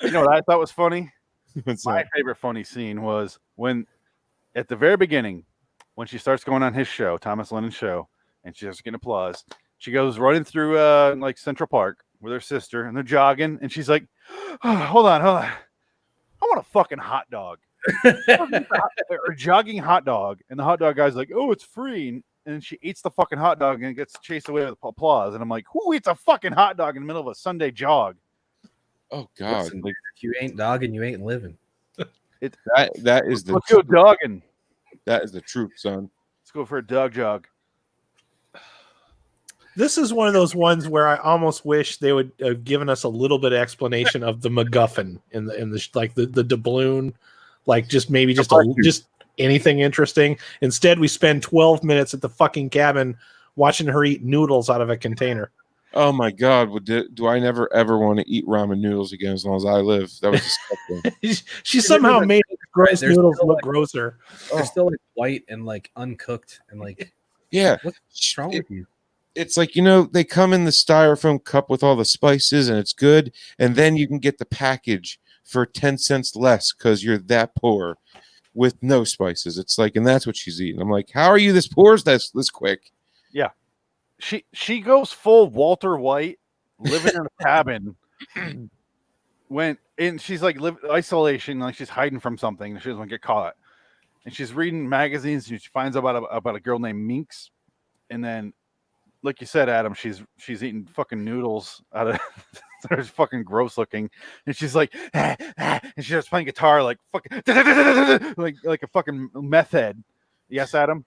You know what I thought was funny? What's My that? favorite funny scene was when, at the very beginning, when she starts going on his show, Thomas Lennon's show, and she's getting applause. She goes running through like Central Park with her sister, and they're jogging, and she's like, oh, hold on. I want a fucking hot dog. Or jogging hot dog, and the hot dog guy's like, oh, it's free. And she eats the fucking hot dog and gets chased away with applause. And I'm like, who eats a fucking hot dog in the middle of a Sunday jog? Oh God! Listen, if you ain't dogging, you ain't living. That is the Let's go dogging. That is the truth, son. Let's go for a dog jog. This is one of those ones where I almost wish they would have given us a little bit of explanation of the MacGuffin in the like the doubloon, like just anything interesting. Instead, we spend 12 minutes at the fucking cabin watching her eat noodles out of a container. Oh my God! Do I never ever want to eat ramen noodles again as long as I live? That was disgusting. She somehow made gross noodles look grosser. They're still like white and like uncooked and like yeah. What's wrong with you? It's like, they come in the styrofoam cup with all the spices and it's good, and then you can get the package for 10 cents less because you're that poor with no spices. It's like, and that's what she's eating. I'm like, how are you this poor this quick? Yeah. She goes full Walter White, living in a cabin. She's like isolation, like she's hiding from something. She doesn't want to get caught. And she's reading magazines and she finds out about a girl named Minx. And then, like you said, Adam, she's eating fucking noodles out of they're fucking gross looking. And she's like, and she starts playing guitar like fucking like a fucking meth head. Yes, Adam?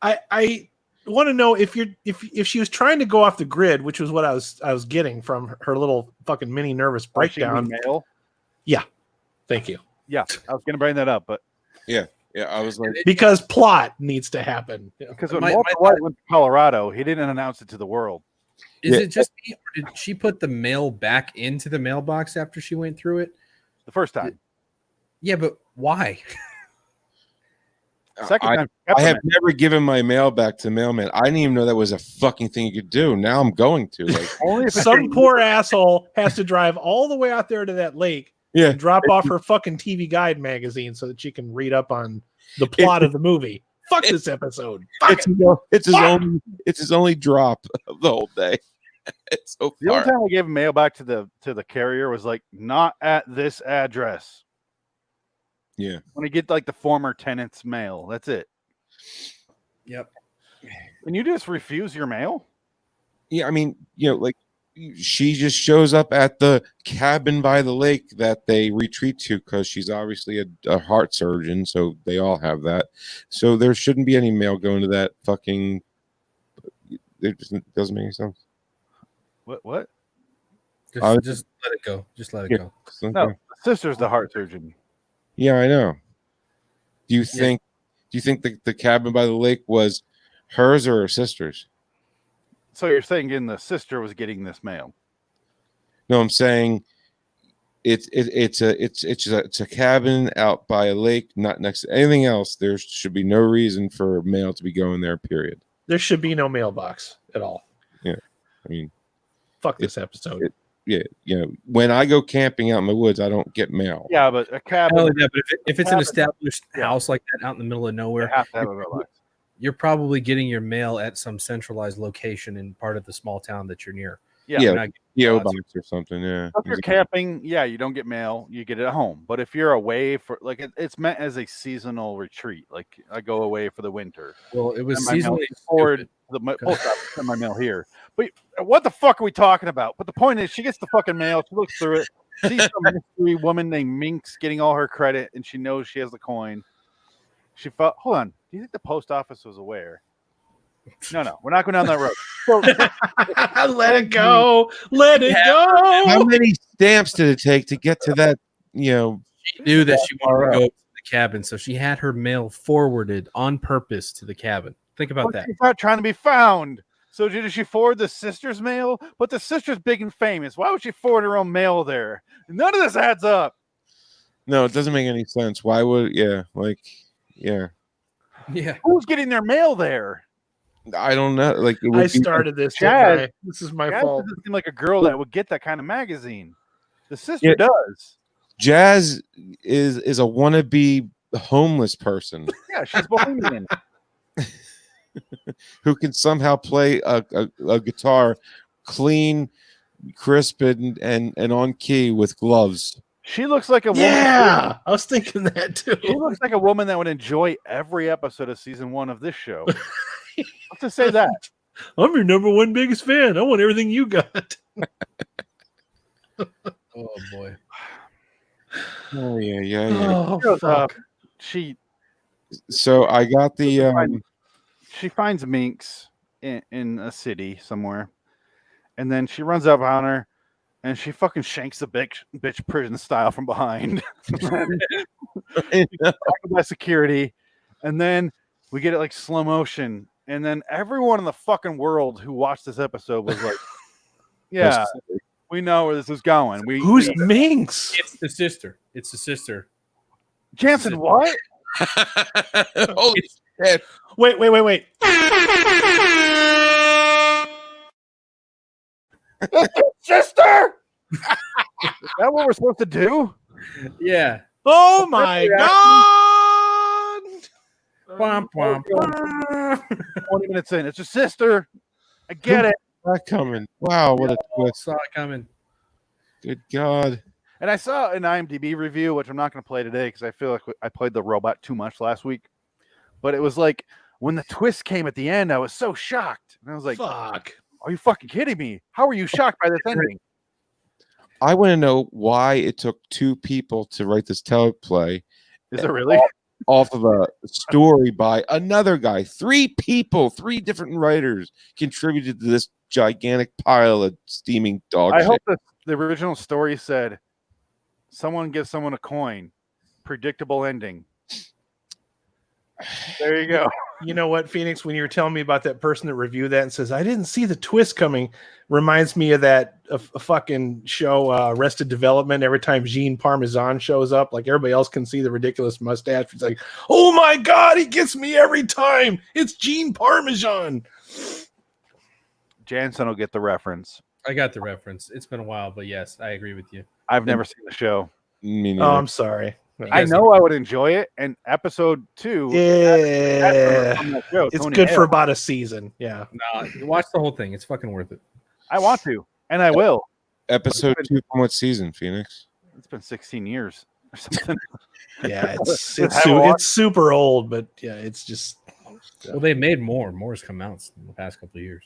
I want to know if she was trying to go off the grid, which was what I was getting from her little fucking mini nervous breakdown. Male? Yeah. Thank you. Yeah, I was gonna bring that up, but yeah, I was like, because plot needs to happen. Because when Walter White went to Colorado, he didn't announce it to the world. Is it just me, or did she put the mail back into the mailbox after she went through it? The first time. Yeah, but why? Second time. I have never given my mail back to the mailman. I didn't even know that was a fucking thing you could do. Now I'm going to. Like, only if some poor asshole has to drive all the way out there to that lake and drop off her fucking TV Guide magazine so that she can read up on the plot of the movie. Fuck this episode. It's his only drop of the whole day. It's so the only time I gave mail back to the carrier was like, not at this address. Yeah. When you get like the former tenant's mail, that's it. Yep. When you just refuse your mail? Yeah, I mean, like she just shows up at the cabin by the lake that they retreat to because she's obviously a heart surgeon, so they all have that. So there shouldn't be any mail going to that fucking. It doesn't make any sense. What? Just let it go. Just let it go. No, the sister's the heart surgeon. Yeah, I know. Do you think the cabin by the lake was hers or her sister's? So you're saying the sister was getting this mail? No, I'm saying it's a cabin out by a lake, not next to anything else. There should be no reason for mail to be going there. Period. There should be no mailbox at all. Yeah, I mean, fuck this episode. When I go camping out in the woods, I don't get mail. Yeah, but a cabin. Not only that, but if it's an established house like that out in the middle of nowhere, you're probably getting your mail at some centralized location in part of the small town that you're near. PO box or something. Yeah. If you're camping, you don't get mail. You get it at home. But if you're away for it's meant as a seasonal retreat. Like I go away for the winter. Well, it was seasonally forward the post office, send my mail here. But what the fuck are we talking about? But the point is, she gets the fucking mail. She looks through it. Sees some mystery woman named Minx getting all her credit, and she knows she has the coin. She thought, hold on. Do you think the post office was aware? No, we're not going down that road. So, let it go. Let it go. How many stamps did it take to get to that? She knew that she wanted to go to the cabin, so she had her mail forwarded on purpose to the cabin. Think about that. She's not trying to be found. So did she forward the sister's mail? But the sister's big and famous. Why would she forward her own mail there? None of this adds up. No, it doesn't make any sense. Why would? Yeah. Who's getting their mail there? I don't know. Like I started this. Jazz. This is my Jazz fault. doesn't seem like a girl that would get that kind of magazine. The sister does. Jazz is a wannabe homeless person. Yeah, she's bohemian. Who can somehow play a guitar clean, crisp, and on key with gloves. She looks like a woman. Yeah, I was thinking that too. She looks like a woman that would enjoy every episode of season 1 of this show. Let's just say that. I'm your number one biggest fan. I want everything you got. Oh boy. Oh yeah. Oh fuck. So I got the. She finds Minx. in a city somewhere, and then she runs up on her, and she fucking shanks the bitch prison style from behind. By security, and then we get it like slow motion, and then everyone in the fucking world who watched this episode was like, "Yeah, we know where this is going." Who's Minx? It's the sister. It's the sister. Jansen, what? Holy shit! Wait. Sister. Is that what we're supposed to do? Yeah. Oh my god! Womp, womp, womp. 20 minutes in, it's your sister. I get it. Not coming. Wow, what a twist! Saw it coming. Good God! And I saw an IMDb review, which I'm not going to play today because I feel like I played the robot too much last week. But it was like when the twist came at the end, I was so shocked, and I was like, "Fuck! Are you fucking kidding me? How are you shocked by this ending?" I want to know why it took 2 people to write this teleplay. Is it really? Off of a story by another guy. 3 people, 3 different writers contributed to this gigantic pile of steaming dog I shit. hope that the original story said, someone gives someone a coin, predictable ending. There you go. You know what, Phoenix, when you were telling me about that person that reviewed that and says, I didn't see the twist coming, reminds me of that a fucking show, Arrested Development. Every time Jean Parmesan shows up, like everybody else can see the ridiculous mustache. It's like, oh my God, he gets me every time. It's Jean Parmesan. Jansen will get the reference. I got the reference. It's been a while, but yes, I agree with you. I've never seen the show. Me Oh, I'm sorry. I know I would enjoy it. And episode 2, yeah, it's Tony good Hale. for about a season. Yeah, No, you watch the whole thing. It's fucking worth it. I want to, and I will. Episode 2 from what season, Phoenix? It's been 16 years or something. yeah, it's super old, but yeah, it's just. Well, they made more. More's come out in the past couple of years.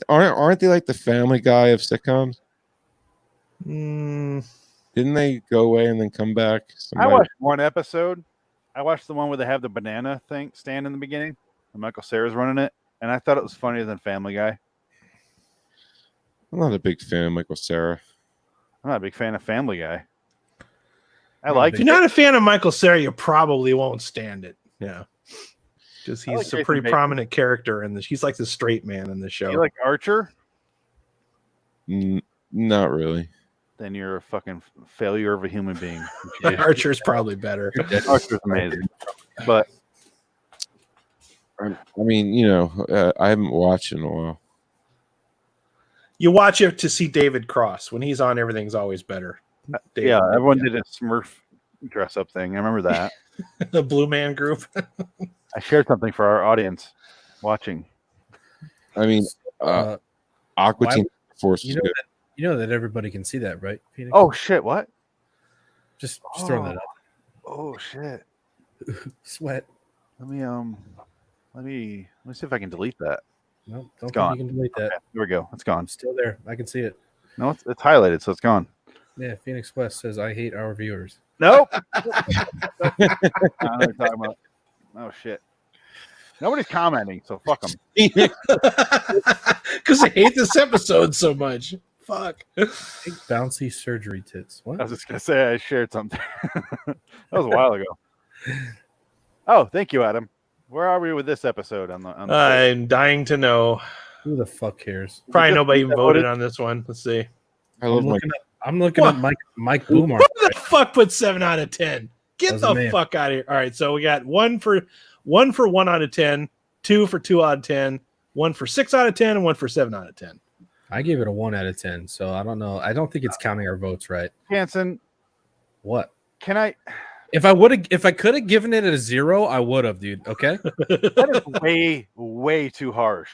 Aren't they like the Family Guy of sitcoms? Didn't they go away and then come back? I watched one episode. I watched the one where they have the banana thing stand in the beginning, and Michael Cera's running it, and I thought it was funnier than Family Guy. I'm not a big fan of Michael Cera. I'm not a big fan of Family Guy. If you're not a fan of Michael Cera, you probably won't stand it. Yeah, because I like he's a Jason pretty Bateman. prominent character in this. He's like the straight man in the show. You like Archer? Not really. Then you're a fucking failure of a human being. Archer's probably better. Archer's amazing, but I mean, I haven't watched in a while. You watch it to see David Cross. When he's on, everything's always better. yeah, everyone did a Smurf dress up thing. I remember that. The Blue Man Group. I shared something for our audience watching. I mean, Aqua Teen Force is good. You know that everybody can see that, right, Phoenix? Oh shit! What? Just throwing that out. Oh shit! Sweat. Let me see if I can delete that. No, It's don't gone. think you can delete that. Okay, here we go. It's gone. Still there. I can see it. No, it's highlighted, so it's gone. Yeah, Phoenix West says, I hate our viewers. Nope. I don't know what you're talking about. Oh shit! Nobody's commenting, so fuck them. Because I hate this episode so much. Fuck. Big bouncy surgery tits. What? I was just gonna say I shared something. That was a while ago. Oh, thank you, Adam. Where are we with this episode on the I'm dying to know. Who the fuck cares? Probably nobody even voted on this one. Let's see. I'm looking up Mike Boomar. Who the fuck put 7 out of 10? Get That was the a man. fuck out of here. All right, so we got 1 for 1 out of 10, 2 for 2 out of 10, 1 for 6 out of 10, and 1 for 7 out of 10. I gave it a 1 out of 10, so I don't know. I don't think it's counting our votes right. Jansen, what? Can I? If I could have given it a 0, I would have, dude. Okay. That is way too harsh.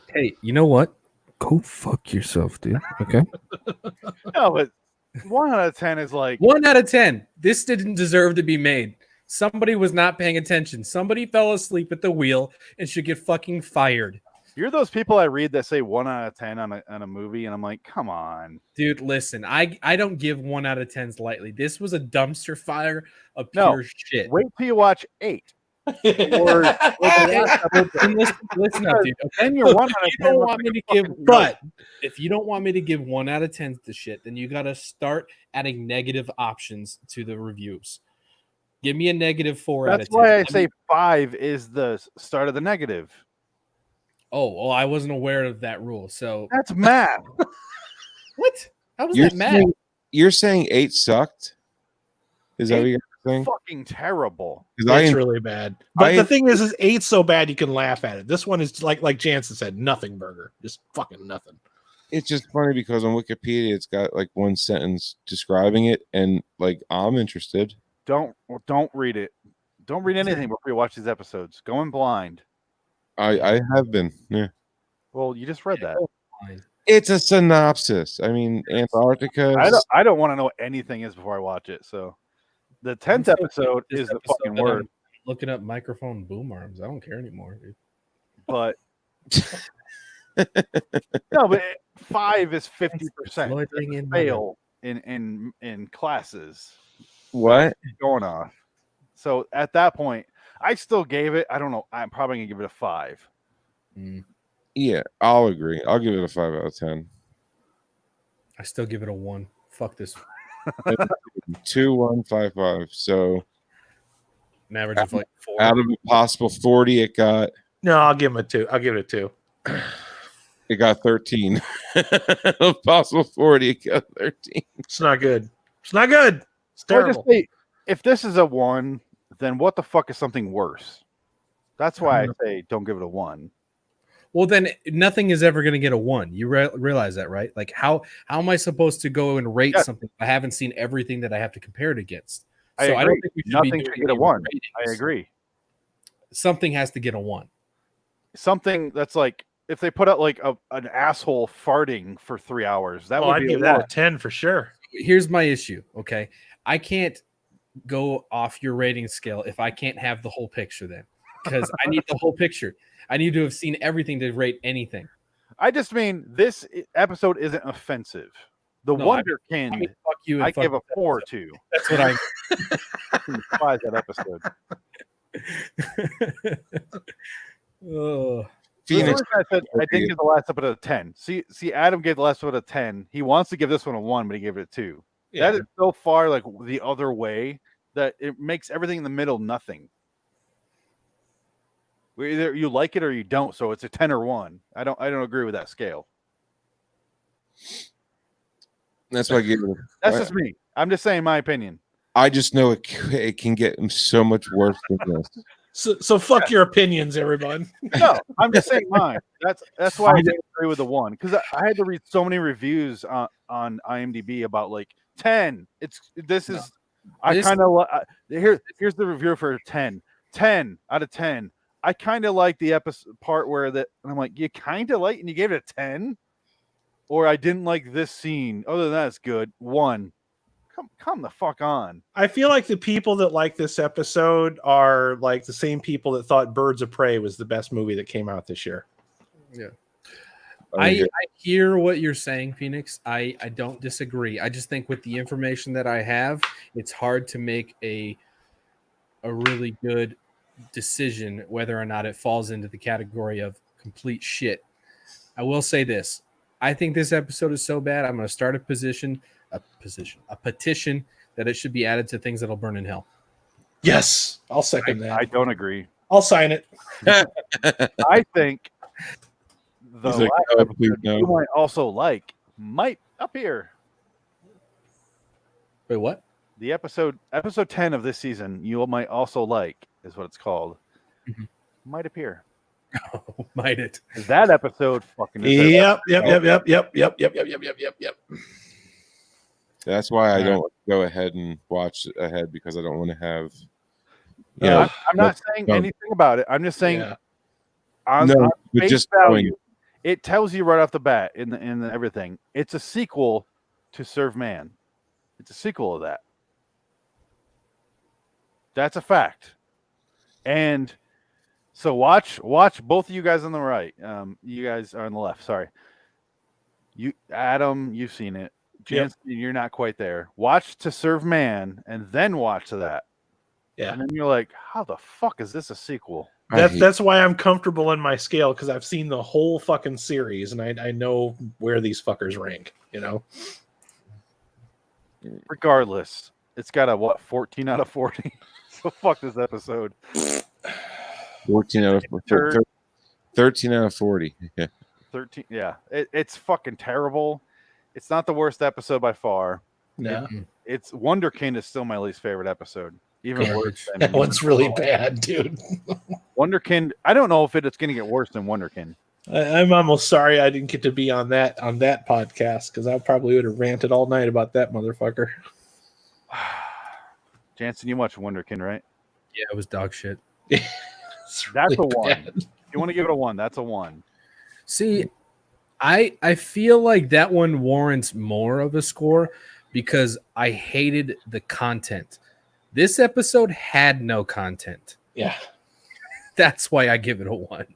Hey, you know what? Go fuck yourself, dude. Okay. No, but 1 out of 10 is like 1 out of 10. This didn't deserve to be made. Somebody was not paying attention. Somebody fell asleep at the wheel and should get fucking fired. You're those people I read that say 1 out of 10 on a movie, and I'm like, come on, dude. Listen, I don't give 1 out of 10s lightly. This was a dumpster fire of pure shit. Wait till you watch 8. Listen up, dude. Then you're 1 out of 10. If you don't want me to give 1 out of 10 to shit, then you got to start adding negative options to the reviews. Give me a -4 out of 10. That's why I say 5 is the start of the negative. Oh, well, I wasn't aware of that rule. So that's math. What? How was that math? You're saying 8 sucked? Is that what you're saying? Fucking terrible. It's really bad. But the thing is 8's so bad you can laugh at it. This one is like Jansen said, nothing burger. Just fucking nothing. It's just funny because on Wikipedia it's got like 1 sentence describing it, and like I'm interested. Don't read it. Don't read anything before you watch these episodes. Go in blind. I have been. Yeah. Well, you just read that. It's a synopsis. I mean, Antarctica. I don't want to know what anything is before I watch it. So the 10th episode is the fucking word. I'm looking up microphone boom arms. I don't care anymore, dude. But no, but 5 is 50% fail in classes. What going on? So at that point, I still gave it. I don't know. I'm probably gonna give it a 5. Yeah, I'll agree. I'll give it a 5 out of 10. I still give it a 1. Fuck this. 2, 1, 5, 5. So an average of like 4 out of a possible 40. It got. No, I'll give him a 2. I'll give it a 2. It got 13. A possible 40. It got 13. It's not good. It's not good. It's terrible. If this is a 1, then what the fuck is something worse? That's why I say don't give it a 1. Well, then nothing is ever going to get a 1. You realize that, right? Like how am I supposed to go and rate something if I haven't seen everything that I have to compare it against? So I don't think we should nothing be should doing get a 1. ratings. I agree. Something has to get a 1. Something that's like if they put out like an asshole farting for 3 hours, that would I'd be give a that 1. a 10 for sure. Here's my issue. Okay, I can't go off your rating scale if I can't have the whole picture then, because I need the whole picture. I need to have seen everything to rate anything. I just mean this episode isn't offensive. The Wonderkind, fuck you. I give a 4 to. That's what I despise that episode. Phoenix. I said I didn't give the last episode a 10. See, Adam gave the last episode a 10. He wants to give this one a 1, but he gave it a 2. Yeah. That is so far like the other way that it makes everything in the middle nothing. Either you like it or you don't, so it's a 10 or 1. I don't agree with that scale. That's why I give it. That's just me. I'm just saying my opinion. I just know it can get so much worse than this. So fuck your opinions, everyone. No, I'm just saying mine. That's why I didn't agree with the 1, because I had to read so many reviews on IMDb about like 10. I kind of here's the review for 10. 10 out of 10. I kind of like the episode part where and I'm like, you kind of like, and you gave it a 10, or I didn't like this scene. Other than that, it's good. 1. Come the fuck on. I feel like the people that like this episode are like the same people that thought Birds of Prey was the best movie that came out this year. Yeah. I hear what you're saying, Phoenix. I don't disagree. I just think with the information that I have, it's hard to make a really good decision whether or not it falls into the category of complete shit. I will say this. I think this episode is so bad, I'm going to start a petition that it should be added to things that'll burn in hell. Yes, I'll second that. I don't agree. I'll sign it. I think the He's like, last "Oh, episode please, no." you might also might appear. Wait, what? The episode 10 of this season you might also like is what it's called. Mm-hmm. Might appear. Oh, might it? That episode fucking Yep. That's why I don't go ahead and watch ahead, because I don't want to have. I'm not saying anything about it. I'm just saying on face just value, it tells you right off the bat in the everything. It's a sequel to Serve Man. It's a sequel of that. That's a fact. And so watch both of you guys on the right. You guys are on the left. Sorry. Adam, you've seen it. Jansen, you're not quite there. Watch To Serve Man and then watch that. Yeah. And then you're like, how the fuck is this a sequel? That's why I'm comfortable in my scale, because I've seen the whole fucking series and I know where these fuckers rank, you know. Regardless, it's got a 14 out of 40. So fuck this episode. 14 out of 13 out of 40. Yeah. 13. Yeah, it's fucking terrible. It's not the worst episode by far. No. It's Wonderkind is still my least favorite episode. Even worse. That one's really bad, dude. Wonderkind. I don't know if it's going to get worse than Wonderkind. I'm almost sorry I didn't get to be on that podcast, because I probably would have ranted all night about that motherfucker. Jansen, you watched Wonderkind, right? Yeah, it was dog shit. That's a 1. If you want to give it a 1, that's a 1. See, I feel like that one warrants more of a score because I hated the content. This episode had no content. Yeah. That's why I give it a 1.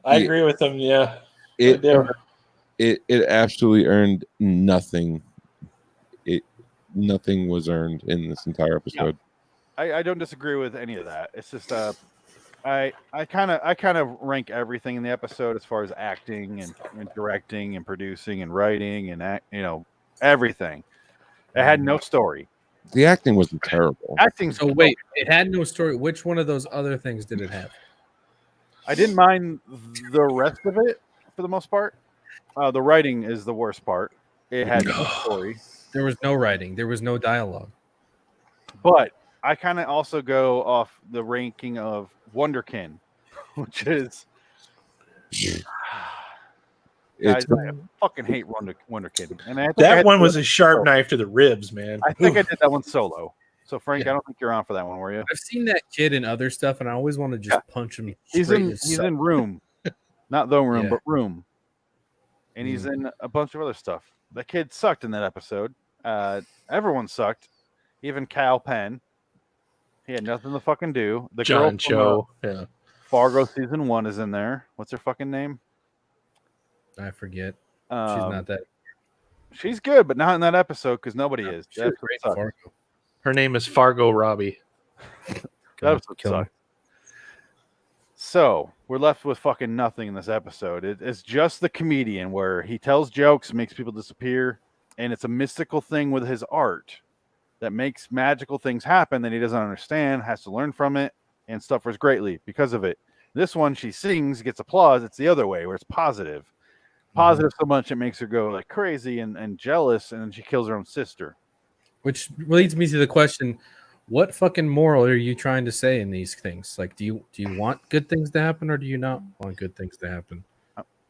I agree with them, yeah. It absolutely earned nothing. Nothing was earned in this entire episode. I don't disagree with any of that. It's just I kind of rank everything in the episode as far as acting and directing and producing and writing and everything. It had no story. The acting wasn't terrible. So wait, it had no story. Which one of those other things did it have? I didn't mind the rest of it for the most part. The writing is the worst part. It had no story. There was no writing. There was no dialogue. But I kind of also go off the ranking of Wonderkind, which is guys, I fucking hate Wonderkind. And that one was a sharp knife to the ribs, man. I think I did that one solo. So Frank, I don't think you're on for that one, were you? I've seen that kid in other stuff, and I always want to just punch him. He's in Room, not the Room, Yeah. but Room, and he's in a bunch of other stuff. The kid sucked in that episode. Everyone sucked, even Cal Penn. He had nothing to fucking do. The John girl Cho, from, Fargo season 1 is in there. What's her fucking name? I forget. She's not that. She's good, but not in that episode because nobody is. She's That's great what in sucks. Fargo. Her name is Fargo Robbie. That episode sucked. So we're left with fucking nothing in this episode. It's just the comedian where he tells jokes, makes people disappear, and it's a mystical thing with his art that makes magical things happen that he doesn't understand, has to learn from it, and suffers greatly because of it. This one, she sings, gets applause. It's the other way where it's positive. Positive so much it makes her go like crazy and jealous, and then she kills her own sister. Which leads me to the question: what fucking moral are you trying to say in these things? Like, do you want good things to happen, or do you not want good things to happen?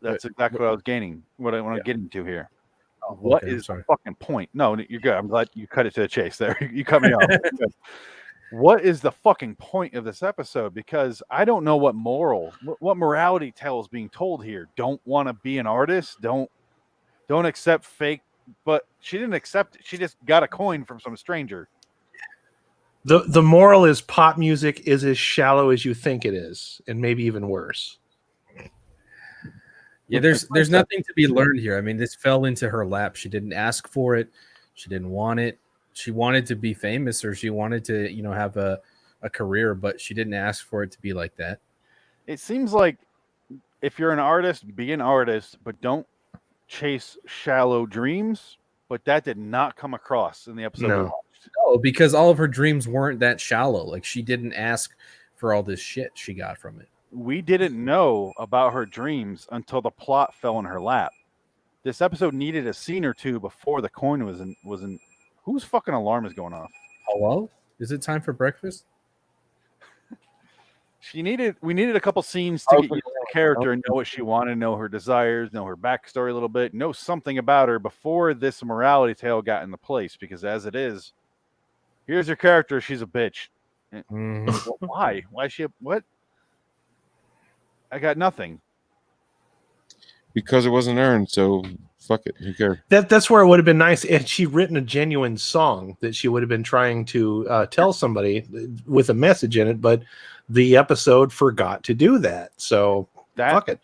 That's exactly what I was gaining. What I want to get into here. Oh, What okay, I'm is sorry. the fucking point? No, you're good. I'm glad you cut it to the chase there. You cut me off. What is the fucking point of this episode? Because I don't know what morality tale is being told here. Don't want to be an artist. Don't accept fake. But she didn't accept it. She just got a coin from some stranger. The moral is pop music is as shallow as you think it is, and maybe even worse. Yeah, there's nothing to be learned here. I mean, this fell into her lap. She didn't ask for it. She didn't want it. She wanted to be famous, or she wanted to, have a career, but she didn't ask for it to be like that. It seems like if you're an artist, be an artist, but don't chase shallow dreams. But that did not come across in the episode. No. we watched. No, because all of her dreams weren't that shallow. Like, she didn't ask for all this shit she got from it. We didn't know about her dreams until the plot fell in her lap. This episode needed a scene or two before the coin was in. Whose fucking alarm is going off? Hello? Is it time for breakfast? We needed a couple scenes to get used to the character and know what she wanted, know her desires, know her backstory a little bit, know something about her before this morality tale got into place. Because as it is, here's her character. She's a bitch. Why? Why is she? What? I got nothing. Because it wasn't earned, so fuck it. Who cares? That's where it would have been nice if she'd written a genuine song that she would have been trying to tell somebody with a message in it, but the episode forgot to do that. So fuck it.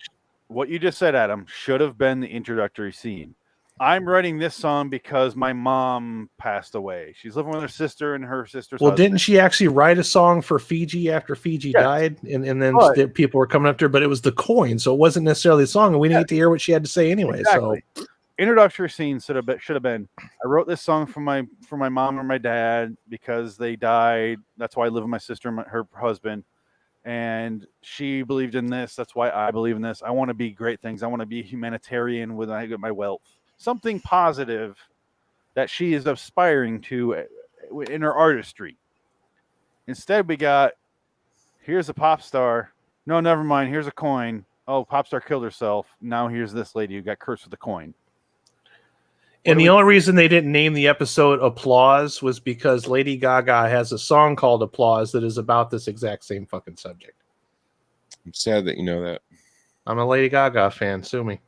What you just said, Adam, should have been the introductory scene. I'm writing this song because my mom passed away. She's living with her sister and her sister's Well, husband. didn't she actually write a song for Fiji after Fiji died? And then people were coming up to her, but it was the coin, so it wasn't necessarily the song, and we didn't get to hear what she had to say anyway. Exactly. So introductory scene should have been. I wrote this song for my mom or my dad because they died. That's why I live with my sister and her husband. And she believed in this. That's why I believe in this. I want to be great things. I want to be a humanitarian when I get my wealth. Something positive that she is aspiring to in her artistry. Instead, we got, here's a pop star. No, never mind. Here's a coin. Oh, pop star killed herself. Now here's this lady who got cursed with a coin. And the only reason they didn't name the episode Applause was because Lady Gaga has a song called Applause that is about this exact same fucking subject. I'm sad that you know that. I'm a Lady Gaga fan. Sue me.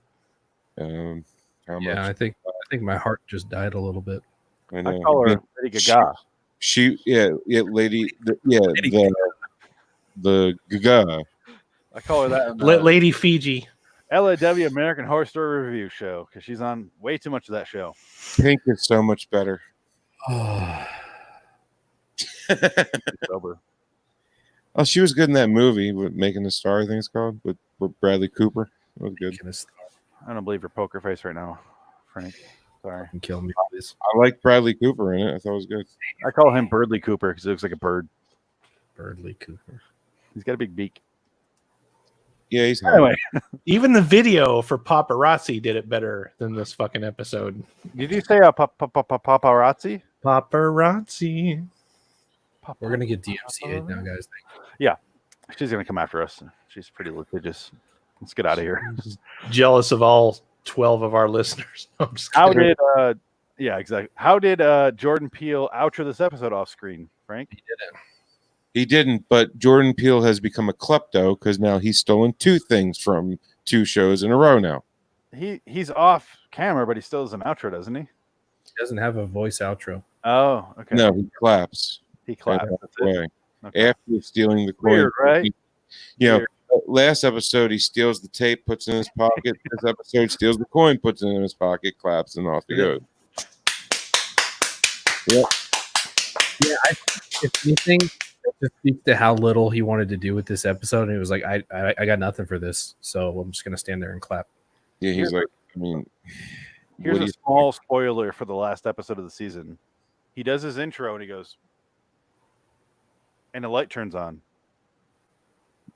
How much? I think my heart just died a little bit. I know. I call her Lady Gaga. The Gaga. I call her that. Lady Fiji. LIW American Horror Story Review Show because she's on way too much of that show. Pink is so much better. Sober. Oh, she was good in that movie with Making a Star, I think it's called, with Bradley Cooper. It was good. I don't believe your poker face right now, Frank. Sorry. Kill me, please. I like Bradley Cooper in it. I thought it was good. I call him Birdley Cooper because he looks like a bird. Birdley Cooper. He's got a big beak. Yeah, he's anyway. Even the video for Paparazzi did it better than this fucking episode. Did you say paparazzi? Paparazzi. We're gonna get DMCA'd now, guys. Yeah, she's gonna come after us. She's pretty litigious. Let's get out of here. Jealous of all 12 of our listeners. I'm just How kidding. did yeah, exactly. How did Jordan Peele outro this episode off screen, Frank? He didn't, but Jordan Peele has become a klepto because now he's stolen 2 things from 2 shows in a row now. He's off camera, but he still does an outro, doesn't he? He doesn't have a voice outro. Oh, okay. No, he claps. He claps. Right after stealing the coin. Weird, right? Last episode he steals the tape, puts it in his pocket. This episode steals the coin, puts it in his pocket, claps, and off he goes. Yep. Yeah, if anything, it speaks to how little he wanted to do with this episode, and he was like, "I got nothing for this, so I'm just gonna stand there and clap." Yeah, he's like, I mean, here's a small spoiler for the last episode of the season. He does his intro and he goes, and the light turns on.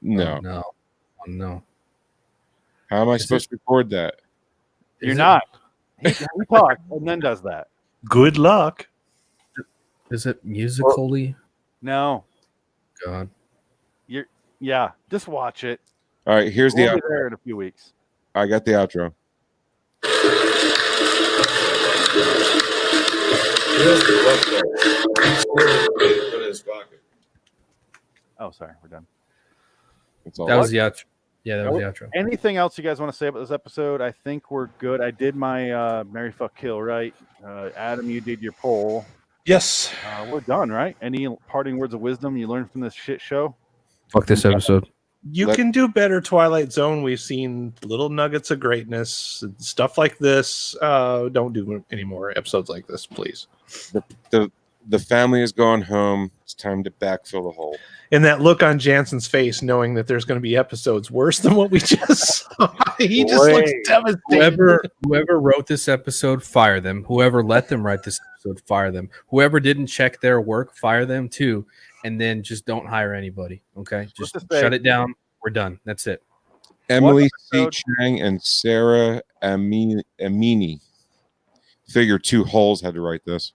No. No. How am I supposed to record that? You're not. He talks and then does that. Good luck. Is it musically? No. God. Yeah. Just watch it. All right, here's the We'll be outro. there in a few weeks. I got the outro. Oh, sorry, we're done. That was the outro. Yeah, that was the outro. Anything else you guys want to say about this episode? I think we're good. I did my Mary Fuck Kill, right? Adam, you did your poll. Yes. We're done, right? Any parting words of wisdom you learned from this shit show? Fuck this episode. You can do better, Twilight Zone. We've seen little nuggets of greatness, stuff like this. Don't do any more episodes like this, please. The family has gone home. It's time to backfill the hole. And that look on Jansen's face, knowing that there's going to be episodes worse than what we just saw. He just looks devastated. Whoever wrote this episode, fire them. Whoever let them write this episode, fire them. Whoever didn't check their work, fire them too. And then just don't hire anybody. Okay, just shut it down. We're done. That's it. Emily C. Chang and Sarah Amini. Figure 2 holes had to write this.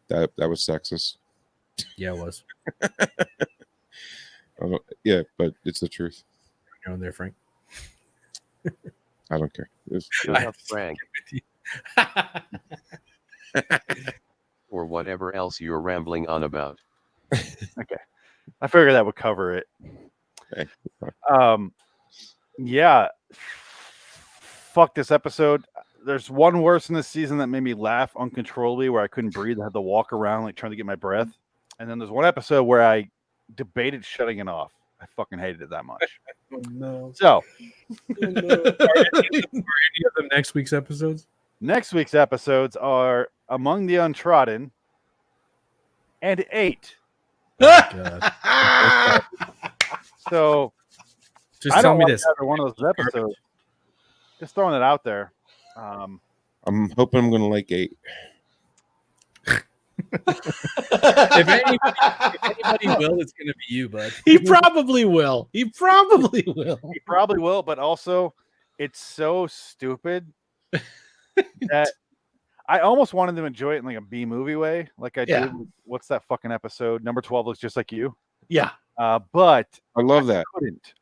That was sexist. Yeah, it was. Yeah, but it's the truth. You're on there, Frank. I don't care. Shut up, Frank. Or whatever else you're rambling on about. Okay. I figured that would cover it. Okay. Yeah. Fuck this episode. There's one worse in this season that made me laugh uncontrollably where I couldn't breathe. I had to walk around like trying to get my breath. And then there's one episode where I debated shutting it off. I fucking hated it that much. Oh, no. So, Are any of them next week's episodes? Next week's episodes are Among the Untrodden and 8. God. So, Just I tell don't me watch this. either one of those episodes. Just throwing it out there. I'm hoping I'm going to like 8. If anybody will, it's going to be you, bud. He probably will. He probably will. But also, it's so stupid that I almost wanted to enjoy it in like a B movie way, like I did. What's that fucking episode? Number 12 looks just like you. Yeah. But I love that.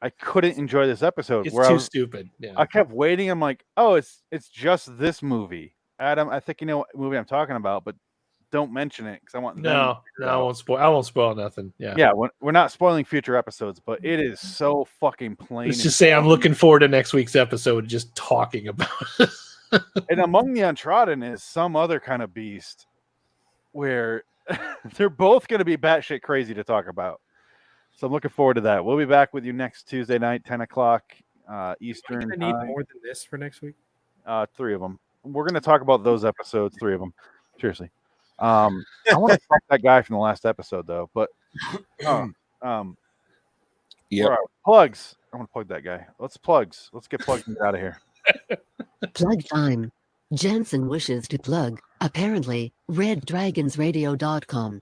I couldn't enjoy this episode. It's where too stupid. Yeah. I kept waiting. I'm like, oh, it's just this movie. Adam, I think you know what movie I'm talking about, but don't mention it because I want No, I won't spoil. I won't spoil nothing. Yeah. We're not spoiling future episodes, but it is so fucking plain. Let's just say I'm looking forward to next week's episode, just talking about it. And Among the Untrodden is some other kind of beast where they're both going to be batshit crazy to talk about. So I'm looking forward to that. We'll be back with you next Tuesday night, 10 o'clock Eastern. I need more than this for next week. 3 of them. We're going to talk about those episodes, 3 of them. Seriously. I want to fuck that guy from the last episode, though. But plugs. I want to plug that guy. Let's get plugs and get out of here. Plug time. Jansen wishes to plug, apparently, reddragonsradio.com.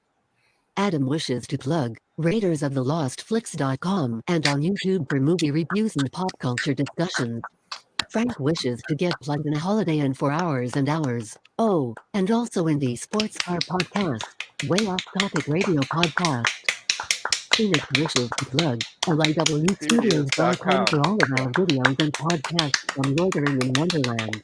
Adam wishes to plug, raidersofTheLostFlix.com and on YouTube for movie reviews and pop culture discussions. Frank wishes to get plugged in a Holiday Inn for hours and hours. Oh, and also in the Sports Car Podcast, Way Off Topic Radio Podcast. Phoenix wishes to plug LIWstudios.com for all of our videos and podcasts from Loitering in Wonderland.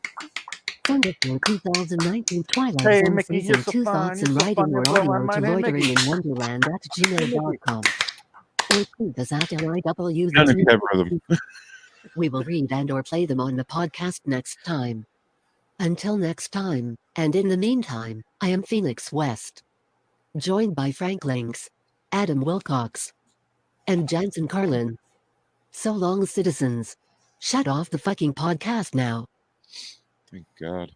Send us your 2019 Twilight Zone Season 2 thoughts and writing your audio to loiteringinwonderland@gmail.com. Or tweet us at LIW. We will read and or play them on the podcast next time. Until next time, and in the meantime, I am Phoenix West. Joined by Frank Links, Adam Wilcox, and Jansen Carlin. So long, citizens. Shut off the fucking podcast now. Thank God.